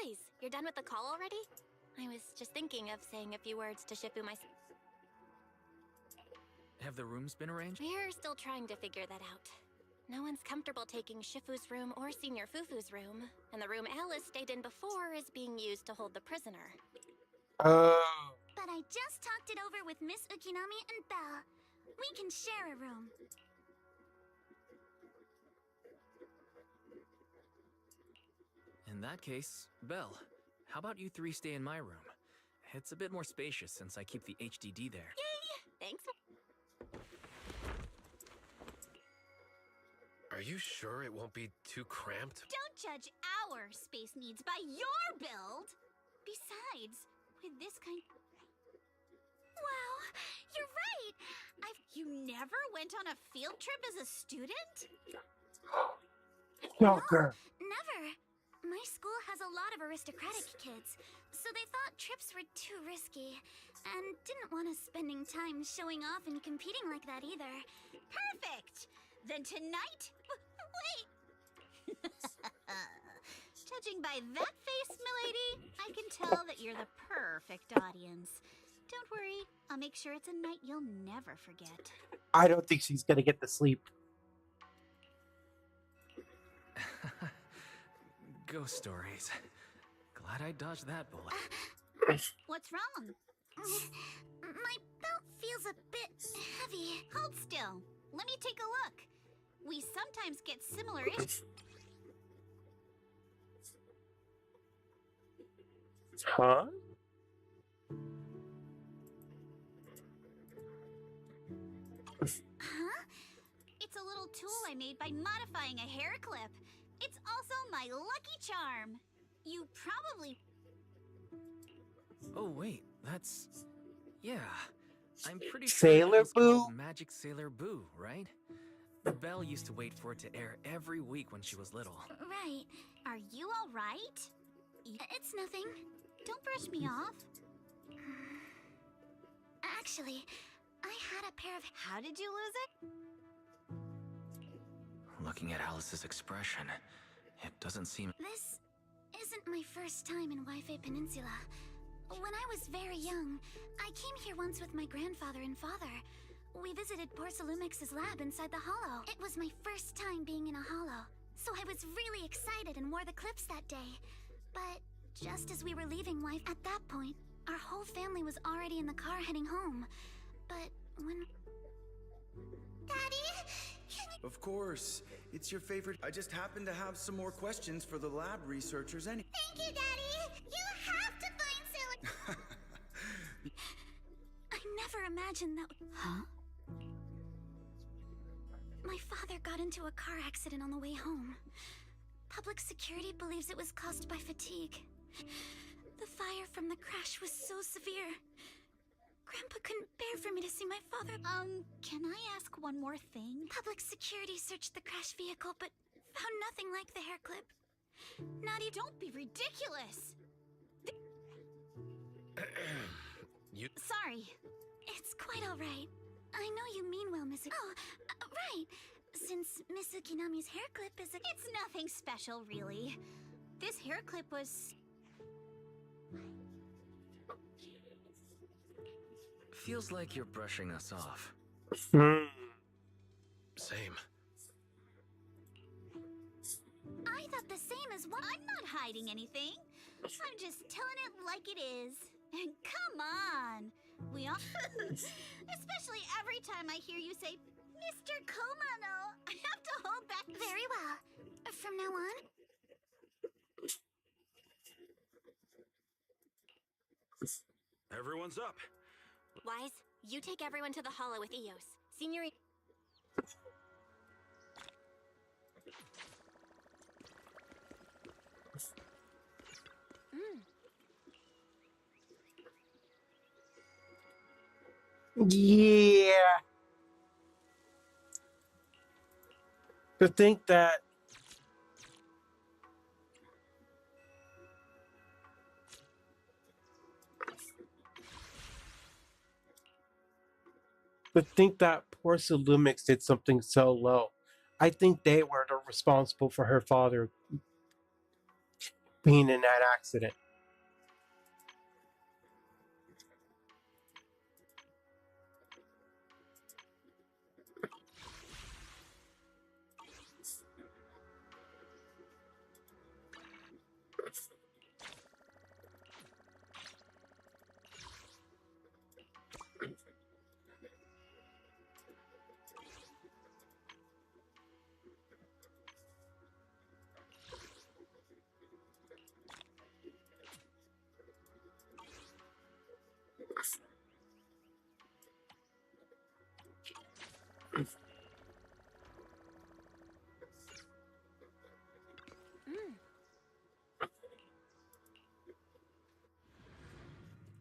S2: Wise, you're done with the call already? I was just thinking of saying a few words to Shifu myself.
S4: Have the rooms been arranged?
S2: We're still trying to figure that out. No one's comfortable taking Shifu's room or Senior Fufu's room, and the room Alice stayed in before is being used to hold the prisoner.
S1: Oh.
S10: But I just talked it over with Miss Ukinami and Belle. We can share a room.
S4: In that case, Belle, how about you three stay in my room? It's a bit more spacious since I keep the HDD there.
S2: Yay! Thanks.
S11: Are you sure it won't be too cramped?
S10: Don't judge our space needs by your build. Besides, with this kind... Wow, you're right. You never went on a field trip as a student?
S1: Shocker.
S10: No, never. My school has a lot of aristocratic kids, so they thought trips were too risky, and didn't want us spending time showing off and competing like that either. Perfect! Then tonight... Wait! Judging by that face, milady, I can tell that you're the perfect audience. Don't worry, I'll make sure it's a night you'll never forget.
S1: I don't think she's gonna get to sleep.
S4: Ghost stories. Glad I dodged that bullet.
S10: What's wrong? My belt feels a bit heavy. Hold still. Let me take a look. We sometimes get similar issues.
S1: Huh?
S10: Huh? It's a little tool I made by modifying a hair clip. It's also my lucky charm. You probably...
S4: Oh wait, that's... Yeah, I'm pretty sure
S1: Sailor
S4: that was
S1: Boo?
S4: called Magic Sailor Boo, right? Belle used to wait for it to air every week when she was little.
S10: Right. Are you all right? It's nothing. Don't brush me off. Actually, I had a pair of... How did you lose it?
S4: Looking at Alice's expression, it doesn't seem...
S10: This isn't my first time in Wi-Fi Peninsula. When I was very young, I came here once with my grandfather and father. We visited Porcelumix's lab inside the hollow. It was my first time being in a hollow, so I was really excited and wore the clips that day. But just as we were leaving Wi-Fi, at that point, our whole family was already in the car heading home. But when... Daddy?
S16: Of course. It's your favorite. I just happen to have some more questions for the lab researchers
S10: Thank you, Daddy! You have to find Sailor... I never imagined that... Huh? My father got into a car accident on the way home. Public security believes it was caused by fatigue. The fire from the crash was so severe. Grandpa couldn't bear for me to see my father. Can I ask one more thing? Public security searched the crash vehicle, but found nothing like the hair clip. Naughty, don't be ridiculous! Sorry. It's quite alright. I know you mean well, Miss... Oh, right. Since Miss Ukinami's hair clip is a... It's nothing special, really. This hair clip was...
S4: Feels like you're brushing us off.
S11: Same.
S10: I thought the same as what... I'm not hiding anything. I'm just telling it like it is. And come on. We all... Especially every time I hear you say, Mr. Komano, I have to hold back... Very well. From now on...
S3: Everyone's up.
S2: Wise, you take everyone to the hollow with Eos. Senior...
S1: Yeah. To think that Porcelumix did something so low. I think they were responsible for her father being in that accident.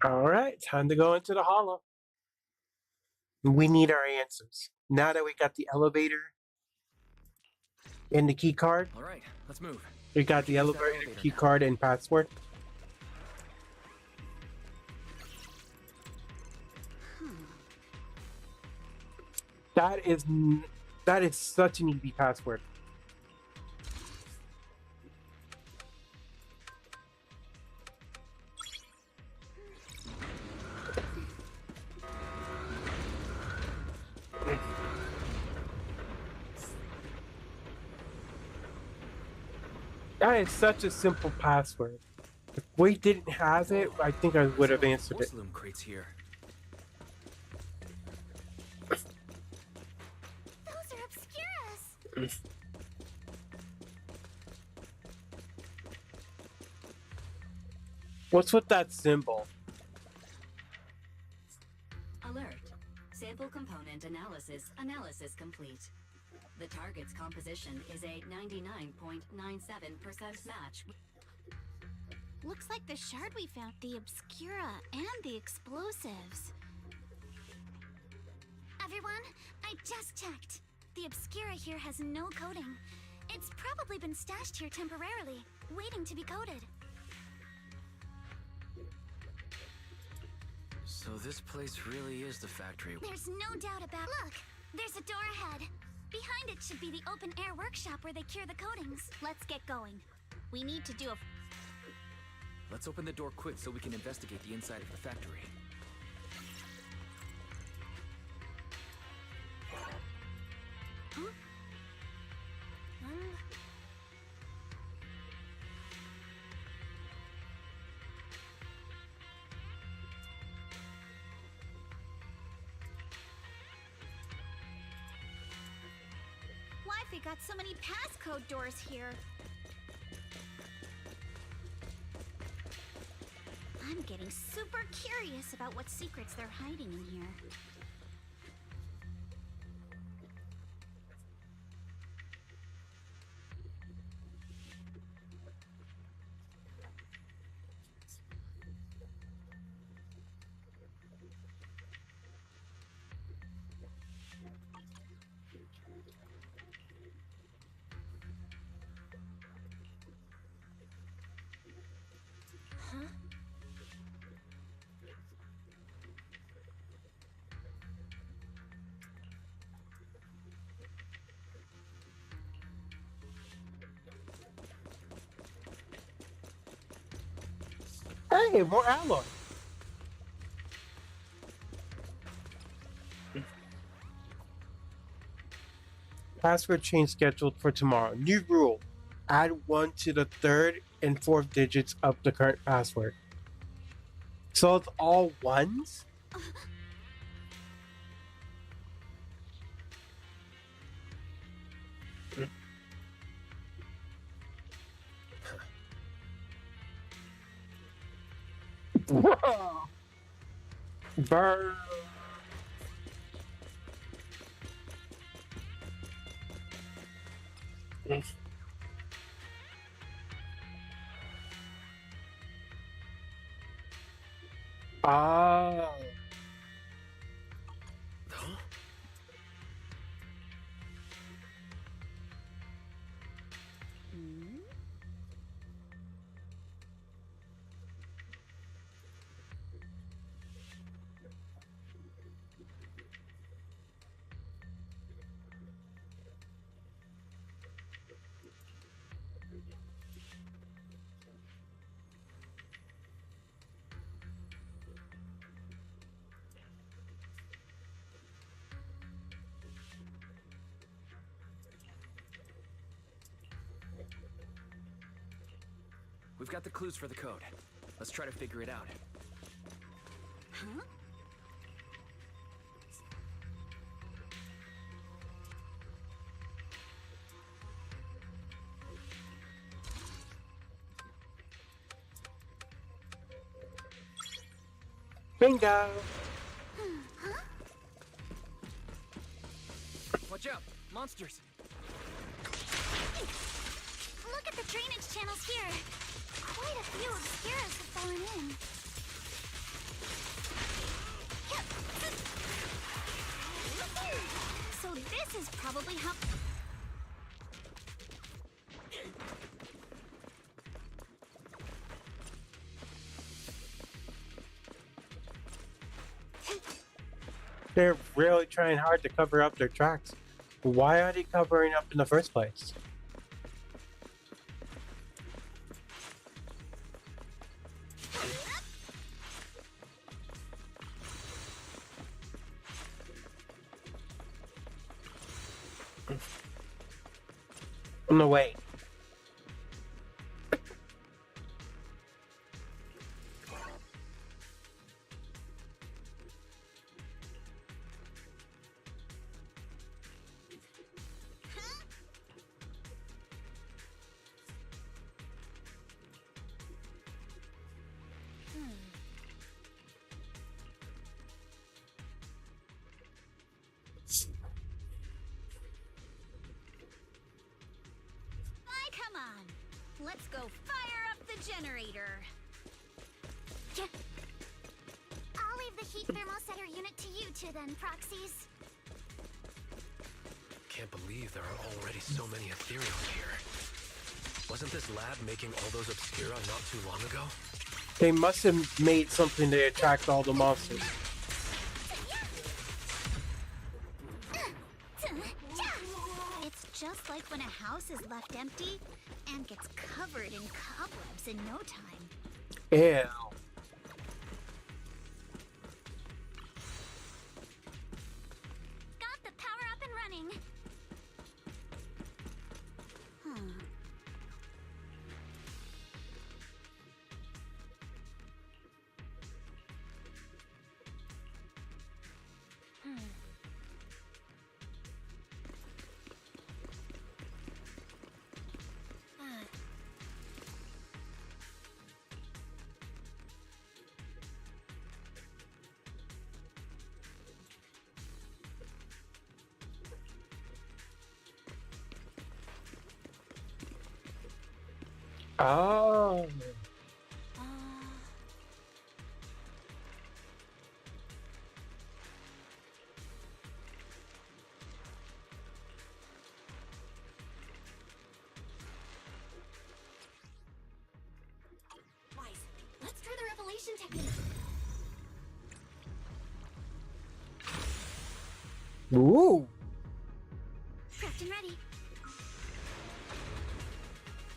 S1: All right, time to go into the hollow. We need our answers. Now that we got the elevator and the key card.
S4: All right, let's move.
S1: We got the elevator key card and password. That is such an easy password. That is such a simple password. If we didn't have it, I think I would have answered it.
S4: Porcelain crates here.
S10: Those are Obscuras.
S1: What's with that symbol?
S9: Alert. Sample component analysis complete. The target's composition is a 99.97% match.
S10: Looks like the shard we found, the Obscura and the explosives. Everyone, I just checked. The Obscura here has no coding. It's probably been stashed here temporarily, waiting to be coded.
S4: So this place really is the factory.
S10: There's no doubt about. Look, there's a door ahead. Behind it should be the open-air workshop where they cure the coatings. Let's get going. We need to do a...
S4: Let's open the door quick so we can investigate the inside of the factory.
S10: Huh? Why got so many passcode doors here? I'm getting super curious about what secrets they're hiding in here.
S1: Hey, more alloy. Password change scheduled for tomorrow. New rule. Add 1 to the 3rd and 4th digits of the current password. So it's all ones? Burn. Ah.
S4: We've got the clues for the code. Let's try to figure it out.
S10: Huh?
S1: Bingo!
S4: Watch out! Monsters!
S10: Look at the drainage channels here. Quite a few obscuras have fallen in. So this is probably how...
S1: They're really trying hard to cover up their tracks. Why are they covering up in the first place? No, wait.
S10: Come on. Let's go fire up the generator. I'll leave the heat thermosetter unit to you two then, Proxies.
S11: Can't believe there are already so many ethereals here. Wasn't this lab making all those obscura not too long ago?
S1: They must have made something to attract all the monsters.
S10: It's just like when a house is left empty and gets covered in cobwebs in no time.
S1: Ew.
S10: Got the power up and running.
S1: Oh.
S2: Wise, let's try the revelation technique.
S1: Ooh.
S10: Prepped and ready.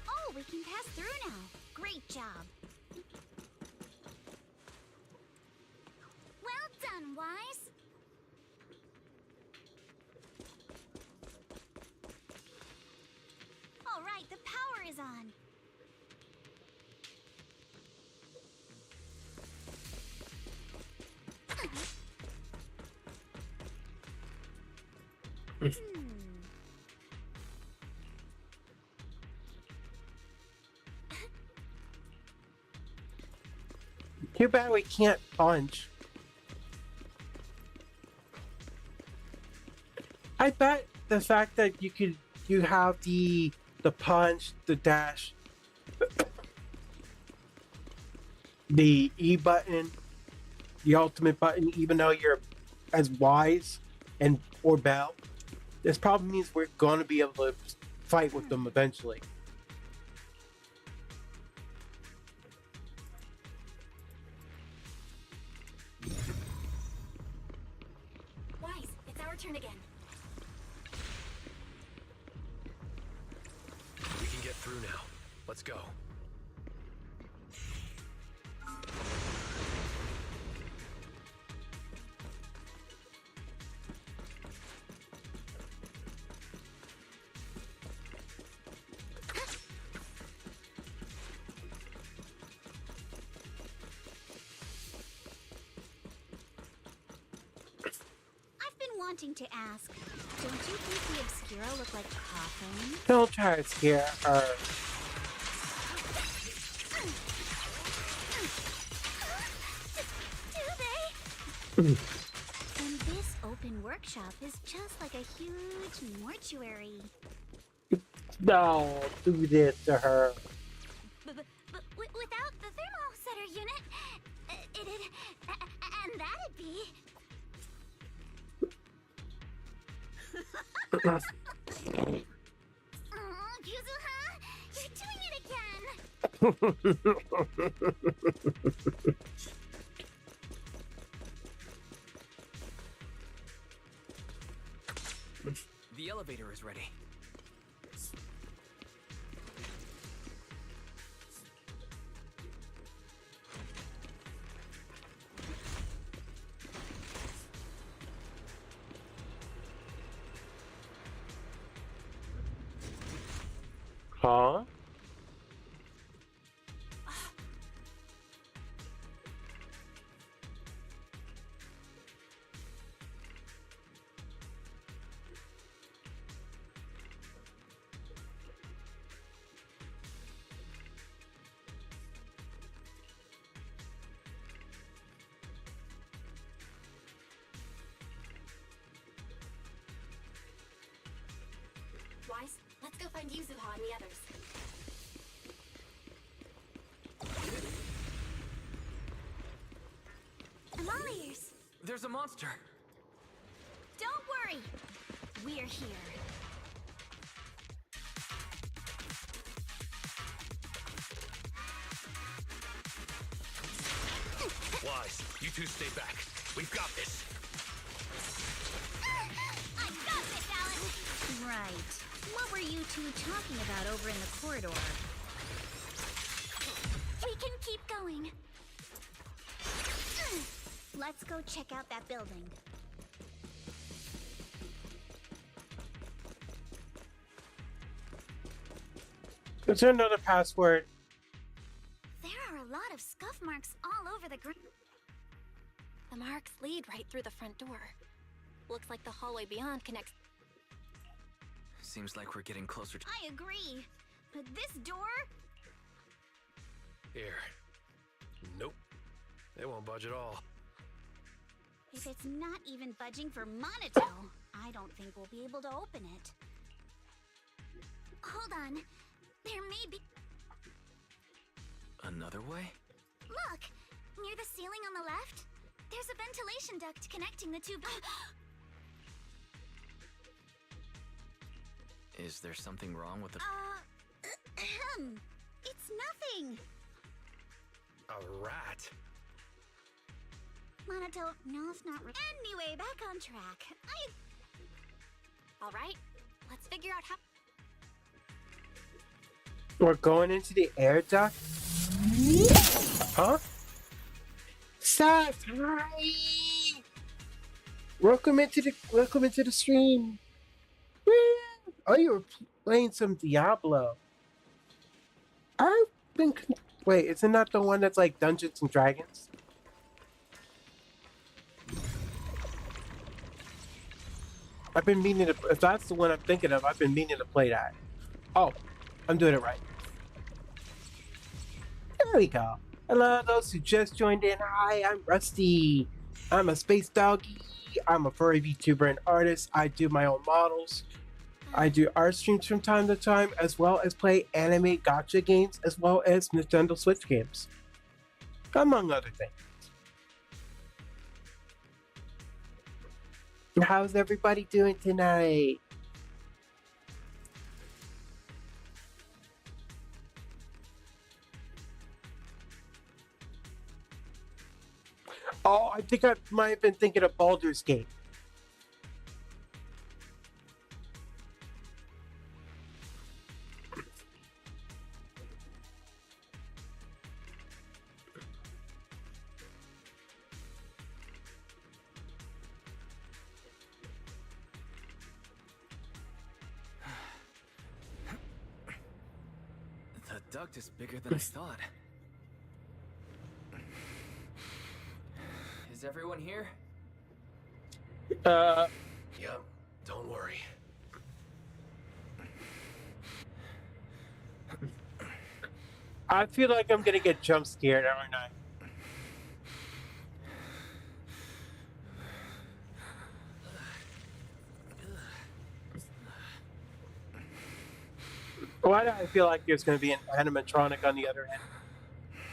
S10: Oh, we can pass through now. Great job. Well done, Wise. All right, the power is on.
S1: Too bad we can't punch. I bet the fact that you have the punch, the dash, the E button, the ultimate button, even though you're as Wise and or Bell, this probably means we're gonna be able to fight with them eventually.
S2: Wise, it's our turn again.
S11: We can get through now. Let's go.
S10: wanting to ask, don't you think the Obscura look like coughing?
S1: Don't try to scare her.
S10: Do they? And this open workshop is just like a huge mortuary.
S1: No, do this to her.
S10: But without the thermosetter unit, it'd... and that'd be... Oh, Yuzuha, you're doing it again!
S4: The elevator is ready.
S1: Huh?
S2: Wise, let's go find Yuzuha and the others.
S10: I'm all ears.
S4: There's a monster.
S10: Don't worry. We're here.
S11: Wise, you two stay back. We've got this.
S10: I got this, Alan! Right. What were you two talking about over in the corridor? We can keep going. Let's go check out that building.
S1: Is there another password?
S10: There are a lot of scuff marks all over the ground.
S2: The marks lead right through the front door. Looks like the hallway beyond connects.
S4: Seems like we're getting closer to...
S10: I agree. But this door?
S11: Here. Nope. They won't budge at all.
S10: If it's not even budging for Monato, I don't think we'll be able to open it. Hold on. There may be...
S4: Another way?
S10: Look! Near the ceiling on the left, there's a ventilation duct connecting the two...
S4: Is there something wrong with the...
S10: It's nothing!
S11: A rat?
S10: Monato, no, it's not... Anyway, back on track.
S2: All right, let's figure out how...
S1: We're going into the air duct? Huh? Seth, hi! Welcome into the stream. Woo! Oh, you were playing some Diablo. I've been... Wait, isn't that the one that's like Dungeons and Dragons? I've been meaning to... If that's the one I'm thinking of, I've been meaning to play that. Oh, I'm doing it right. There we go. Hello, those who just joined in. Hi, I'm Rusty. I'm a space doggy. I'm a furry VTuber and artist. I do my own models. I do art streams from time to time, as well as play anime gacha games, as well as Nintendo Switch games, among other things. How's everybody doing tonight? Oh, I think I might have been thinking of Baldur's Gate.
S4: The duct is bigger than I thought. Is everyone here?
S11: Yep, don't worry.
S1: I feel like I'm gonna get jump scared, aren't I? Why do I feel like there's gonna be an animatronic on the other end?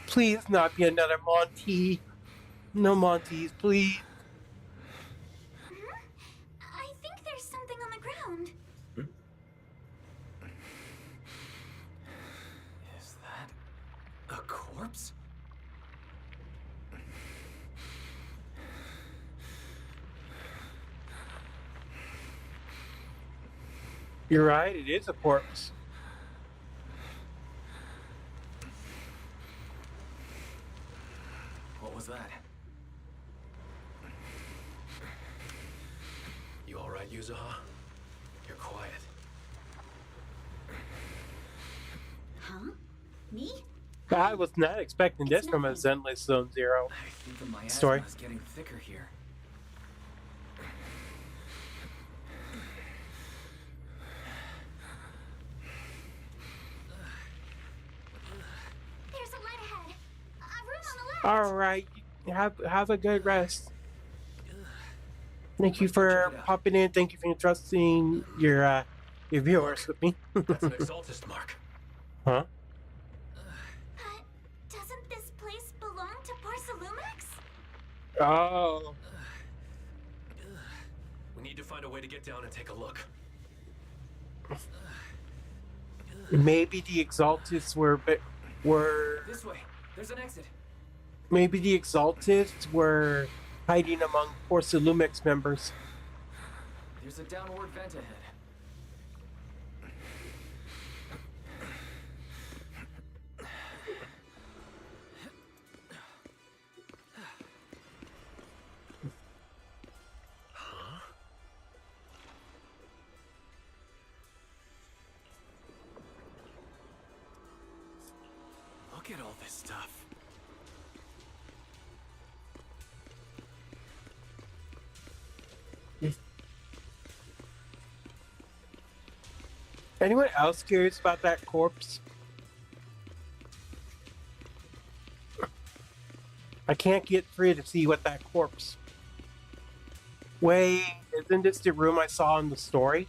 S1: Please not be another Monty. No Monties, please.
S10: I think there's something on the ground.
S4: Is that a corpse?
S1: You're right, it is a corpse.
S4: What was that?
S11: You alright, Yuzuha? You're quiet.
S10: Huh? Me?
S1: I was not expecting this from a Zenless Zone Zero
S4: I think the miasma
S1: story.
S4: is getting thicker here.
S10: There's a light ahead. A room on the left.
S1: All right, have a good rest. Thank you for popping in. Thank you for entrusting your viewers with me.
S11: That's an exaltist mark.
S1: Huh?
S10: But doesn't this place belong to Porcelumex?
S1: Oh.
S11: We need to find a way to get down and take a look.
S1: Maybe the exaltists were
S4: This way. There's an exit.
S1: maybe the exaltists were hiding among Porcelumex members.
S4: There's a downward vent ahead. Look at all this stuff.
S1: Anyone else curious about that corpse? I can't get through to see what that corpse. Wait, isn't this the room I saw in the story?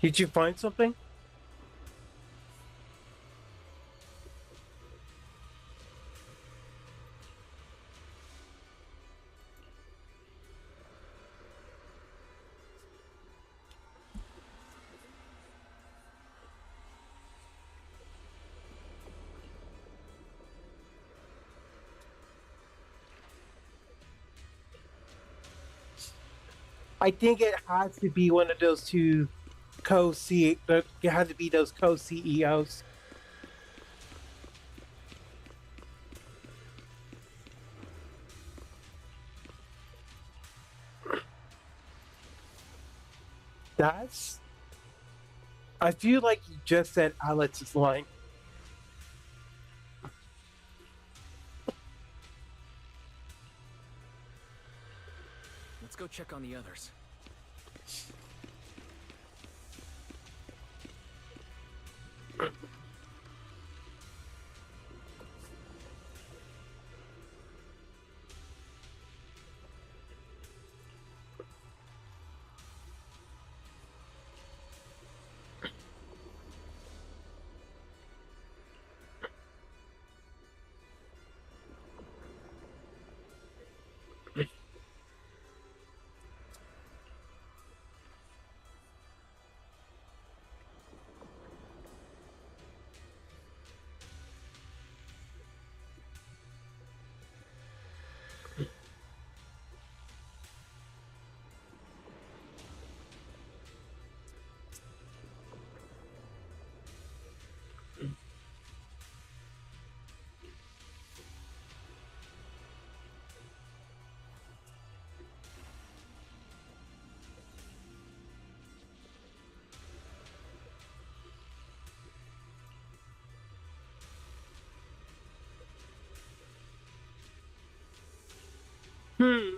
S1: Did you find something? I think it has to be one of those two it had to be those co-CEOs. That's... I feel like you just said Alex's line.
S4: Let's go check on the others.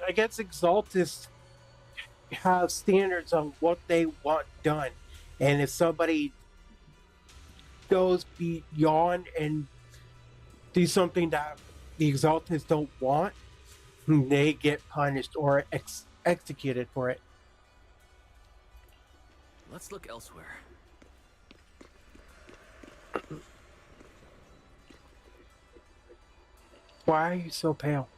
S1: I guess Exaltus have standards on what they want done. And if somebody goes beyond and do something that the Exaltus don't want, they get punished or executed for it.
S4: Let's look elsewhere.
S1: Why are you so pale?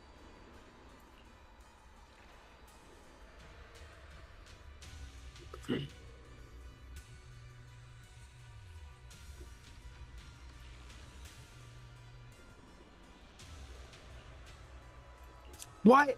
S1: What?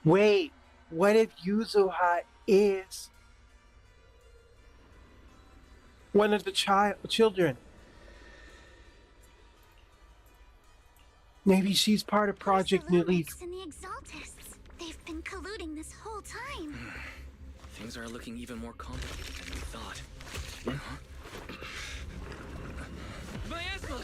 S1: Wait, what if Yuzuha is one of the children? Maybe she's part of Project New Leaf.
S10: And the Exaltists. They've been colluding this whole time.
S4: Things are looking even more complicated than we thought. Miasma!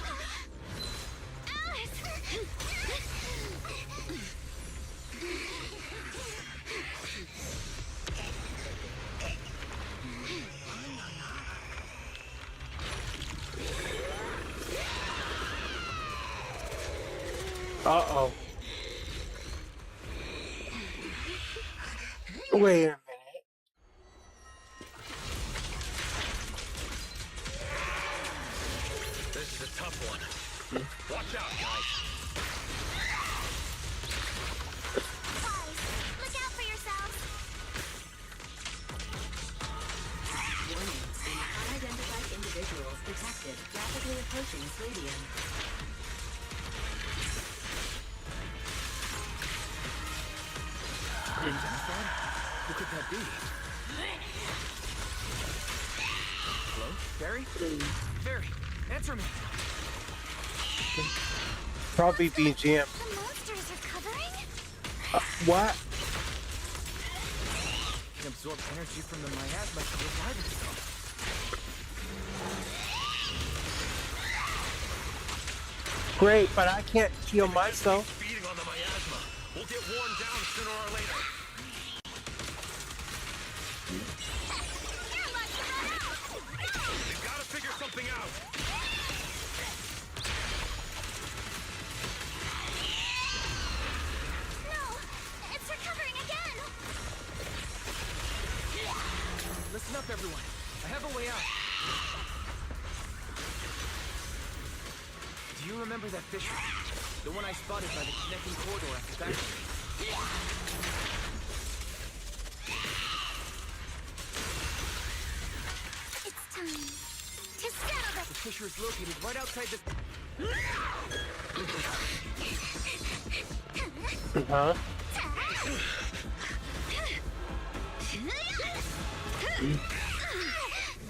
S1: Uh-oh. Wait a minute.
S11: This is a tough one. Watch out, guys.
S10: Look out for yourselves.
S9: Warning. Unidentified individuals detected rapidly approaching stadium.
S4: Genocide? Who could that be? Hello? Barry? Barry, answer me!
S1: Probably BGM.
S10: The monsters are covering?
S1: What?
S4: Can absorb energy from the miasma to revive itself.
S1: Great, but I can't heal myself.
S11: Feeding on the miasma. We'll get worn down sooner or later. We've got to figure something out.
S10: No! It's recovering again!
S4: Listen up, everyone. I have a way out. Do you remember that fisher? The one I spotted by the connecting corridor at the factory?
S10: It's time to settle
S4: The fisher is located right outside the...
S1: Huh?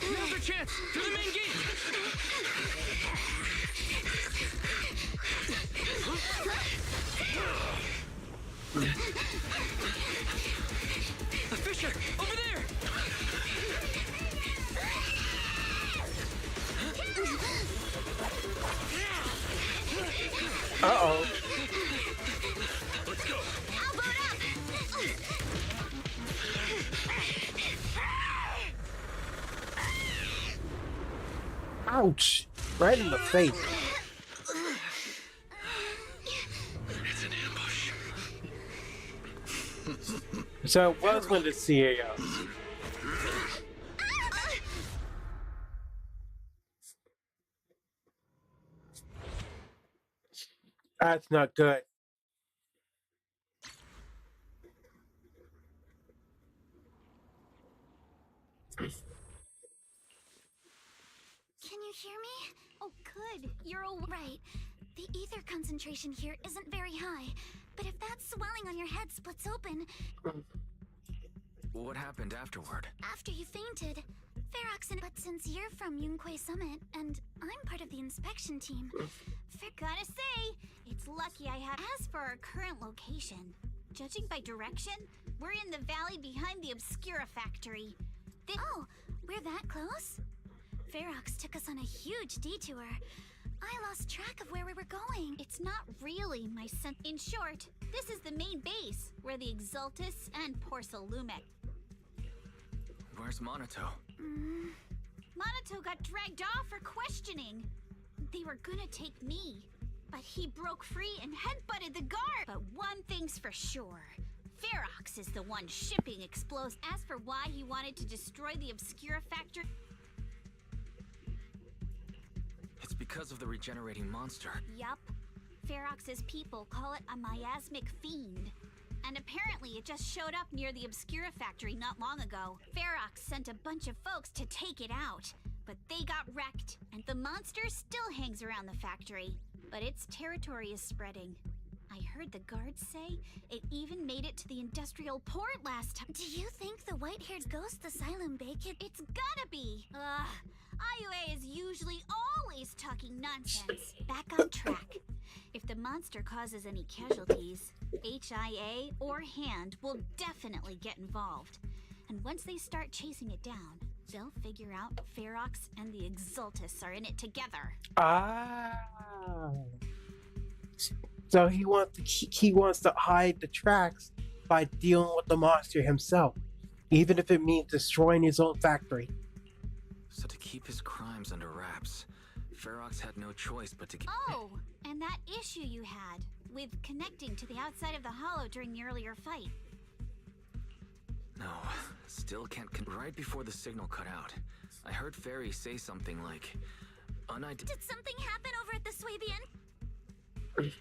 S4: Now's our chance! To the main gate! A fisher! Over there!
S1: Uh-oh.
S4: Let's go!
S1: Ouch! Right in the face.
S11: It's an ambush.
S1: So it was one of the CEOs. That's not good.
S10: Can you hear me? Oh, good. You're all right. The ether concentration here isn't very high, but if that swelling on your head splits open...
S4: What happened afterward?
S10: After you fainted, Ferox and... But since you're from Yunquay Summit, and I'm part of the inspection team, gotta say, it's lucky I have... As for our current location, judging by direction, we're in the valley behind the Obscura factory. Oh, we're that close? Ferox took us on a huge detour. I lost track of where we were going. It's not really my sense. In short, this is the main base, where the Exultus and Porcelumic.
S4: Where's Monato?
S10: Monato got dragged off for questioning. They were gonna take me, but he broke free and headbutted the guard. But one thing's for sure. Ferox is the one shipping explosives. As for why he wanted to destroy the Obscura factory...
S4: It's because of the regenerating monster.
S10: Yup. Ferox's people call it a miasmic fiend. And apparently it just showed up near the Obscura factory not long ago. Ferox sent a bunch of folks to take it out, but they got wrecked, and the monster still hangs around the factory. But its territory is spreading. I heard the guards say it even made it to the industrial port last time. Do you think the white-haired ghost Asylum Bay kid? It's gotta be! IUA is usually always talking nonsense. Back on track. If the monster causes any casualties, HIA or Hand will definitely get involved. And once they start chasing it down, they'll figure out Ferox and the Exultus are in it together.
S1: Ah. So he wants to hide the tracks by dealing with the monster himself, even if it means destroying his own factory.
S4: So to keep his crimes under wraps, Ferox had no choice but to...
S10: Oh, and that issue you had with connecting to the outside of the hollow during the earlier fight.
S4: No, still can't... Right before the signal cut out, I heard Fairy say something like...
S10: Did something happen over at the Swabian?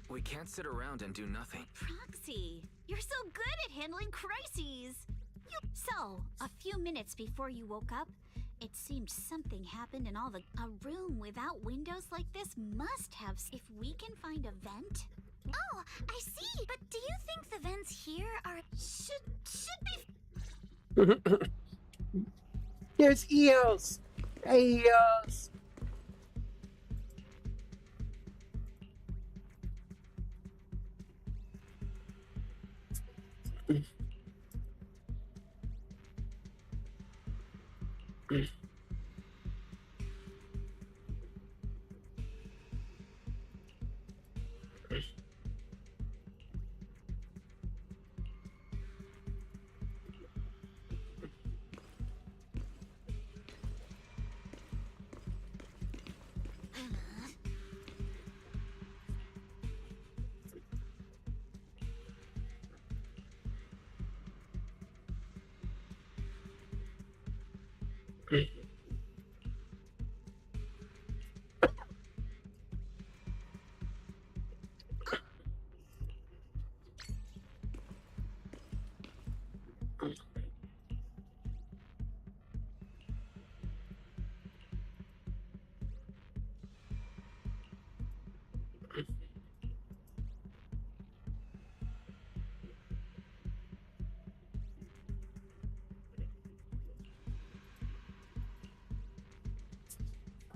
S4: We can't sit around and do nothing.
S10: Proxy, you're so good at handling crises. So, a few minutes before you woke up, it seemed something happened in a room without windows like this must have... If we can find a vent... Oh, I see! But do you think the vents here are... should be...
S1: There's Eos! Hey, Eos!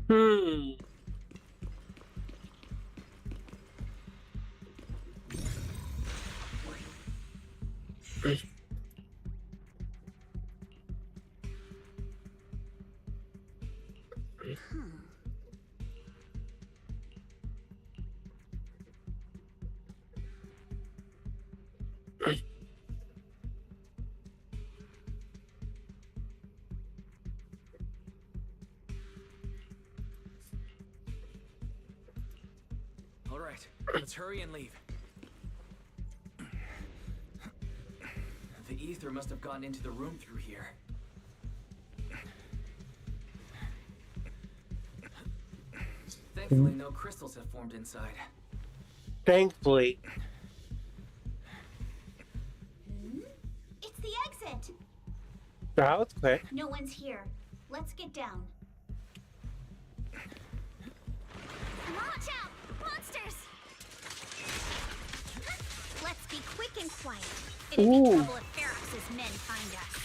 S1: Hmm.
S4: All right, let's hurry and leave. The ether must have gotten into the room through here. Thankfully, no crystals have formed inside.
S1: Thankfully.
S10: It's the exit.
S1: That was quick.
S10: No one's here. Let's get down. Watch out! Monsters! Let's be quick and quiet. It'd be trouble if Ferox's men find us.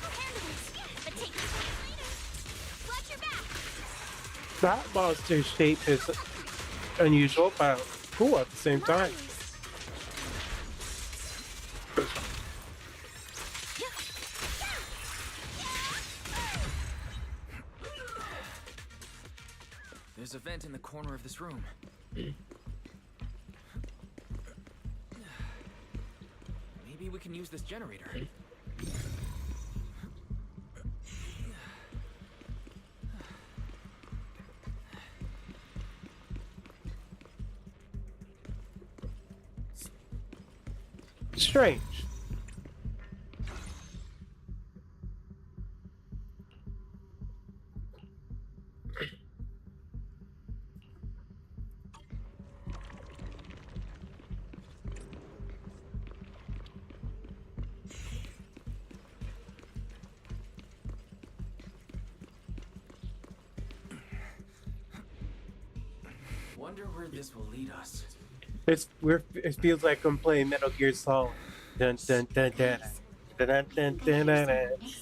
S10: We'll handle this, but take it later. Watch your back!
S1: That monster's shape is unusual, but cool at the same time.
S4: There's a vent in the corner of this room. Maybe we can use this generator.
S1: Strange.
S4: Wonder where this will lead us.
S1: It feels like I'm playing Metal Gear Solid. Dun dun dun dun dun dun dun dun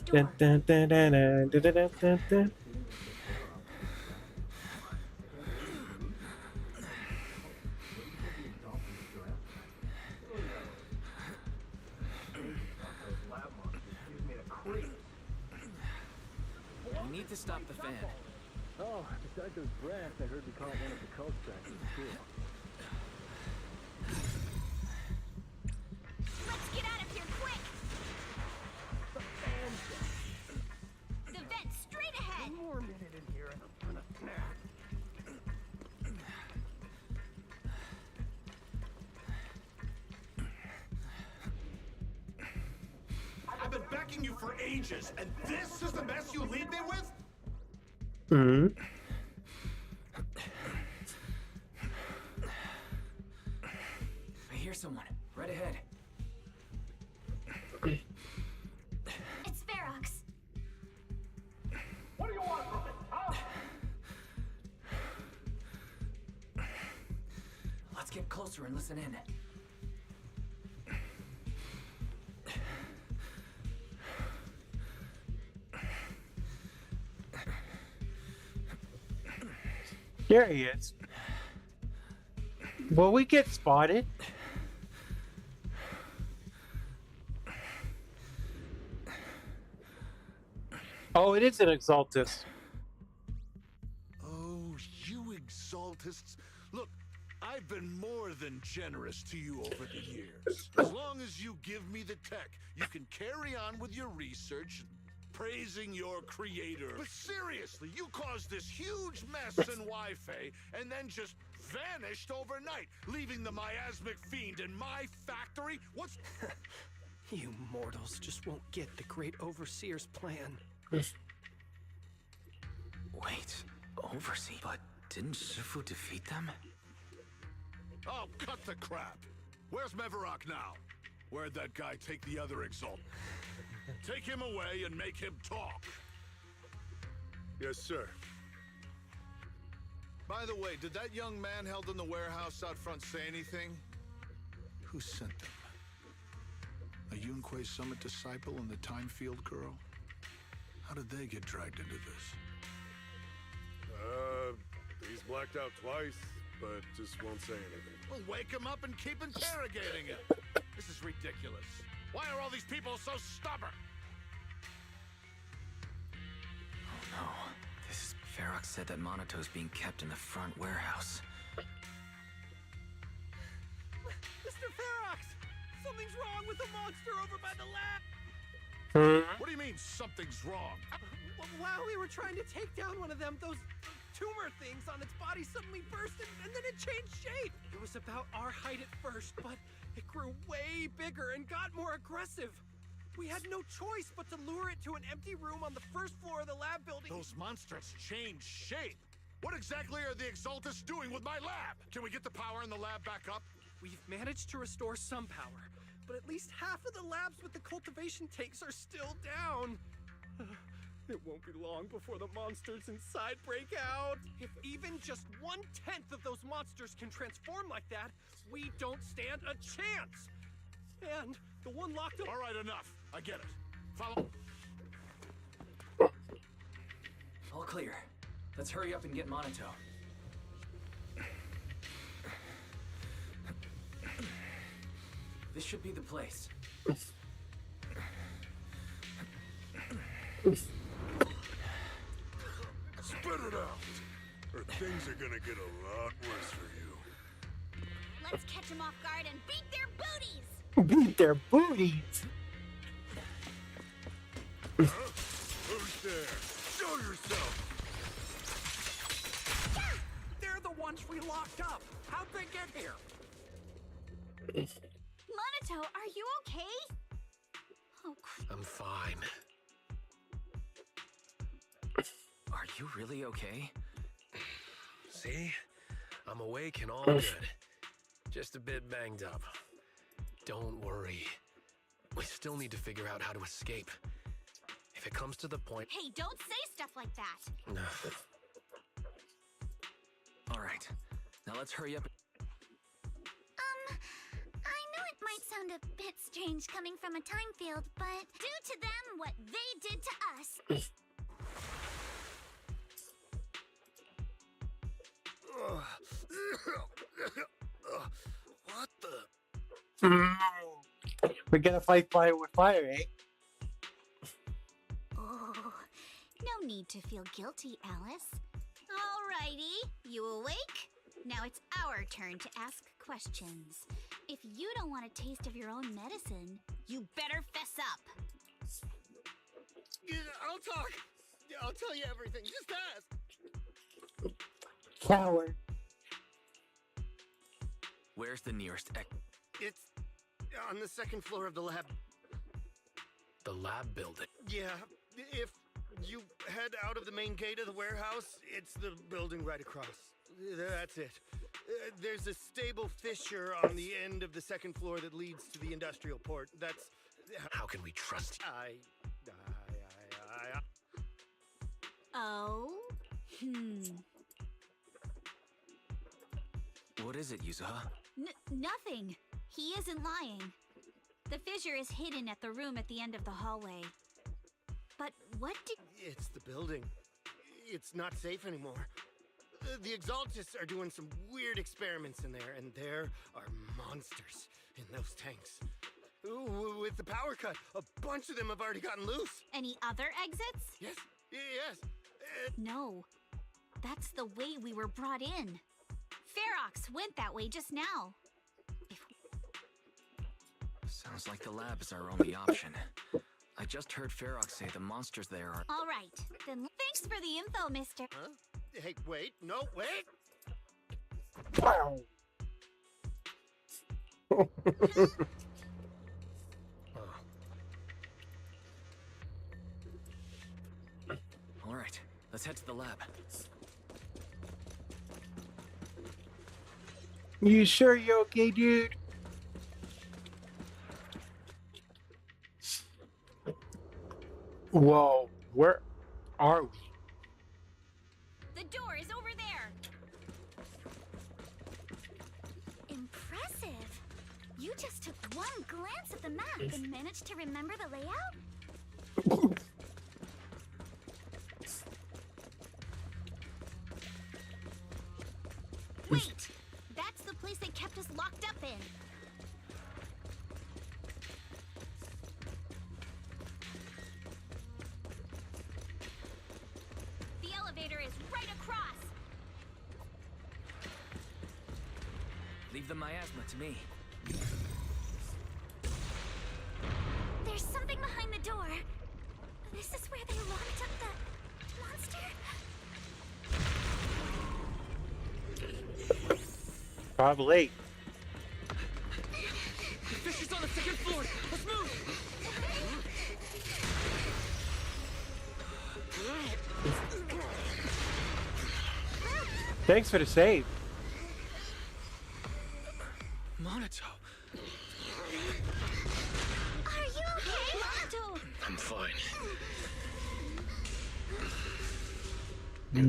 S1: dun dun dun dun dun dun dun.
S4: We need to stop the fan.
S17: Oh, besides those brass, I heard we caught one of the coast tracks too.
S10: Let's get out of here quick! The vent straight ahead!
S17: One more minute in here and I'm gonna snap.
S18: I've been backing you for ages, and this is the mess you leave me with?
S1: Hmm.
S4: I hear someone. Right ahead.
S10: It's Ferox.
S18: What do you want from me, huh?
S4: Let's get closer and listen in.
S1: There he is. Will we get spotted? Oh, it is an Exaltus.
S18: Oh, you exaltists. Look, I've been more than generous to you over the years. As long as you give me the tech, you can carry on with your research, praising your creator. But seriously, you caused this huge mess in Wi-Fi and then just vanished overnight, leaving the miasmic fiend in my factory? What's...
S19: You mortals just won't get the great overseer's plan.
S4: Wait, Overseer? But didn't Shifu defeat them?
S18: Oh, cut the crap. Where's Mevarok now? Where'd that guy take the other Exalt? Take him away and make him talk. Yes, sir. By the way, did that young man held in the warehouse out front say anything? Who sent them? A Yunquei Summit disciple and the Time Field girl? How did they get dragged into this?
S6: blacked out twice, but just won't say anything.
S18: Well, wake him up and keep interrogating him. This is ridiculous. Why are all these people so stubborn?
S4: Oh no. This is... Ferox said that Monato's being kept in the front warehouse.
S19: Mr. Ferox! Something's wrong with the monster over by the lab!
S18: What do you mean, something's wrong?
S19: While we were trying to take down one of them, those tumor things on its body suddenly burst and then it changed shape. It was about our height at first, but it grew way bigger and got more aggressive. We had no choice but to lure it to an empty room on the first floor of the lab building.
S18: Those monsters change shape. What exactly are the Exaltists doing with my lab? Can we get the power in the lab back up?
S19: We've managed to restore some power, but at least half of the labs with the cultivation tanks are still down. It won't be long before the monsters inside break out. If even just 1/10 of those monsters can transform like that, we don't stand a chance. And the one locked up...
S18: All right, enough. I get it. Follow...
S4: All clear. Let's hurry up and get Monato. This should be the place.
S18: Spit it out, or things are gonna get a lot worse for you.
S10: Let's catch them off guard and beat their booties!
S1: Beat their booties!
S18: Who's there? Show yourself!
S19: They're the ones we locked up. How'd they get here?
S10: Monato, are you okay? Oh,
S11: I'm fine.
S4: Are you really okay?
S11: See? I'm awake and all good. Just a bit banged up. Don't worry. We still need to figure out how to escape. If it comes to the point...
S10: Hey, don't say stuff like that!
S4: Alright. Now let's hurry up.
S10: I know it might sound a bit strange coming from a time field, but do to them what they did to us.
S18: What the?
S1: We're gonna fight fire with fire, eh?
S10: Oh, no need to feel guilty, Alice. Alrighty, you awake? Now it's our turn to ask questions. If you don't want a taste of your own medicine, you better fess up.
S14: Yeah, I'll talk. I'll tell you everything. Just ask.
S1: Coward.
S4: Where's the nearest
S14: It's on the second floor of the lab.
S11: The lab building?
S14: Yeah, if you head out of the main gate of the warehouse, it's the building right across. That's it. There's a stable fissure on the end of the second floor that leads to the industrial port. That's...
S11: How can we trust you?
S10: Oh?
S4: What is it, Yuzuha?
S10: Nothing. He isn't lying. The fissure is hidden at the room at the end of the hallway. But what did...
S14: It's the building. It's not safe anymore. The Exaltists are doing some weird experiments in there, and there are monsters in those tanks. With the power cut, a bunch of them have already gotten loose.
S10: Any other exits?
S14: Yes.
S10: No. That's the way we were brought in. Ferox went that way just now.
S4: Sounds like the lab is our only option. I just heard Ferox say the monsters there are...
S10: All right, then thanks for the info, mister.
S14: Huh? Hey, wait. No, wait.
S1: Wow.
S4: All right, let's head to the lab.
S1: You sure you're okay, dude? Whoa, where are we?
S10: The door is over there. Impressive. You just took one glance at the map and managed to remember the layout? Wait! That's the place they kept us locked up in. The elevator is right across.
S4: Leave the miasma to me.
S10: There's something behind the door. This is where they locked up the monster?
S1: Probably.
S19: The fish is on the second floor. Let's move.
S1: Thanks for the save.
S19: Monato.
S10: Are you okay, Monato?
S11: I'm fine.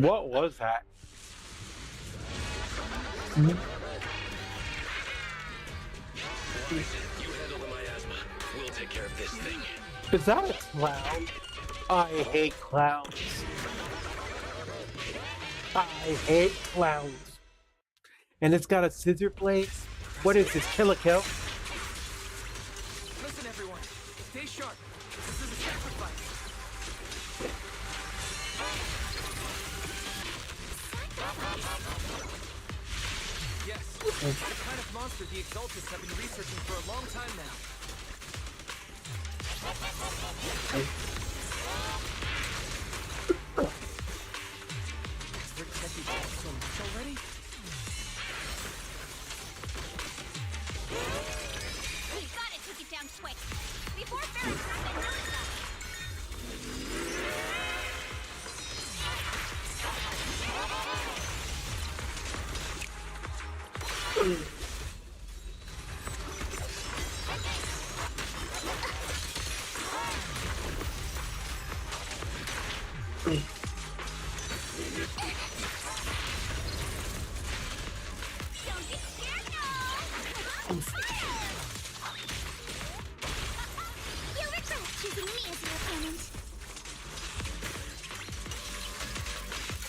S1: What was that?
S11: You handle the miasma. We'll take care of this thing.
S1: Is that a clown? I hate clowns. I hate clowns. And it's got a scissor blade? What is this, kill a kill?
S19: Listen, everyone. Stay sharp. This is a sacrifice. Yes, it's the kind of monster the Exaltists have been researching for a long time now. Has their detective done so much already?
S10: We gotta take it down quick before Ferris Rabbit notices us. Don't get scared, no! You'll regret choosing me as your opponent.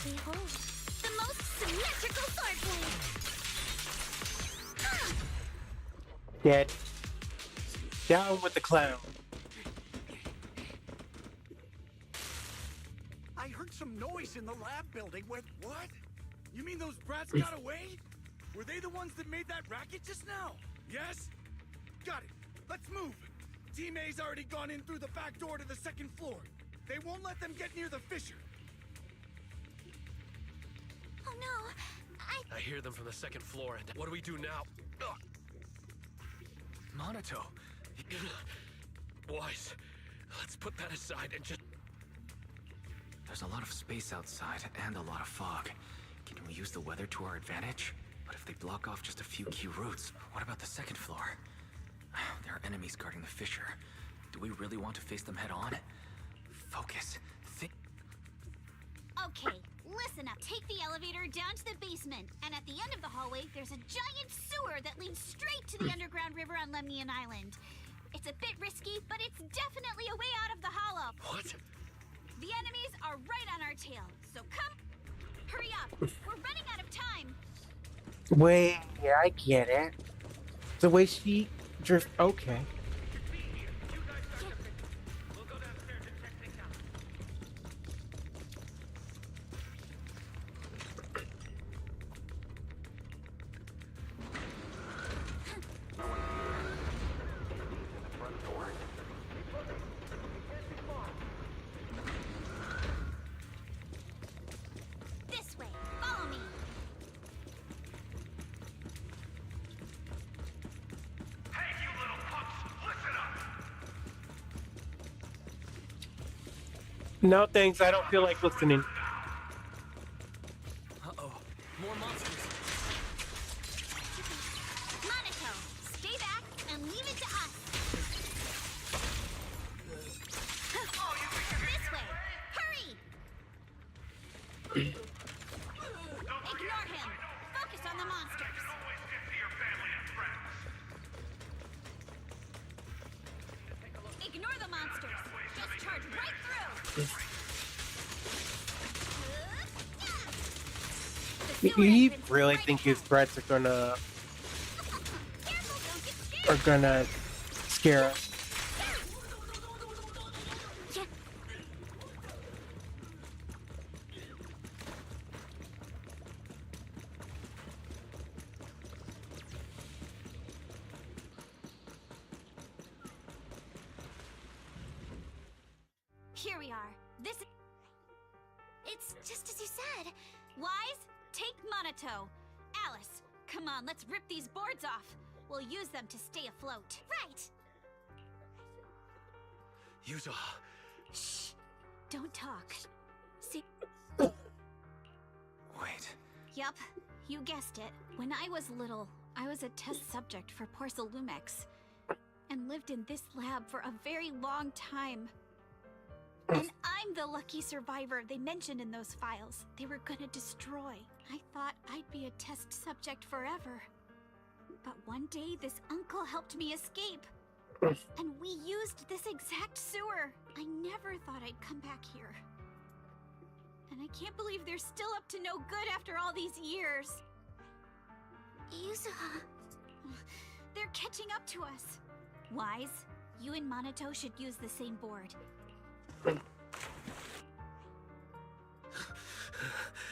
S10: Behold, the most symmetrical swordplay.
S1: Dead. Down with the clown.
S20: I heard some noise in the lab building. What? You mean those brats got away? Were they the ones that made that racket just now? Yes? Got it. Let's move. Team A's already gone in through the back door to the second floor. They won't let them get near the fissure.
S10: Oh no,
S11: I hear them from the second floor. And what do we do now? Ugh.
S19: Monato.
S11: Wise. Let's put that aside and just...
S4: There's a lot of space outside and a lot of fog. Can we use the weather to our advantage? But if they block off just a few key routes, what about the second floor? There are enemies guarding the fissure. Do we really want to face them head on? Focus. Think.
S10: Okay, listen up. Take the elevator down to the basement, and at the end of the hallway, there's a giant sewer that leads straight to the underground river on Lemnian Island. It's a bit risky, but it's definitely a way out of the hollow.
S11: What?
S10: The enemies are right on our tail, so come, hurry up. We're running out of time.
S1: Wait, yeah, I get it. The way she drift. Okay.
S10: This way, follow me.
S1: No thanks, I don't feel like listening.
S19: Uh-oh. More monsters.
S10: Monaco, stay back and leave it to us. This way, hurry! Ignore him. Focus on the monsters. Ignore the monsters. Just charge right through. The
S1: You really think his threats are gonna scare us?
S10: Here we are. It's just as you said. Wise, take Monato. Alice, come on, let's rip these boards off. We'll use them to stay afloat. Right.
S11: Yuza.
S10: Shh. Don't talk. See.
S11: Wait.
S10: Yup, you guessed it. When I was little, I was a test subject for Porsalumex and lived in this lab for a very long time. And I'm the lucky survivor they mentioned in those files they were gonna destroy. I thought I'd be a test subject forever. But one day, this uncle helped me escape. And we used this exact sewer. I never thought I'd come back here. And I can't believe they're still up to no good after all these years. Yuzuha. They're catching up to us. Wise, you and Monato should use the same board.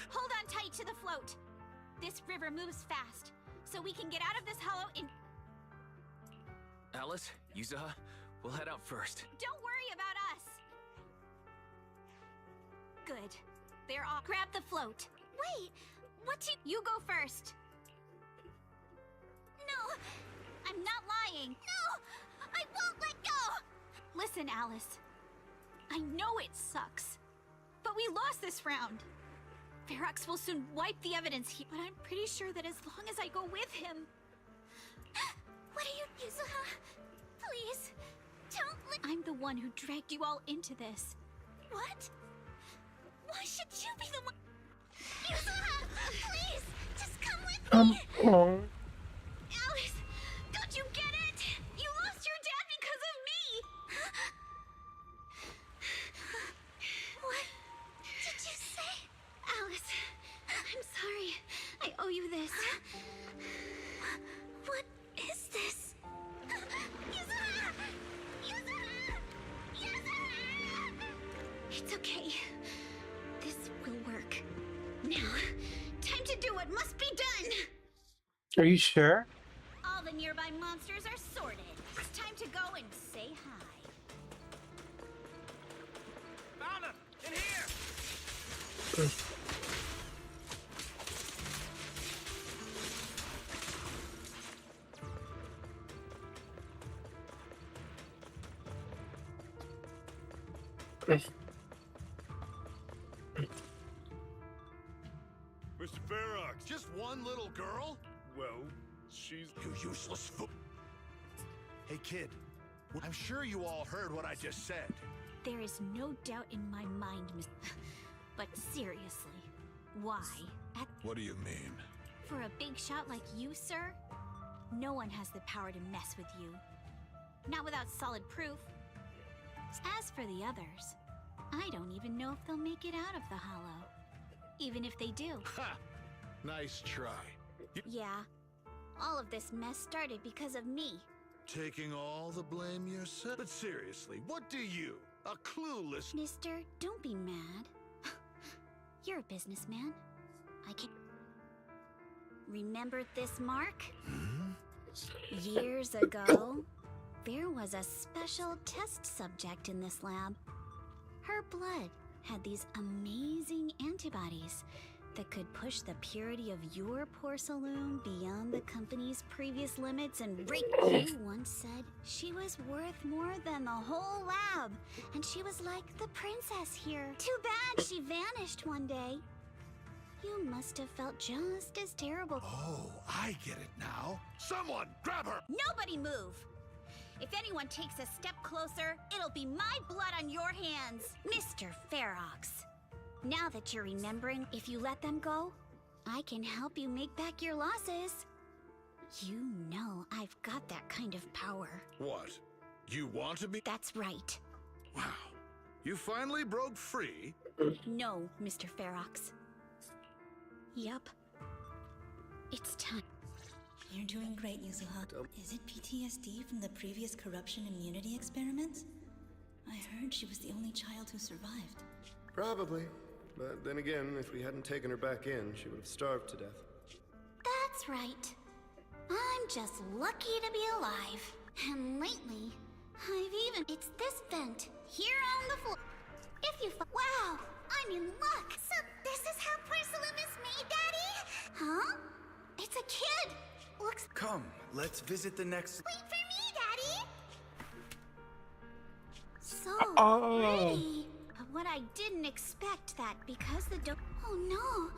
S10: Hold on tight to the float. This river moves fast, so we can get out of this hollow in...
S4: Alice, Yuzuha, we'll head out first.
S10: Don't worry about us. Good. They're all... Grab the float. Wait, You go first. No, I'm not lying. No, I won't let go. Listen, Alice. I know it sucks, but we lost this round. Ferox will soon wipe the evidence here, but I'm pretty sure that as long as I go with him... What are you... Yuzuha, please, don't let... I'm the one who dragged you all into this. What? Why should you be the one... Yuzuha, please, just come with me!
S1: Oh.
S10: Alice, don't you get it? You lost your dad because of me! What did you say? Alice, I'm sorry. I owe you this. What is this? Yuzuha! Yuzuha! Yuzuha! It's okay. This will work. Now, time to do what must be done!
S1: Are you sure?
S10: All the nearby monsters are sorted. It's time to go and say hi.
S20: Found him! In here!
S18: Mr. Ferox, just one little girl?
S6: Well, she's...
S18: You useless fool. Hey, kid. I'm sure you all heard what I just said.
S10: There is no doubt in my mind, Miss... But seriously, why?
S18: What do you mean?
S10: For a big shot like you, sir, no one has the power to mess with you. Not without solid proof. As for the others, I don't even know if they'll make it out of the hollow. Even if they do.
S18: Ha! Nice try.
S10: Yeah. All of this mess started because of me.
S18: Taking all the blame yourself? But seriously, what do you, a clueless...
S10: Mister, don't be mad. You're a businessman. I can... Remember this mark? Years ago, there was a special test subject in this lab. Her blood had these amazing antibodies that could push the purity of your porcelain beyond the company's previous limits and break. You once said she was worth more than the whole lab, and she was like the princess here. Too bad she vanished one day. You must have felt just as terrible.
S18: Oh, I get it now. Someone, grab her!
S10: Nobody move! If anyone takes a step closer, it'll be my blood on your hands. Mr. Ferox, now that you're remembering, if you let them go, I can help you make back your losses. You know I've got that kind of power.
S18: What? You want to be?
S10: That's right.
S18: Wow. You finally broke free?
S10: No, Mr. Ferox. Yup, It's time.
S13: You're doing great, Yuzuha. Is it PTSD from the previous corruption immunity experiments? I heard she was the only child who survived.
S6: Probably. But then again, if we hadn't taken her back in, she would have starved to death.
S10: That's right. I'm just lucky to be alive. And lately, I've even... It's this vent, here on the floor. If you... Wow! I'm in luck! So this is how porcelain is made, Daddy? Huh? It's a kid! Looks...
S16: Come, let's visit the next...
S10: Wait for me, Daddy! So pretty. But what I didn't expect that because the Oh no!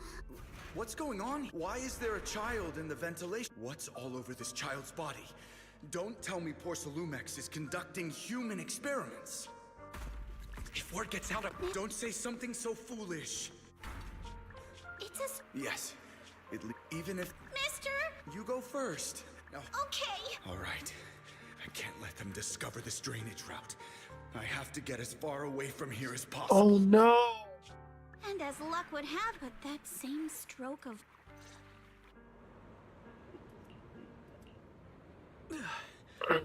S16: What's going on? Why is there a child in the ventilation? What's all over this child's body? Don't tell me Porcelumex is conducting human experiments. If word gets out, don't say something so foolish.
S10: It's a...
S16: Yes. Even if...
S10: Mister!
S16: You go first. No.
S10: Okay.
S16: All right. I can't let them discover this drainage route. I have to get as far away from here as possible.
S1: Oh no!
S10: And as luck would have it, that same stroke of...
S11: Where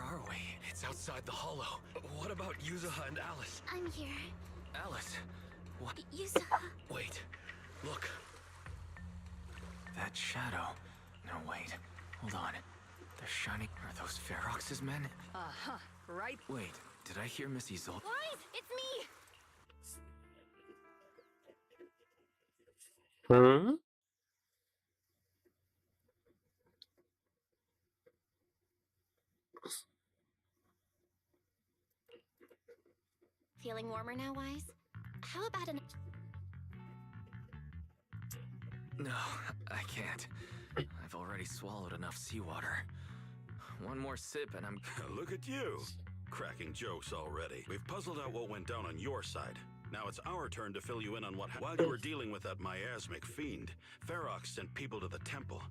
S11: are we? It's outside the hollow. What about Yuzuha and Alice?
S10: I'm here.
S11: Alice? What?
S10: Yuzuha.
S11: Wait. Look. That shadow. No, wait. Hold on. They're shining. Are those Ferox's men?
S8: Uh-huh. Right.
S11: Wait. Did I hear Miss Isolde?
S12: Guys, it's me!
S1: Hmm?
S2: Feeling warmer now, Wise? How about an...
S4: No, I can't. I've already swallowed enough seawater. One more sip and I'm...
S3: Look at you! Cracking jokes already. We've puzzled out what went down on your side. Now it's our turn to fill you in on what happened. While you were dealing with that miasmic fiend, Ferox sent people to the temple.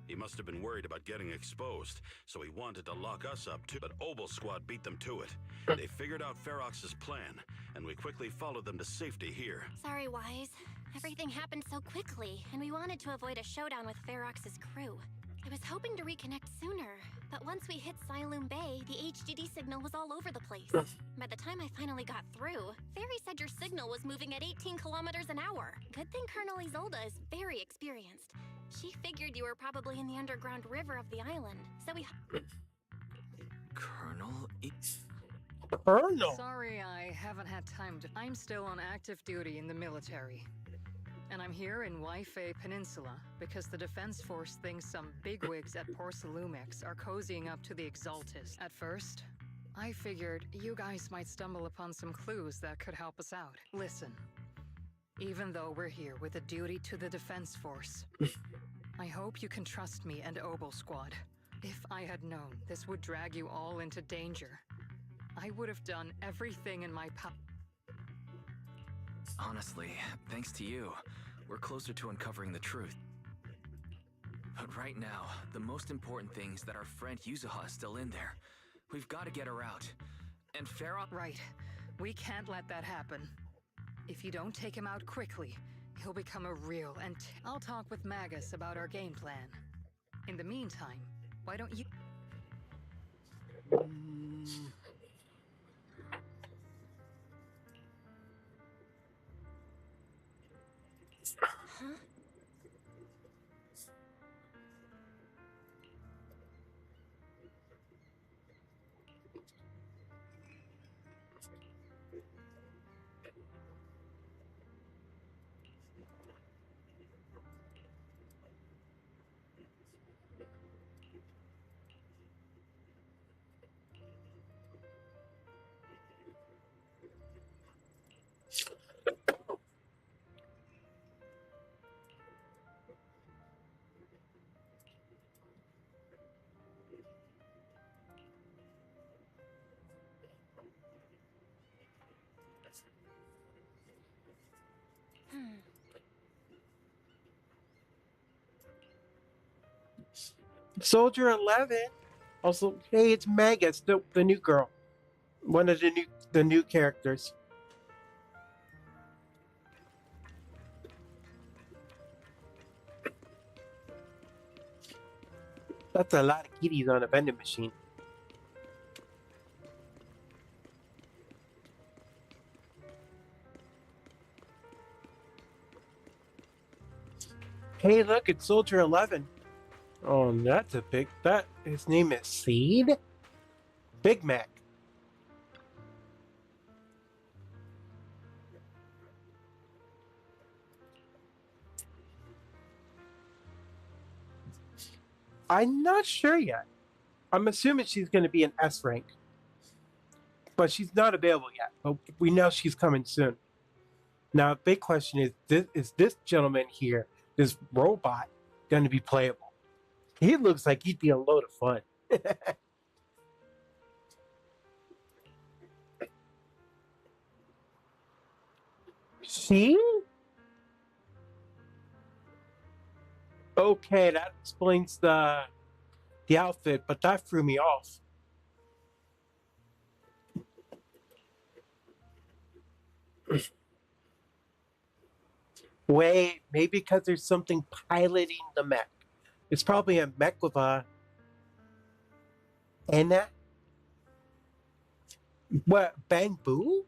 S3: He must have been worried about getting exposed, so he wanted to lock us up too, but Obel Squad beat them to it. They figured out Ferox's plan, and we quickly followed them to safety here.
S2: Sorry, Wise. Everything happened so quickly, and we wanted to avoid a showdown with Ferox's crew. I was hoping to reconnect sooner, but once we hit Siloam Bay, the HDD signal was all over the place. By the time I finally got through, Fairy said your signal was moving at 18 kilometers an hour. Good thing Colonel Isolde is very experienced. She figured you were probably in the underground river of the island, so we...
S4: Colonel?
S1: Colonel?
S8: Sorry, I haven't had time to... I'm still on active duty in the military. And I'm here in Waifei Peninsula because the Defense Force thinks some bigwigs at Porcelumex are cozying up to the Exaltists. At first, I figured you guys might stumble upon some clues that could help us out. Listen, even though we're here with a duty to the Defense Force, I hope you can trust me and Obel Squad. If I had known this would drag you all into danger, I would have done everything in my power.
S4: Honestly, thanks to you, we're closer to uncovering the truth. But right now, the most important thing is that our friend Yuzuha is still in there. We've got to get her out. And Ferox...
S8: Right. We can't let that happen. If you don't take him out quickly, he'll become a real and... I'll talk with Magus about our game plan. In the meantime, why don't you...
S2: Huh?
S1: Soldier 11. Also, hey, it's Magus, the new girl. One of the new characters. That's a lot of kitties on a vending machine. Hey, look, it's Soldier 11. Oh, that's a big... His name is Seed? Big Mac. I'm not sure yet. I'm assuming she's going to be an S rank. But she's not available yet. But we know she's coming soon. Now, the big question is this gentleman here, this robot, going to be playable? He looks like he'd be a load of fun. See? Okay, that explains the outfit, but that threw me off. Wait, maybe because there's something piloting the mech. It's probably a mech with a... And that? What, Bang Boo?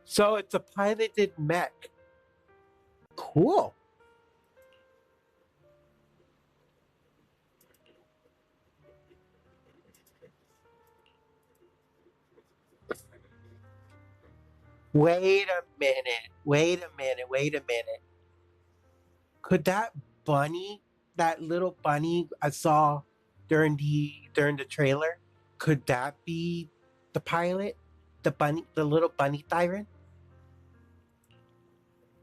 S1: So it's a piloted mech. Cool. Wait a minute. Wait a minute. Wait a minute. Could that bunny, that little bunny I saw during the trailer, could that be the pilot? The bunny, the little bunny tyrant?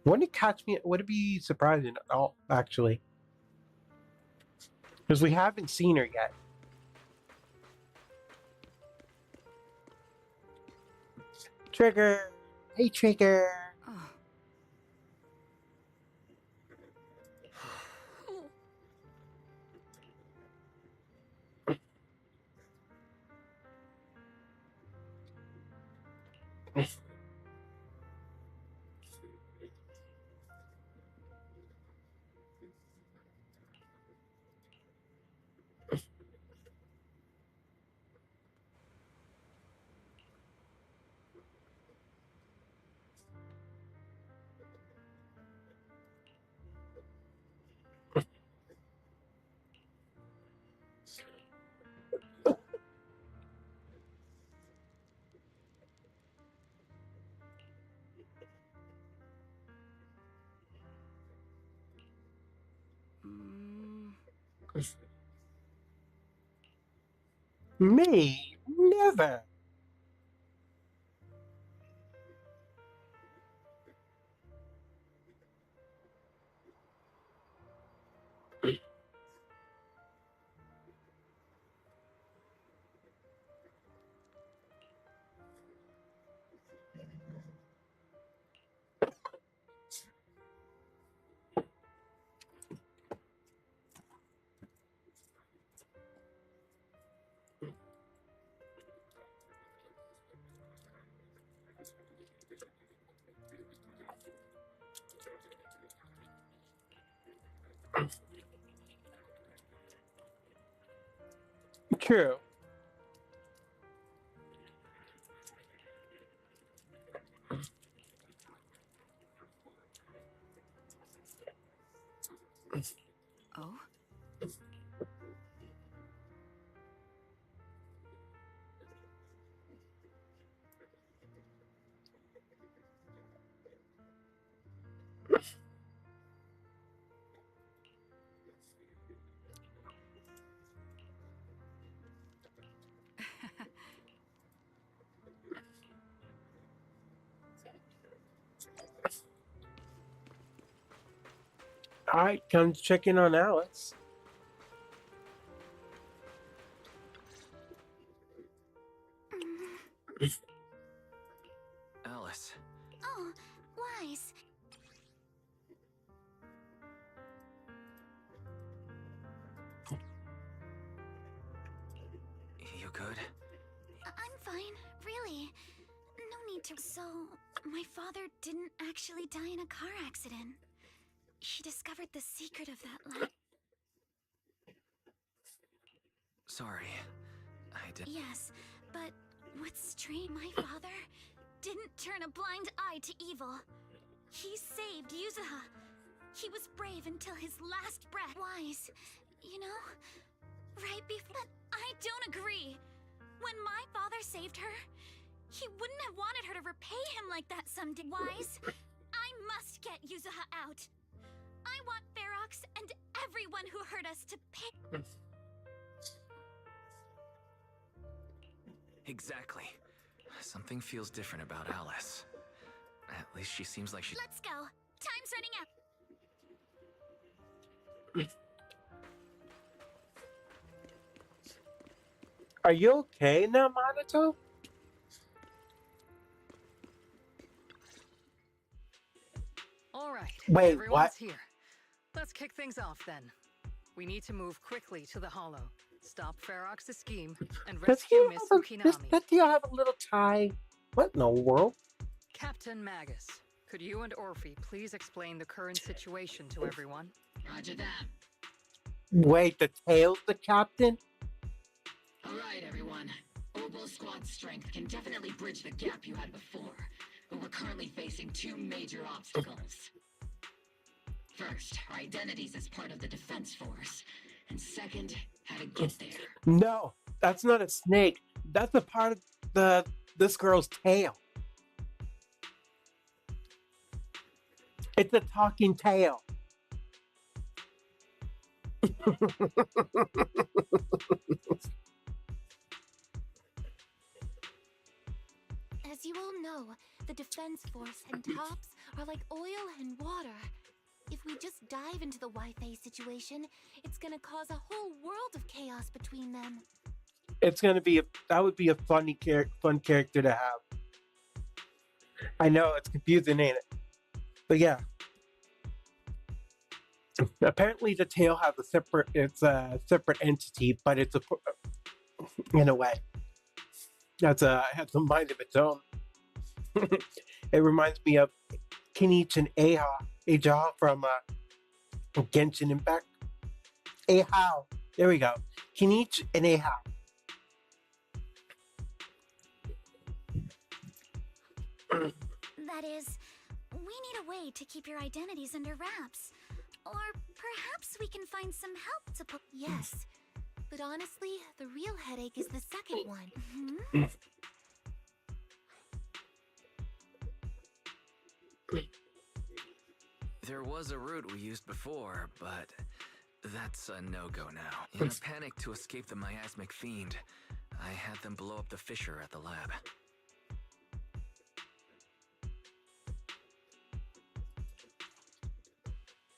S1: Wouldn't it catch me? Would it be surprising at all, actually? Because we haven't seen her yet. Trigger! Hey, Trigger! Me? Never! True.
S8: Oh?
S1: Alright, come check in on Alice.
S4: Alice.
S10: Oh, Wise.
S4: You good?
S10: I'm fine, really. No need to. So, my father didn't actually die in a car accident. He discovered the secret of that lab.
S4: Sorry. I did.
S10: Yes, but what's strange, my father didn't turn a blind eye to evil. He saved Yuzuha. He was brave until his last breath. Wise, you know, right before. But I don't agree. When my father saved her, he wouldn't have wanted her to repay him like that someday. Wise, I must get Yuzuha out. I want Ferox and everyone who hurt us to pay.
S4: Exactly. Something feels different about Alice. At least she seems like she...
S10: Let's go. Time's running out.
S1: Are you okay now, Minato?
S8: All right.
S1: Wait,
S8: everyone's
S1: what?
S8: here. Let's kick things off then. We need to move quickly to the Hollow, stop Ferox's scheme, and
S1: Does he
S8: rescue Miss
S1: have a, does
S8: Ukinami.
S1: that deal have a little tie? What in the world?
S8: Captain Magus, could you and Orphe please explain the current situation to everyone?
S9: Roger that.
S1: Wait, the tail's the captain?
S9: Alright, everyone. Oboe Squad's strength can definitely bridge the gap you had before, but we're currently facing two major obstacles. First, our identities as part of the defense force, and second, how to get there.
S1: No, that's not a snake. That's a part of this girl's tail. It's a talking tail.
S2: As you all know, the Defense Force and Tops are like oil and water. If we just dive into the Wi-Fi situation, it's gonna cause a whole world of chaos between them.
S1: It's gonna be that would be a fun character to have. I know it's confusing, ain't it? But yeah. Apparently, the tail has it's a separate entity, but it's in a way. It has a mind of its own. It reminds me of Kinich and Aja from Genshin Impact. Ahao. There we go. Kinich and Ahao.
S10: That is, we need a way to keep your identities under wraps. Or perhaps we can find some help to put.
S2: Yes, but honestly, the real headache is the second one.
S4: There was a route we used before, but that's a no-go now. In a panic to escape the miasmic fiend, I had them blow up the fissure at the lab.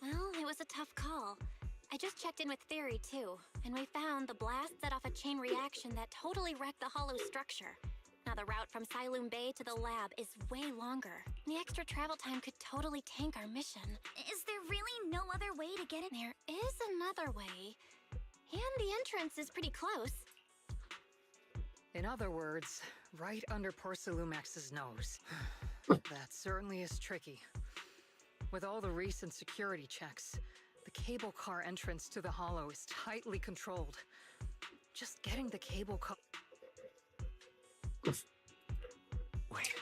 S2: Well, it was a tough call. I just checked in with Theory too, and we found the blast set off a chain reaction that totally wrecked the hollow structure. Now the route from Siloam Bay to the lab is way longer. The extra travel time could totally tank our mission.
S10: Is there really no other way to get in?
S2: There is another way, and the entrance is pretty close.
S8: In other words, right under Porcelumex's nose. That certainly is tricky. With all the recent security checks, the cable car entrance to the Hollow is tightly controlled. Just getting the cable car...
S4: Wait,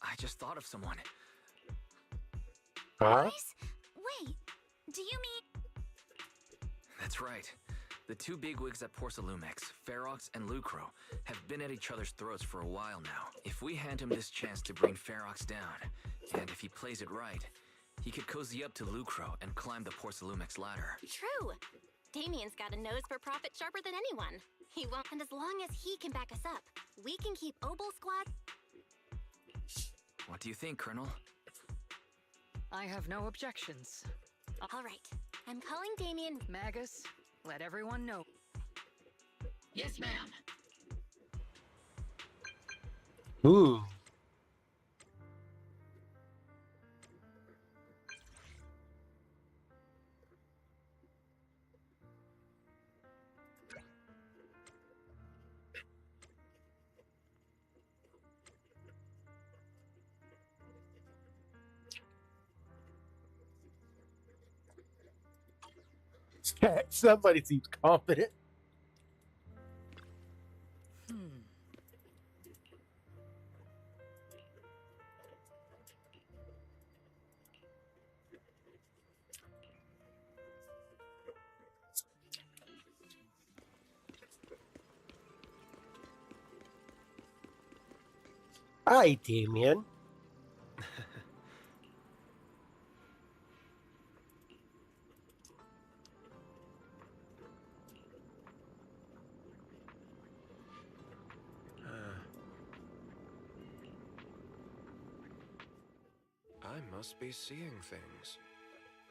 S4: I just thought of someone.
S1: Huh?
S10: Wait, do you mean...
S4: That's right. The two bigwigs at Porcelumex, Ferox and Lucro, have been at each other's throats for a while now. If we hand him this chance to bring Ferox down, and if he plays it right, he could cozy up to Lucro and climb the Porcelumex ladder.
S2: True. Damien's got a nose for profit sharper than anyone. He won't, and as long as he can back us up, we can keep Oboe Squad.
S4: What do you think, Colonel?
S8: I have no objections.
S2: All right, I'm calling Damien.
S8: Magus, let everyone know.
S9: Yes, ma'am.
S1: Ooh. Somebody seems confident. Hi, Damien.
S5: I must be seeing things.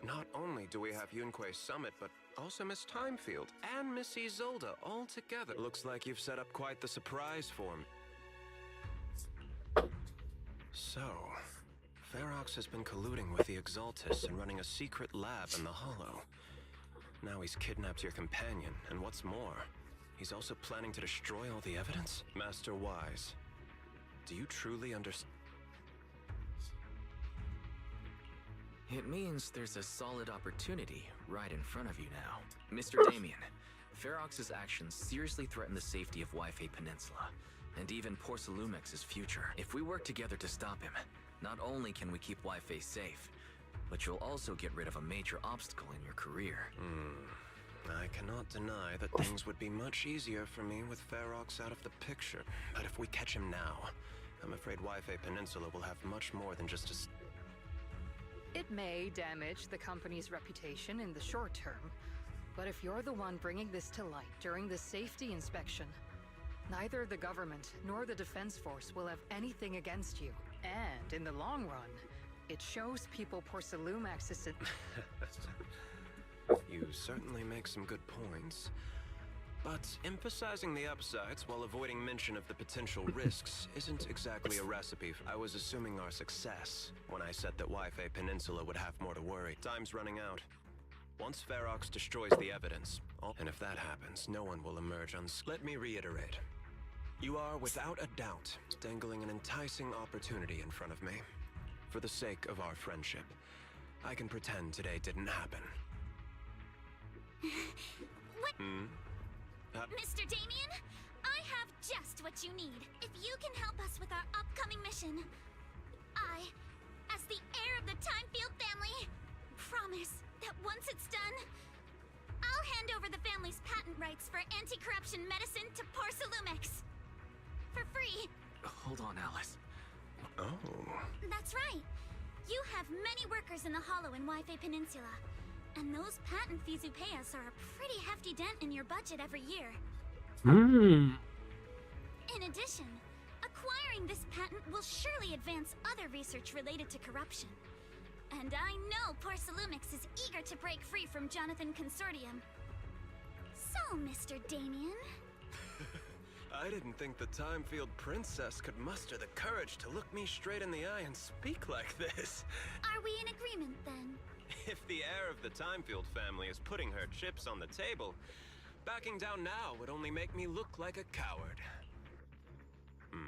S5: Not only do we have Yunque's summit, but also Miss Timefield and Miss Isolde all together. Looks like you've set up quite the surprise for me. So, Ferox has been colluding with the Exaltists and running a secret lab in the Hollow. Now he's kidnapped your companion, and what's more, he's also planning to destroy all the evidence? Master Wise, do you truly understand?
S4: It means there's a solid opportunity right in front of you now. Mr. Damien, Ferox's actions seriously threaten the safety of Wi-Fi Peninsula, and even Porcelumex's future. If we work together to stop him, not only can we keep Wi-Fi safe, but you'll also get rid of a major obstacle in your career.
S5: I cannot deny that things would be much easier for me with Ferox out of the picture. But if we catch him now, I'm afraid Wi-Fi Peninsula will have much more than just a...
S8: It may damage the company's reputation in the short term, but if you're the one bringing this to light during the safety inspection, neither the government nor the Defense Force will have anything against you. And in the long run, it shows people Porcelumex is...
S5: You certainly make some good points. But emphasizing the upsides while avoiding mention of the potential risks isn't exactly a recipe. I was assuming our success when I said that Wi-Fi Peninsula would have more to worry. Time's running out. Once Ferox destroys the evidence, and if that happens, no one will emerge unscathed. Let me reiterate. You are, without a doubt, dangling an enticing opportunity in front of me. For the sake of our friendship, I can pretend today didn't happen.
S10: What?
S2: Mr. Damien, I have just what you need. If you can help us with our upcoming mission, I, as the heir of the Timefield family, promise that once it's done, I'll hand over the family's patent rights for anti-corruption medicine to Porcelumex. For free.
S4: Hold on, Alice.
S5: Oh.
S2: That's right. You have many workers in the Hollow and Wi-Fi Peninsula. And those patent fees you pay us are a pretty hefty dent in your budget every year. In addition, acquiring this patent will surely advance other research related to corruption. And I know Porcelumix is eager to break free from Jonathan Consortium. So, Mr. Damien...
S5: I didn't think the Timefield princess could muster the courage to look me straight in the eye and speak like this.
S2: Are we in agreement, then?
S5: If the heir of the Timefield family is putting her chips on the table, backing down now would only make me look like a coward.
S4: Huh?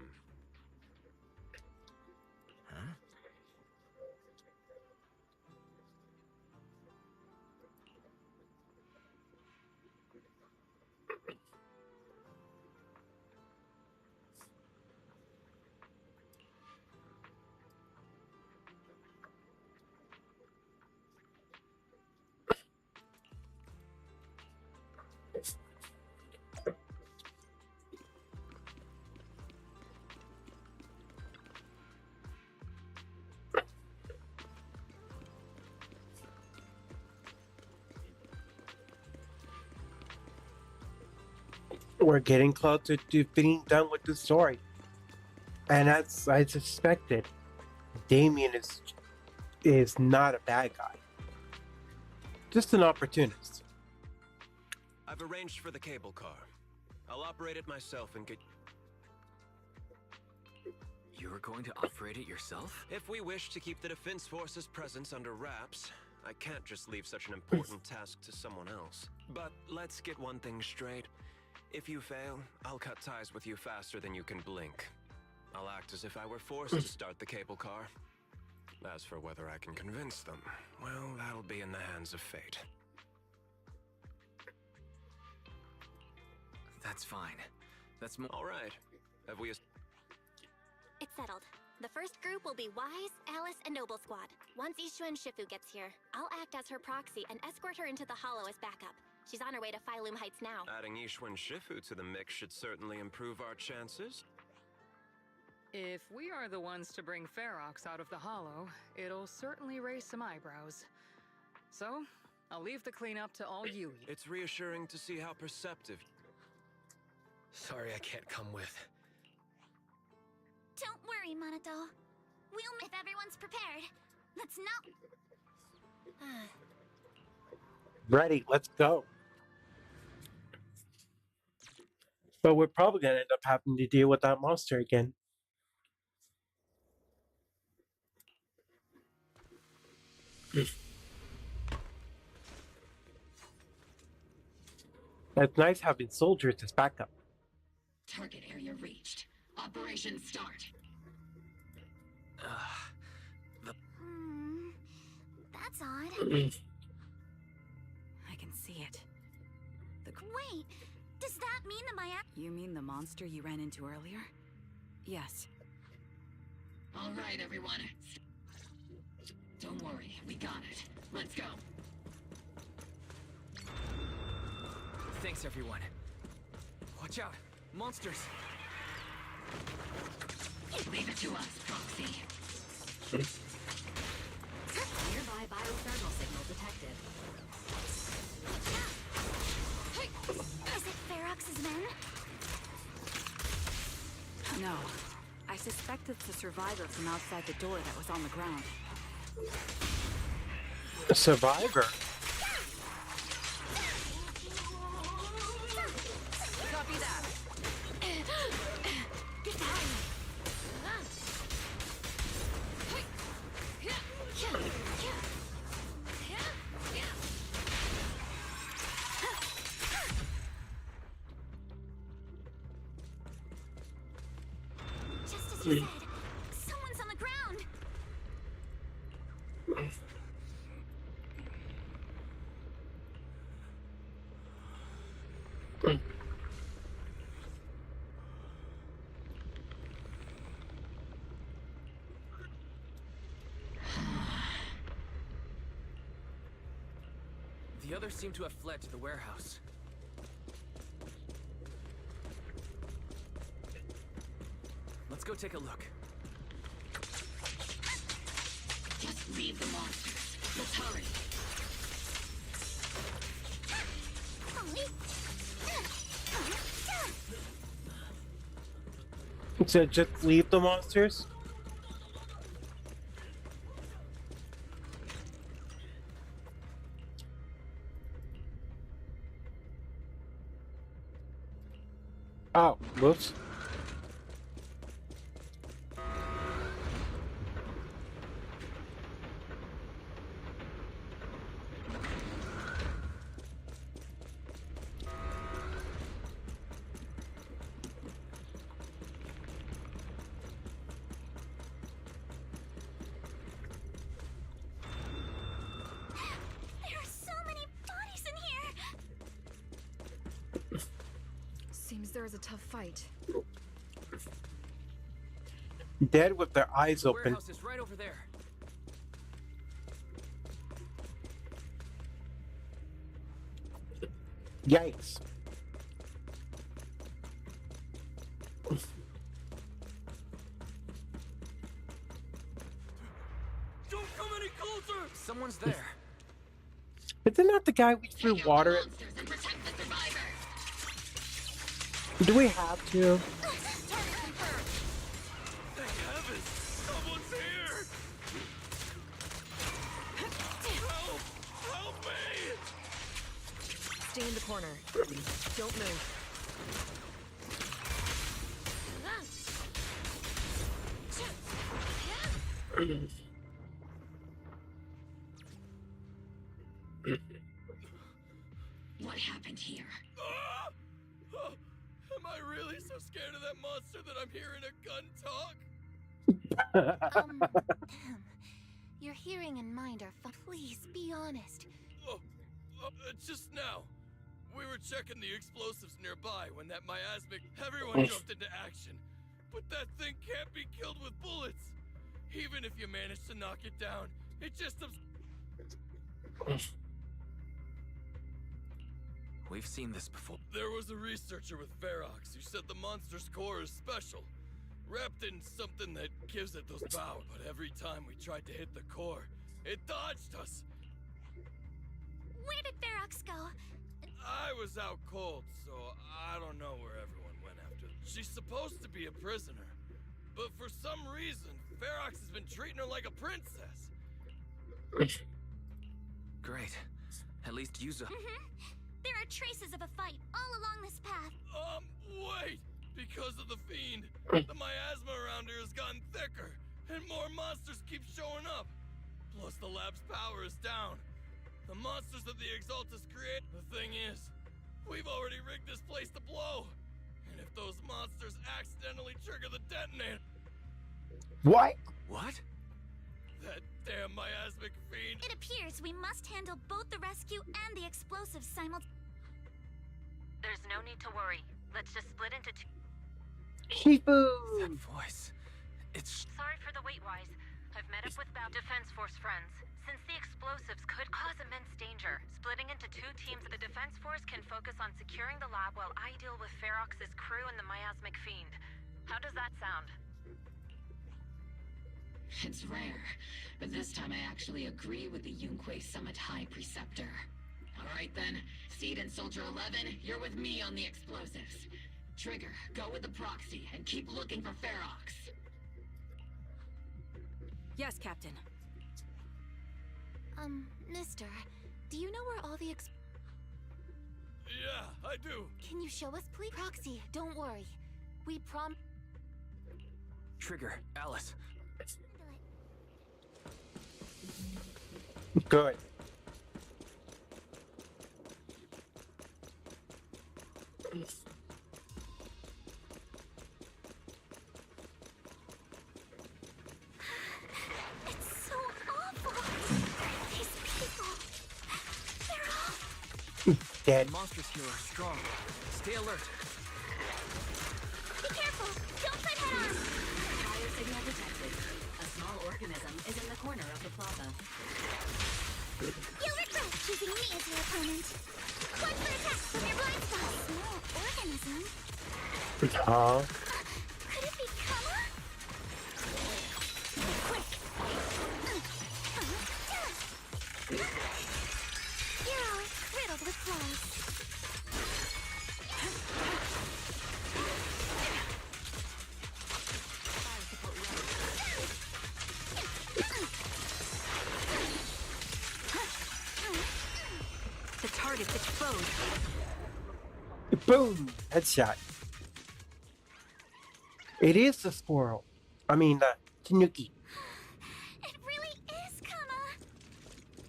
S1: We're getting closer to being done with the story. And as I suspected, Damien is not a bad guy. Just an opportunist.
S5: I've arranged for the cable car. I'll operate it myself and get...
S4: You're going to operate it yourself?
S5: If we wish to keep the Defense Force's presence under wraps, I can't just leave such an important task to someone else. But let's get one thing straight. If you fail, I'll cut ties with you faster than you can blink. I'll act as if I were forced to start the cable car. As for whether I can convince them, well, that'll be in the hands of fate.
S4: That's fine. That's more.
S5: All right. Have we...
S2: It's settled. The first group will be Wise, Alice, and Noble Squad. Once Ishuen Shifu gets here, I'll act as her proxy and escort her into the Hollow as backup. She's on her way to Phylum Heights now.
S5: Adding Ishuen Shifu to the mix should certainly improve our chances.
S8: If we are the ones to bring Ferox out of the Hollow, it'll certainly raise some eyebrows. So, I'll leave the cleanup to all you.
S5: It's reassuring to see how perceptive...
S11: Sorry I can't come with.
S10: Don't worry, Monato. We'll if everyone's prepared. Let's not...
S1: Ready, let's go. But we're probably gonna end up having to deal with that monster again. It's nice having soldiers as backup.
S9: Target area reached. Operation start.
S10: That's odd.
S13: I can see it.
S10: Wait, does that mean that my...
S13: You mean the monster you ran into earlier? Yes.
S9: All right, everyone. Don't worry, we got it. Let's go.
S4: Thanks, everyone. Watch out! Monsters!
S9: Leave it to us, Proxy.
S15: Nearby biothermal signal detected.
S10: Is it Ferox's men?
S13: No. I suspect it's a survivor from outside the door that was on the ground.
S1: A survivor?
S13: Copy that.
S10: Get down. Just as you said, someone's on the ground.
S4: The others seem to have fled to the warehouse. Let's go take a look.
S9: Just leave the monsters. Let's hurry.
S1: So just leave the monsters? Oh, whoops.
S10: There are so many bodies in here.
S8: Seems there is a tough fight.
S1: Dead with their eyes
S4: The
S1: open.
S4: warehouse is right over there.
S1: Yikes.
S4: Don't come any closer! Someone's there.
S1: Isn't that the guy we threw water at? Do we have to?
S18: Thank heavens! Someone's here! Help! Help me!
S8: behind the corner. Don't move.
S9: What happened here?
S19: Am I really so scared of that monster that I'm hearing a gun talk?
S2: Your hearing and mind are please be honest.
S19: Just now. We were checking the explosives nearby when that miasmic... Everyone jumped into action. But that thing can't be killed with bullets. Even if you manage to knock it down, it just...
S4: We've seen this before.
S19: There was a researcher with Ferox who said the monster's core is special. Wrapped in something that gives it those powers. But every time we tried to hit the core, it dodged us.
S10: Where did Ferox go?
S19: I was out cold, so I don't know where everyone went after. She's supposed to be a prisoner. But for some reason, Ferox has been treating her like a princess.
S4: Great. At least use a...
S10: There are traces of a fight all along this path.
S19: Wait! Because of the fiend, the miasma around here has gotten thicker, and more monsters keep showing up. Plus the lab's power is down. The monsters that the Exaltus create... The thing is, we've already rigged this place to blow. And if those monsters accidentally trigger the detonator...
S1: What?
S4: What?
S19: That damn miasmic fiend...
S10: It appears we must handle both the rescue and the explosives simultaneously.
S15: There's no need to worry. Let's just split into two.
S1: Shifu!
S4: That voice. It's...
S15: Sorry for the wait, Wise. I've met up with Defense Force friends. Since the explosives could cause immense danger, splitting into two teams, the Defense Force can focus on securing the lab while I deal with Ferox's crew and the miasmic fiend. How does that sound?
S9: It's rare, but this time I actually agree with the Yunque Summit High Preceptor. Alright then, Seed and Soldier 11, you're with me on the explosives. Trigger, go with the proxy and keep looking for Ferox.
S8: Yes, Captain.
S2: Mister, do you know where all the
S19: Yeah, I do.
S2: Can you show us, please? Proxy, don't worry. We
S4: Trigger, Alice.
S1: Good.
S10: It's so awful. These people, they're all...
S1: Dead.
S4: The monsters here are strong. Stay alert.
S10: Be careful. Don't fight head on.
S9: Biosignal detected. A small organism is in the corner of the plaza.
S10: You'll regret choosing me as your opponent. Watch for attacks from your blind spot. Small organism? Could it be Kama? Quick! You're all riddled with flaws.
S8: The target's exposed.
S1: Boom! Headshot. It is the squirrel. I mean, the tanuki.
S10: It really is Kama.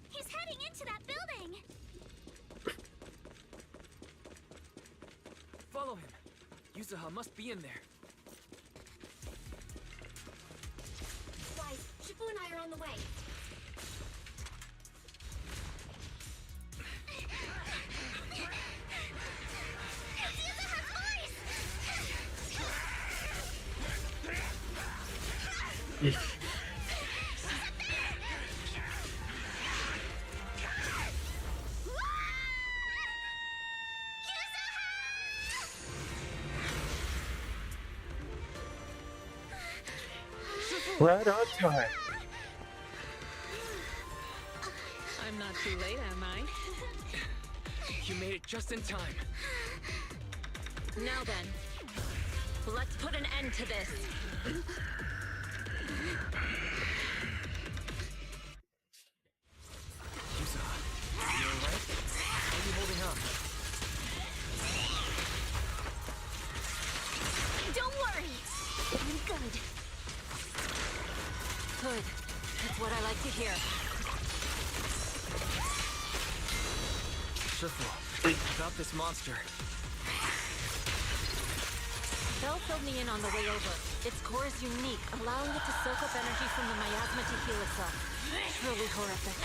S10: He's heading into that building.
S4: Follow him. Yuzuha must be in there.
S2: Wise, Shifu and I are on the way.
S1: Right on time.
S8: I'm not too late, am I?
S4: You made it just in time.
S2: Now then, let's put an end to this.
S4: Yuzuha, you alright? How are you holding up?
S15: Good. That's what I like to hear.
S4: Shifu, about this monster.
S15: Bell filled me in on the way over. Its core is unique, allowing it to soak up energy from the miasma to heal itself. Truly horrific.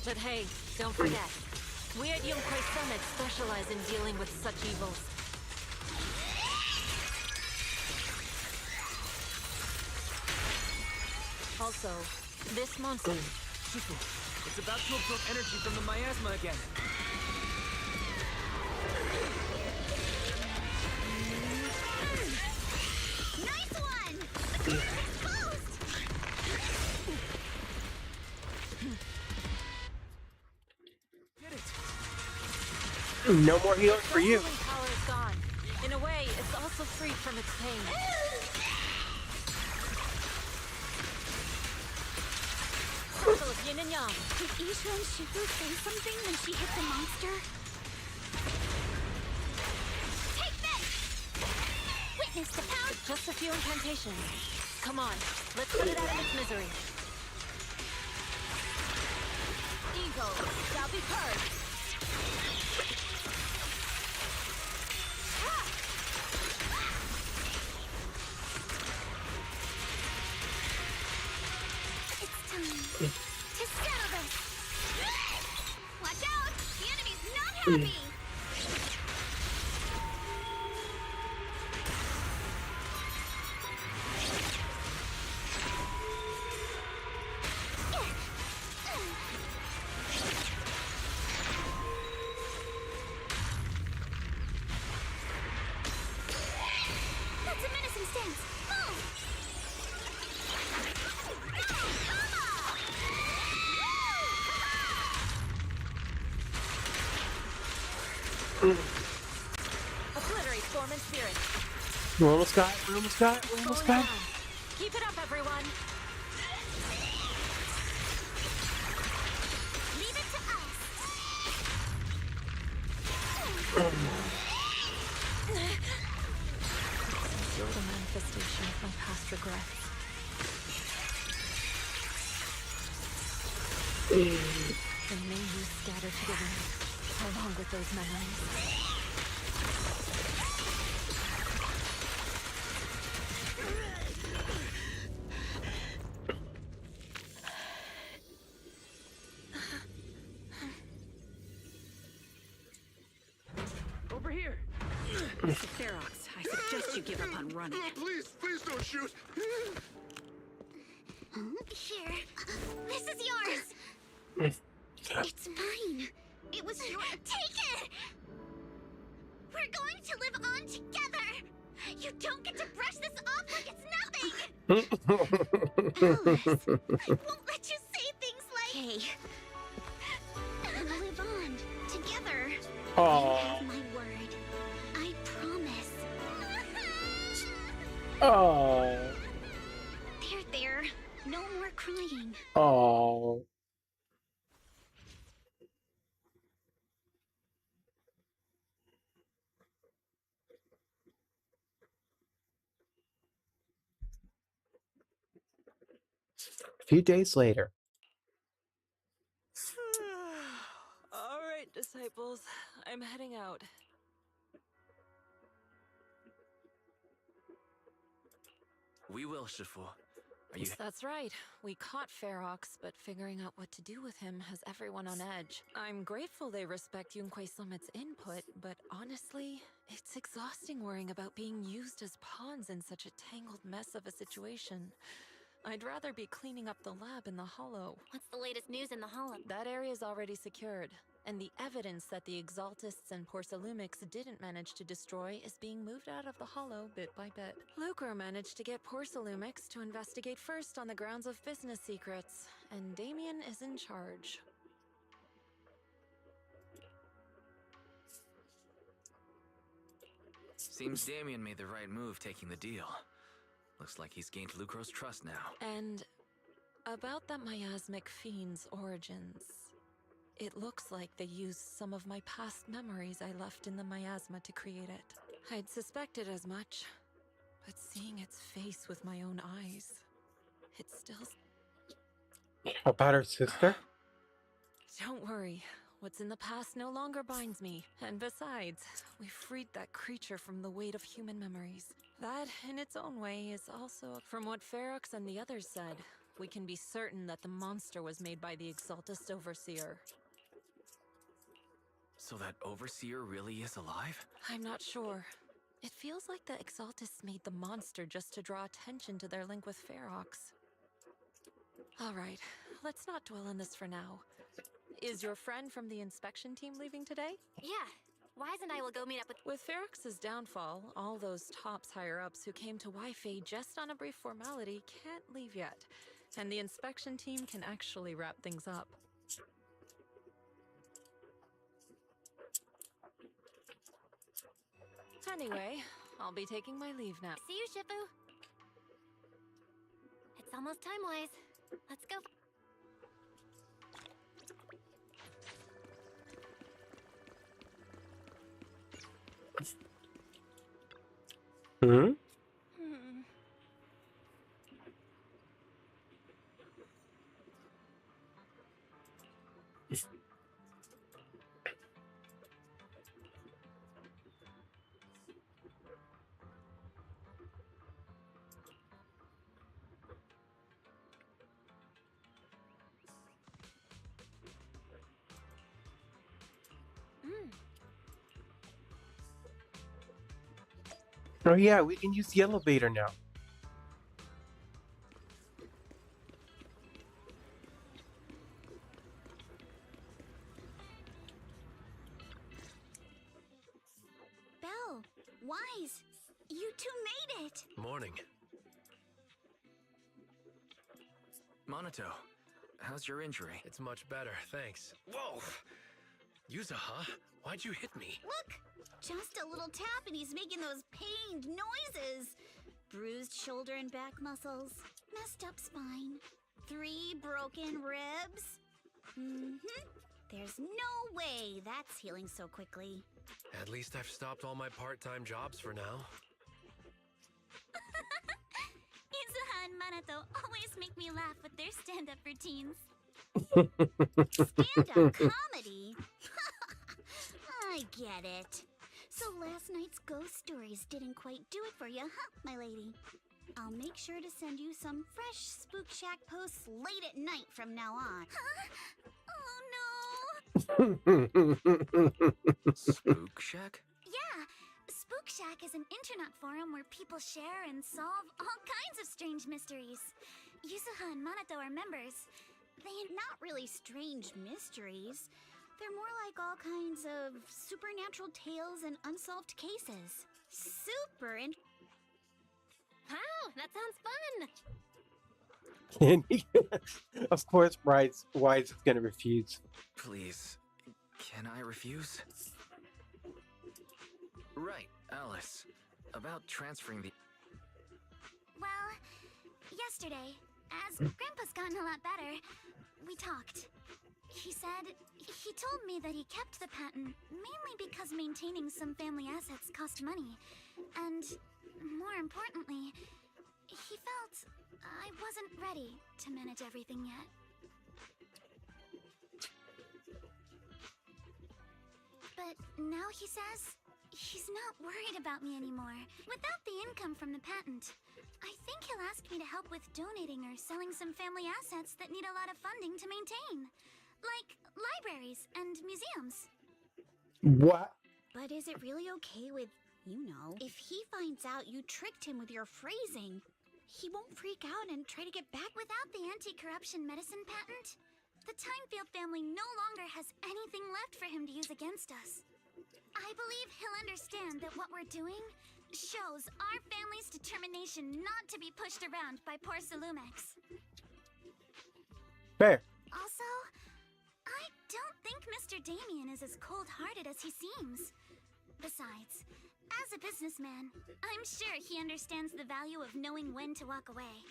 S15: But hey, don't forget, we at Yunkwei Summit specialize in dealing with such evils. Also, this monster...
S4: Shifu, it's about to absorb energy from the miasma again.
S10: Nice one! It's closed!
S4: Get it!
S1: No more healing for you.
S15: Healing power is gone. In a way, it's also freed from its pain. Circle of yin and yang.
S10: Did Isha and Shifu say something when she hit the monster? Take this! Witness the power!
S15: Just a few incantations. Come on, let's put it out of its misery.
S13: Evil shall be purged.
S10: It's time to settle this! Watch out! The enemy's not happy! That's a menacing stance! Move!
S15: Obliterate form and spirit.
S1: We almost got it. We almost got it. We almost got it.
S15: Keep it up, everyone.
S10: Leave it to us!
S15: The manifestation of my past regrets. And may you scatter to the wind, along with those memories.
S19: Over here.
S13: Mr. Ferox, I suggest you give up on running.
S18: Please don't shoot.
S10: Here. This is yours! It's mine! It was your... Take it! We're going to live on together! You don't get to brush this off like it's nothing! Alice, I won't let you say things like... Hey. We'll live on, together.
S1: Aww.
S10: You have my word. I promise.
S1: Oh.
S10: There. No more crying.
S1: Oh. A few days later.
S15: All right, disciples. I'm heading out.
S4: We will, Shifu. Are you...
S15: That's right. We caught Ferox, but figuring out what to do with him has everyone on edge. I'm grateful they respect Yunkwei Summit's input, but honestly, it's exhausting worrying about being used as pawns in such a tangled mess of a situation. I'd rather be cleaning up the lab in the Hollow.
S2: What's the latest news in the Hollow?
S15: That area's already secured, and the evidence that the Exaltists and Porcelumics didn't manage to destroy is being moved out of the Hollow bit by bit. Lucre managed to get Porcelumics to investigate first on the grounds of business secrets, and Damien is in charge.
S4: Seems Damien made the right move taking the deal. Looks like he's gained Lucro's trust now.
S15: And about that miasmic fiend's origins. It looks like they used some of my past memories I left in the miasma to create it. I'd suspected as much, but seeing its face with my own eyes, it still...
S1: About her sister?
S15: Don't worry. What's in the past no longer binds me. And besides, we freed that creature from the weight of human memories. That, in its own way, is also... From what Ferox and the others said, we can be certain that the monster was made by the Exaltist Overseer.
S4: So that Overseer really is alive?
S15: I'm not sure. It feels like the Exaltists made the monster just to draw attention to their link with Ferox. Alright, let's not dwell on this for now. Is your friend from the inspection team leaving today?
S2: Yeah. Wise and I will go meet up with...
S15: With Ferox's downfall, all those tops higher-ups who came to Wi-Fi just on a brief formality can't leave yet. And the inspection team can actually wrap things up. Anyway, I'll be taking my leave now.
S2: See you, Shifu. It's almost time, Wise. Let's go.
S1: Hmm? Oh yeah, we can use the elevator now.
S10: Belle, Wise, you two made it!
S11: Morning.
S4: Monato, how's your injury?
S11: It's much better, thanks. Whoa! Yuza, huh? Why'd you hit me?
S10: Look! Just a little tap and he's making those pained noises. Bruised shoulder and back muscles. Messed up spine. 3 broken ribs. There's no way that's healing so quickly.
S11: At least I've stopped all my part-time jobs for now.
S10: Izuha and Manato always make me laugh with their stand-up routines. Stand-up comedy? I get it. So last night's ghost stories didn't quite do it for you, huh, my lady? I'll make sure to send you some fresh Spook Shack posts late at night from now on. Huh? Oh no!
S4: Spook Shack?
S10: Yeah, Spook Shack is an internet forum where people share and solve all kinds of strange mysteries. Yuzuha and Manato are members. They're not really strange mysteries. They're more like all kinds of supernatural tales and unsolved cases. Super and...
S2: Wow, that sounds fun!
S1: Can he? Of course, Wise is gonna refuse.
S4: Please, can I refuse? Right, Alice. About transferring the...
S10: Well, yesterday, as Grandpa's gotten a lot better, we talked. He said he told me that he kept the patent mainly because maintaining some family assets cost money. And more importantly, he felt I wasn't ready to manage everything yet. But now he says he's not worried about me anymore. Without the income from the patent, I think he'll ask me to help with donating or selling some family assets that need a lot of funding to maintain. Like libraries and museums.
S1: What?
S10: But is it really okay with, if he finds out you tricked him with your phrasing, he won't freak out and try to get back without the anti-corruption medicine patent? The Timefield family no longer has anything left for him to use against us. I believe he'll understand that what we're doing shows our family's determination not to be pushed around by poor Salumex.
S1: Fair.
S10: Also, I don't think Mr. Damien is as cold-hearted as he seems. Besides, as a businessman, I'm sure he understands the value of knowing when to walk away.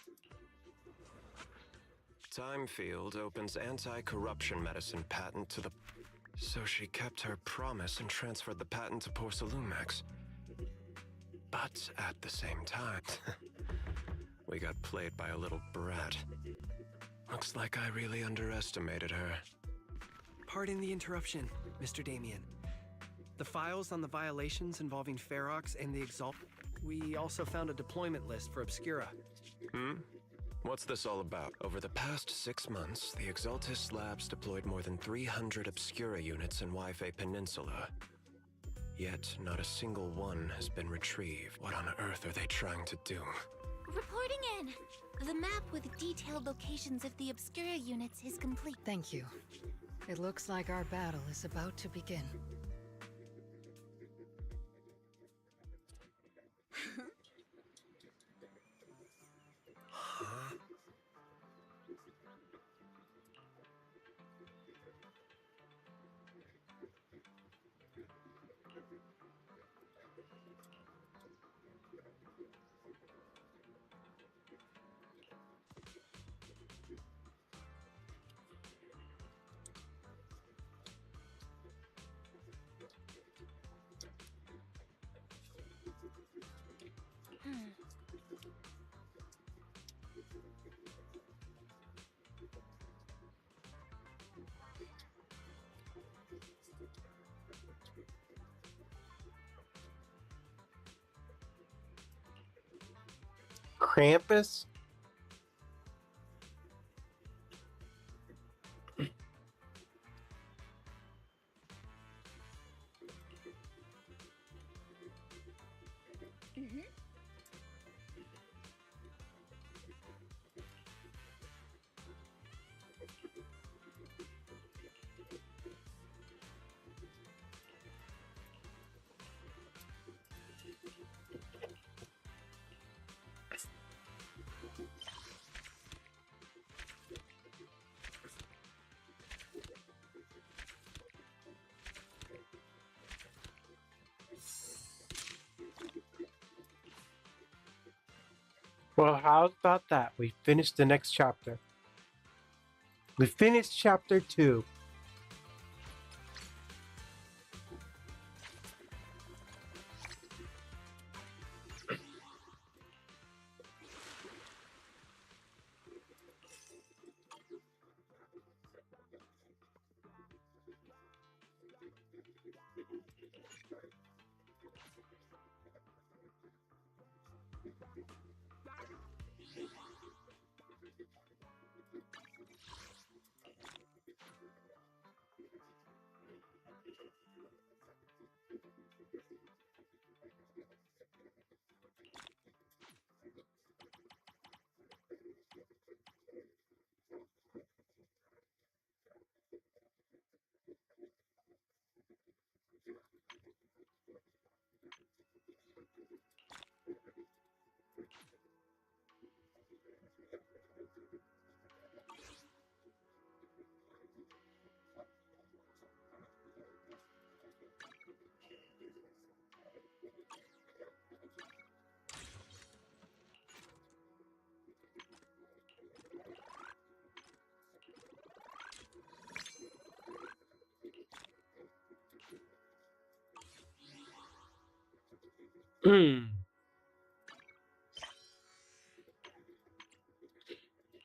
S5: Time Field opens anti-corruption medicine patent to the... So she kept her promise and transferred the patent to Porsalumex. But at the same time, we got played by a little brat. Looks like I really underestimated her.
S21: Pardon the interruption, Mr. Damien. The files on the violations involving Ferox and the Exalt... We also found a deployment list for Obscura.
S5: What's this all about? Over the past 6 months, the Exaltist Labs deployed more than 300 Obscura units in Wi-Fi Peninsula. Yet, not a single one has been retrieved. What on earth are they trying to do?
S2: Reporting in. The map with detailed locations of the Obscura units is complete.
S8: Thank you. It looks like our battle is about to begin.
S1: Krampus? Well, how about that? We finished the next chapter. We finished chapter 2.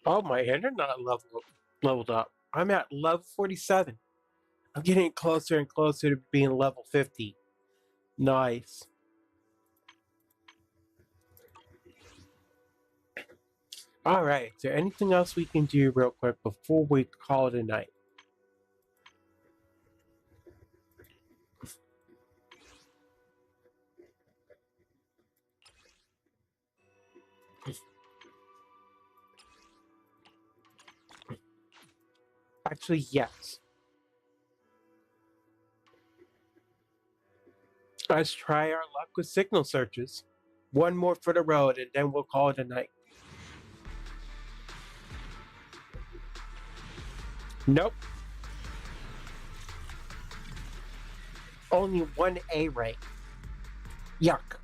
S1: Oh, my internet leveled up. I'm at level 47. I'm getting closer and closer to being level 50. Nice. Alright, is there anything else we can do real quick before we call it a night? Actually, yes. Let's try our luck with signal searches. One more for the road, and then we'll call it a night. Nope. Only one A rank. Yuck.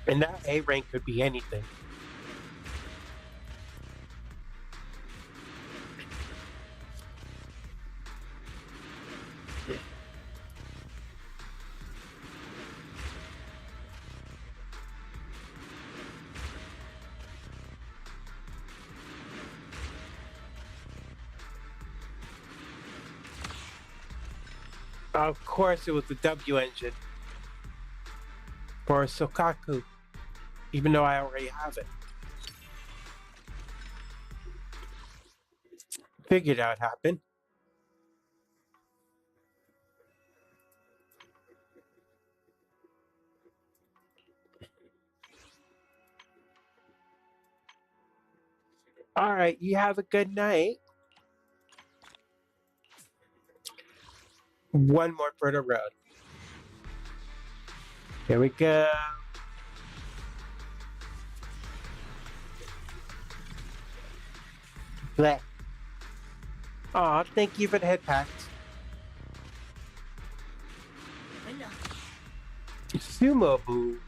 S1: And that A rank could be anything. Of course, it was the W engine for Sokaku, even though I already have it. Figured that would happen. All right, you have a good night. One more for the road. Here we go. Bleh. Aw, thank you for the head packs. Sumo Boo.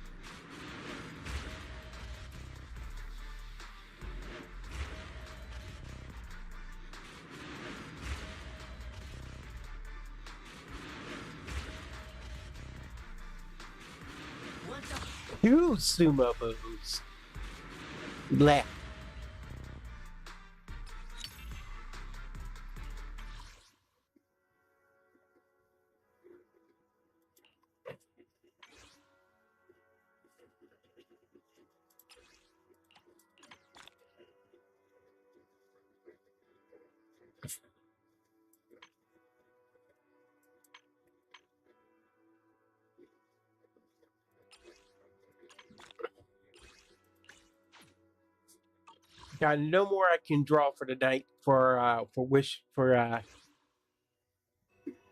S1: Two Sumo Boos. Bleh. Got no more I can draw for the night for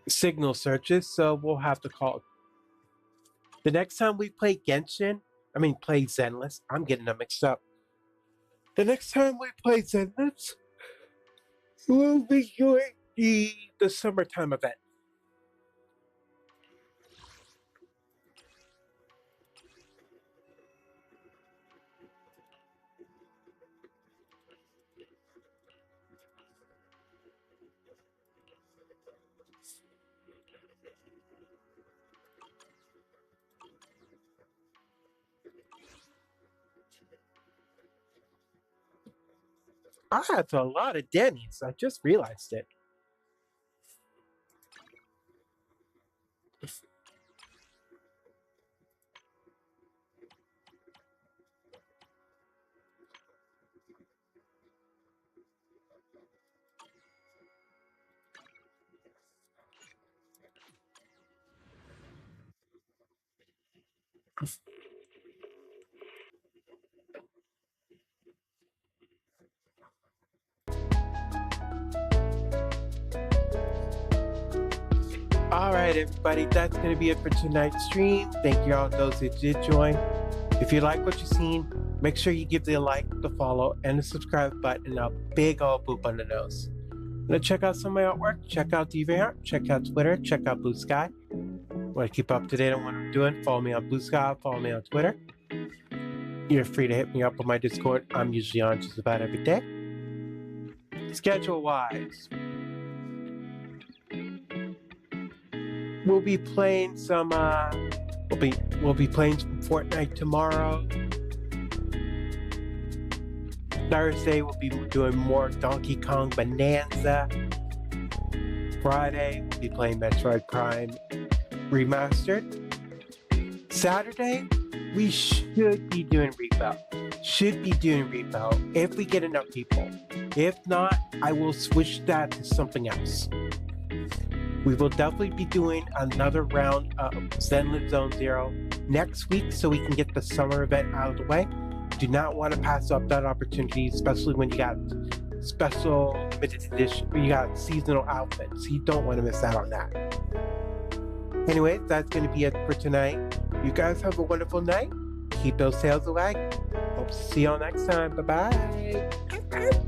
S1: signal searches, so we'll have to call it. The next time we play play Zenless, I'm getting them mixed up. The next time we play Zenless, we'll be doing the summertime event. That's a lot of Denny's. I just realized it. All right, everybody, that's going to be it for tonight's stream. Thank you all those that did join. If you like what you've seen, make sure you give the like, the follow, and the subscribe button a big old boop on the nose. Want to check out some of my artwork? Check out DeviantArt, check out Twitter, check out Blue Sky. Want to keep up to date on what I'm doing? Follow me on Blue Sky, follow me on Twitter. You're free to hit me up on my Discord. I'm usually on just about every day. Schedule-wise, we'll be playing some we'll be playing some Fortnite tomorrow. Thursday we'll be doing more Donkey Kong Bonanza. Friday we'll be playing Metroid Prime Remastered. Saturday we should be doing Repo. If we get enough people. If not, I will switch that to something else. We will definitely be doing another round of Zenless Zone Zero next week so we can get the summer event out of the way. Do not want to pass up that opportunity, especially when you got special limited edition, you got seasonal outfits. You don't want to miss out on that. Anyway, that's going to be it for tonight. You guys have a wonderful night. Keep those tails wagging. Hope to see y'all next time. Bye-bye.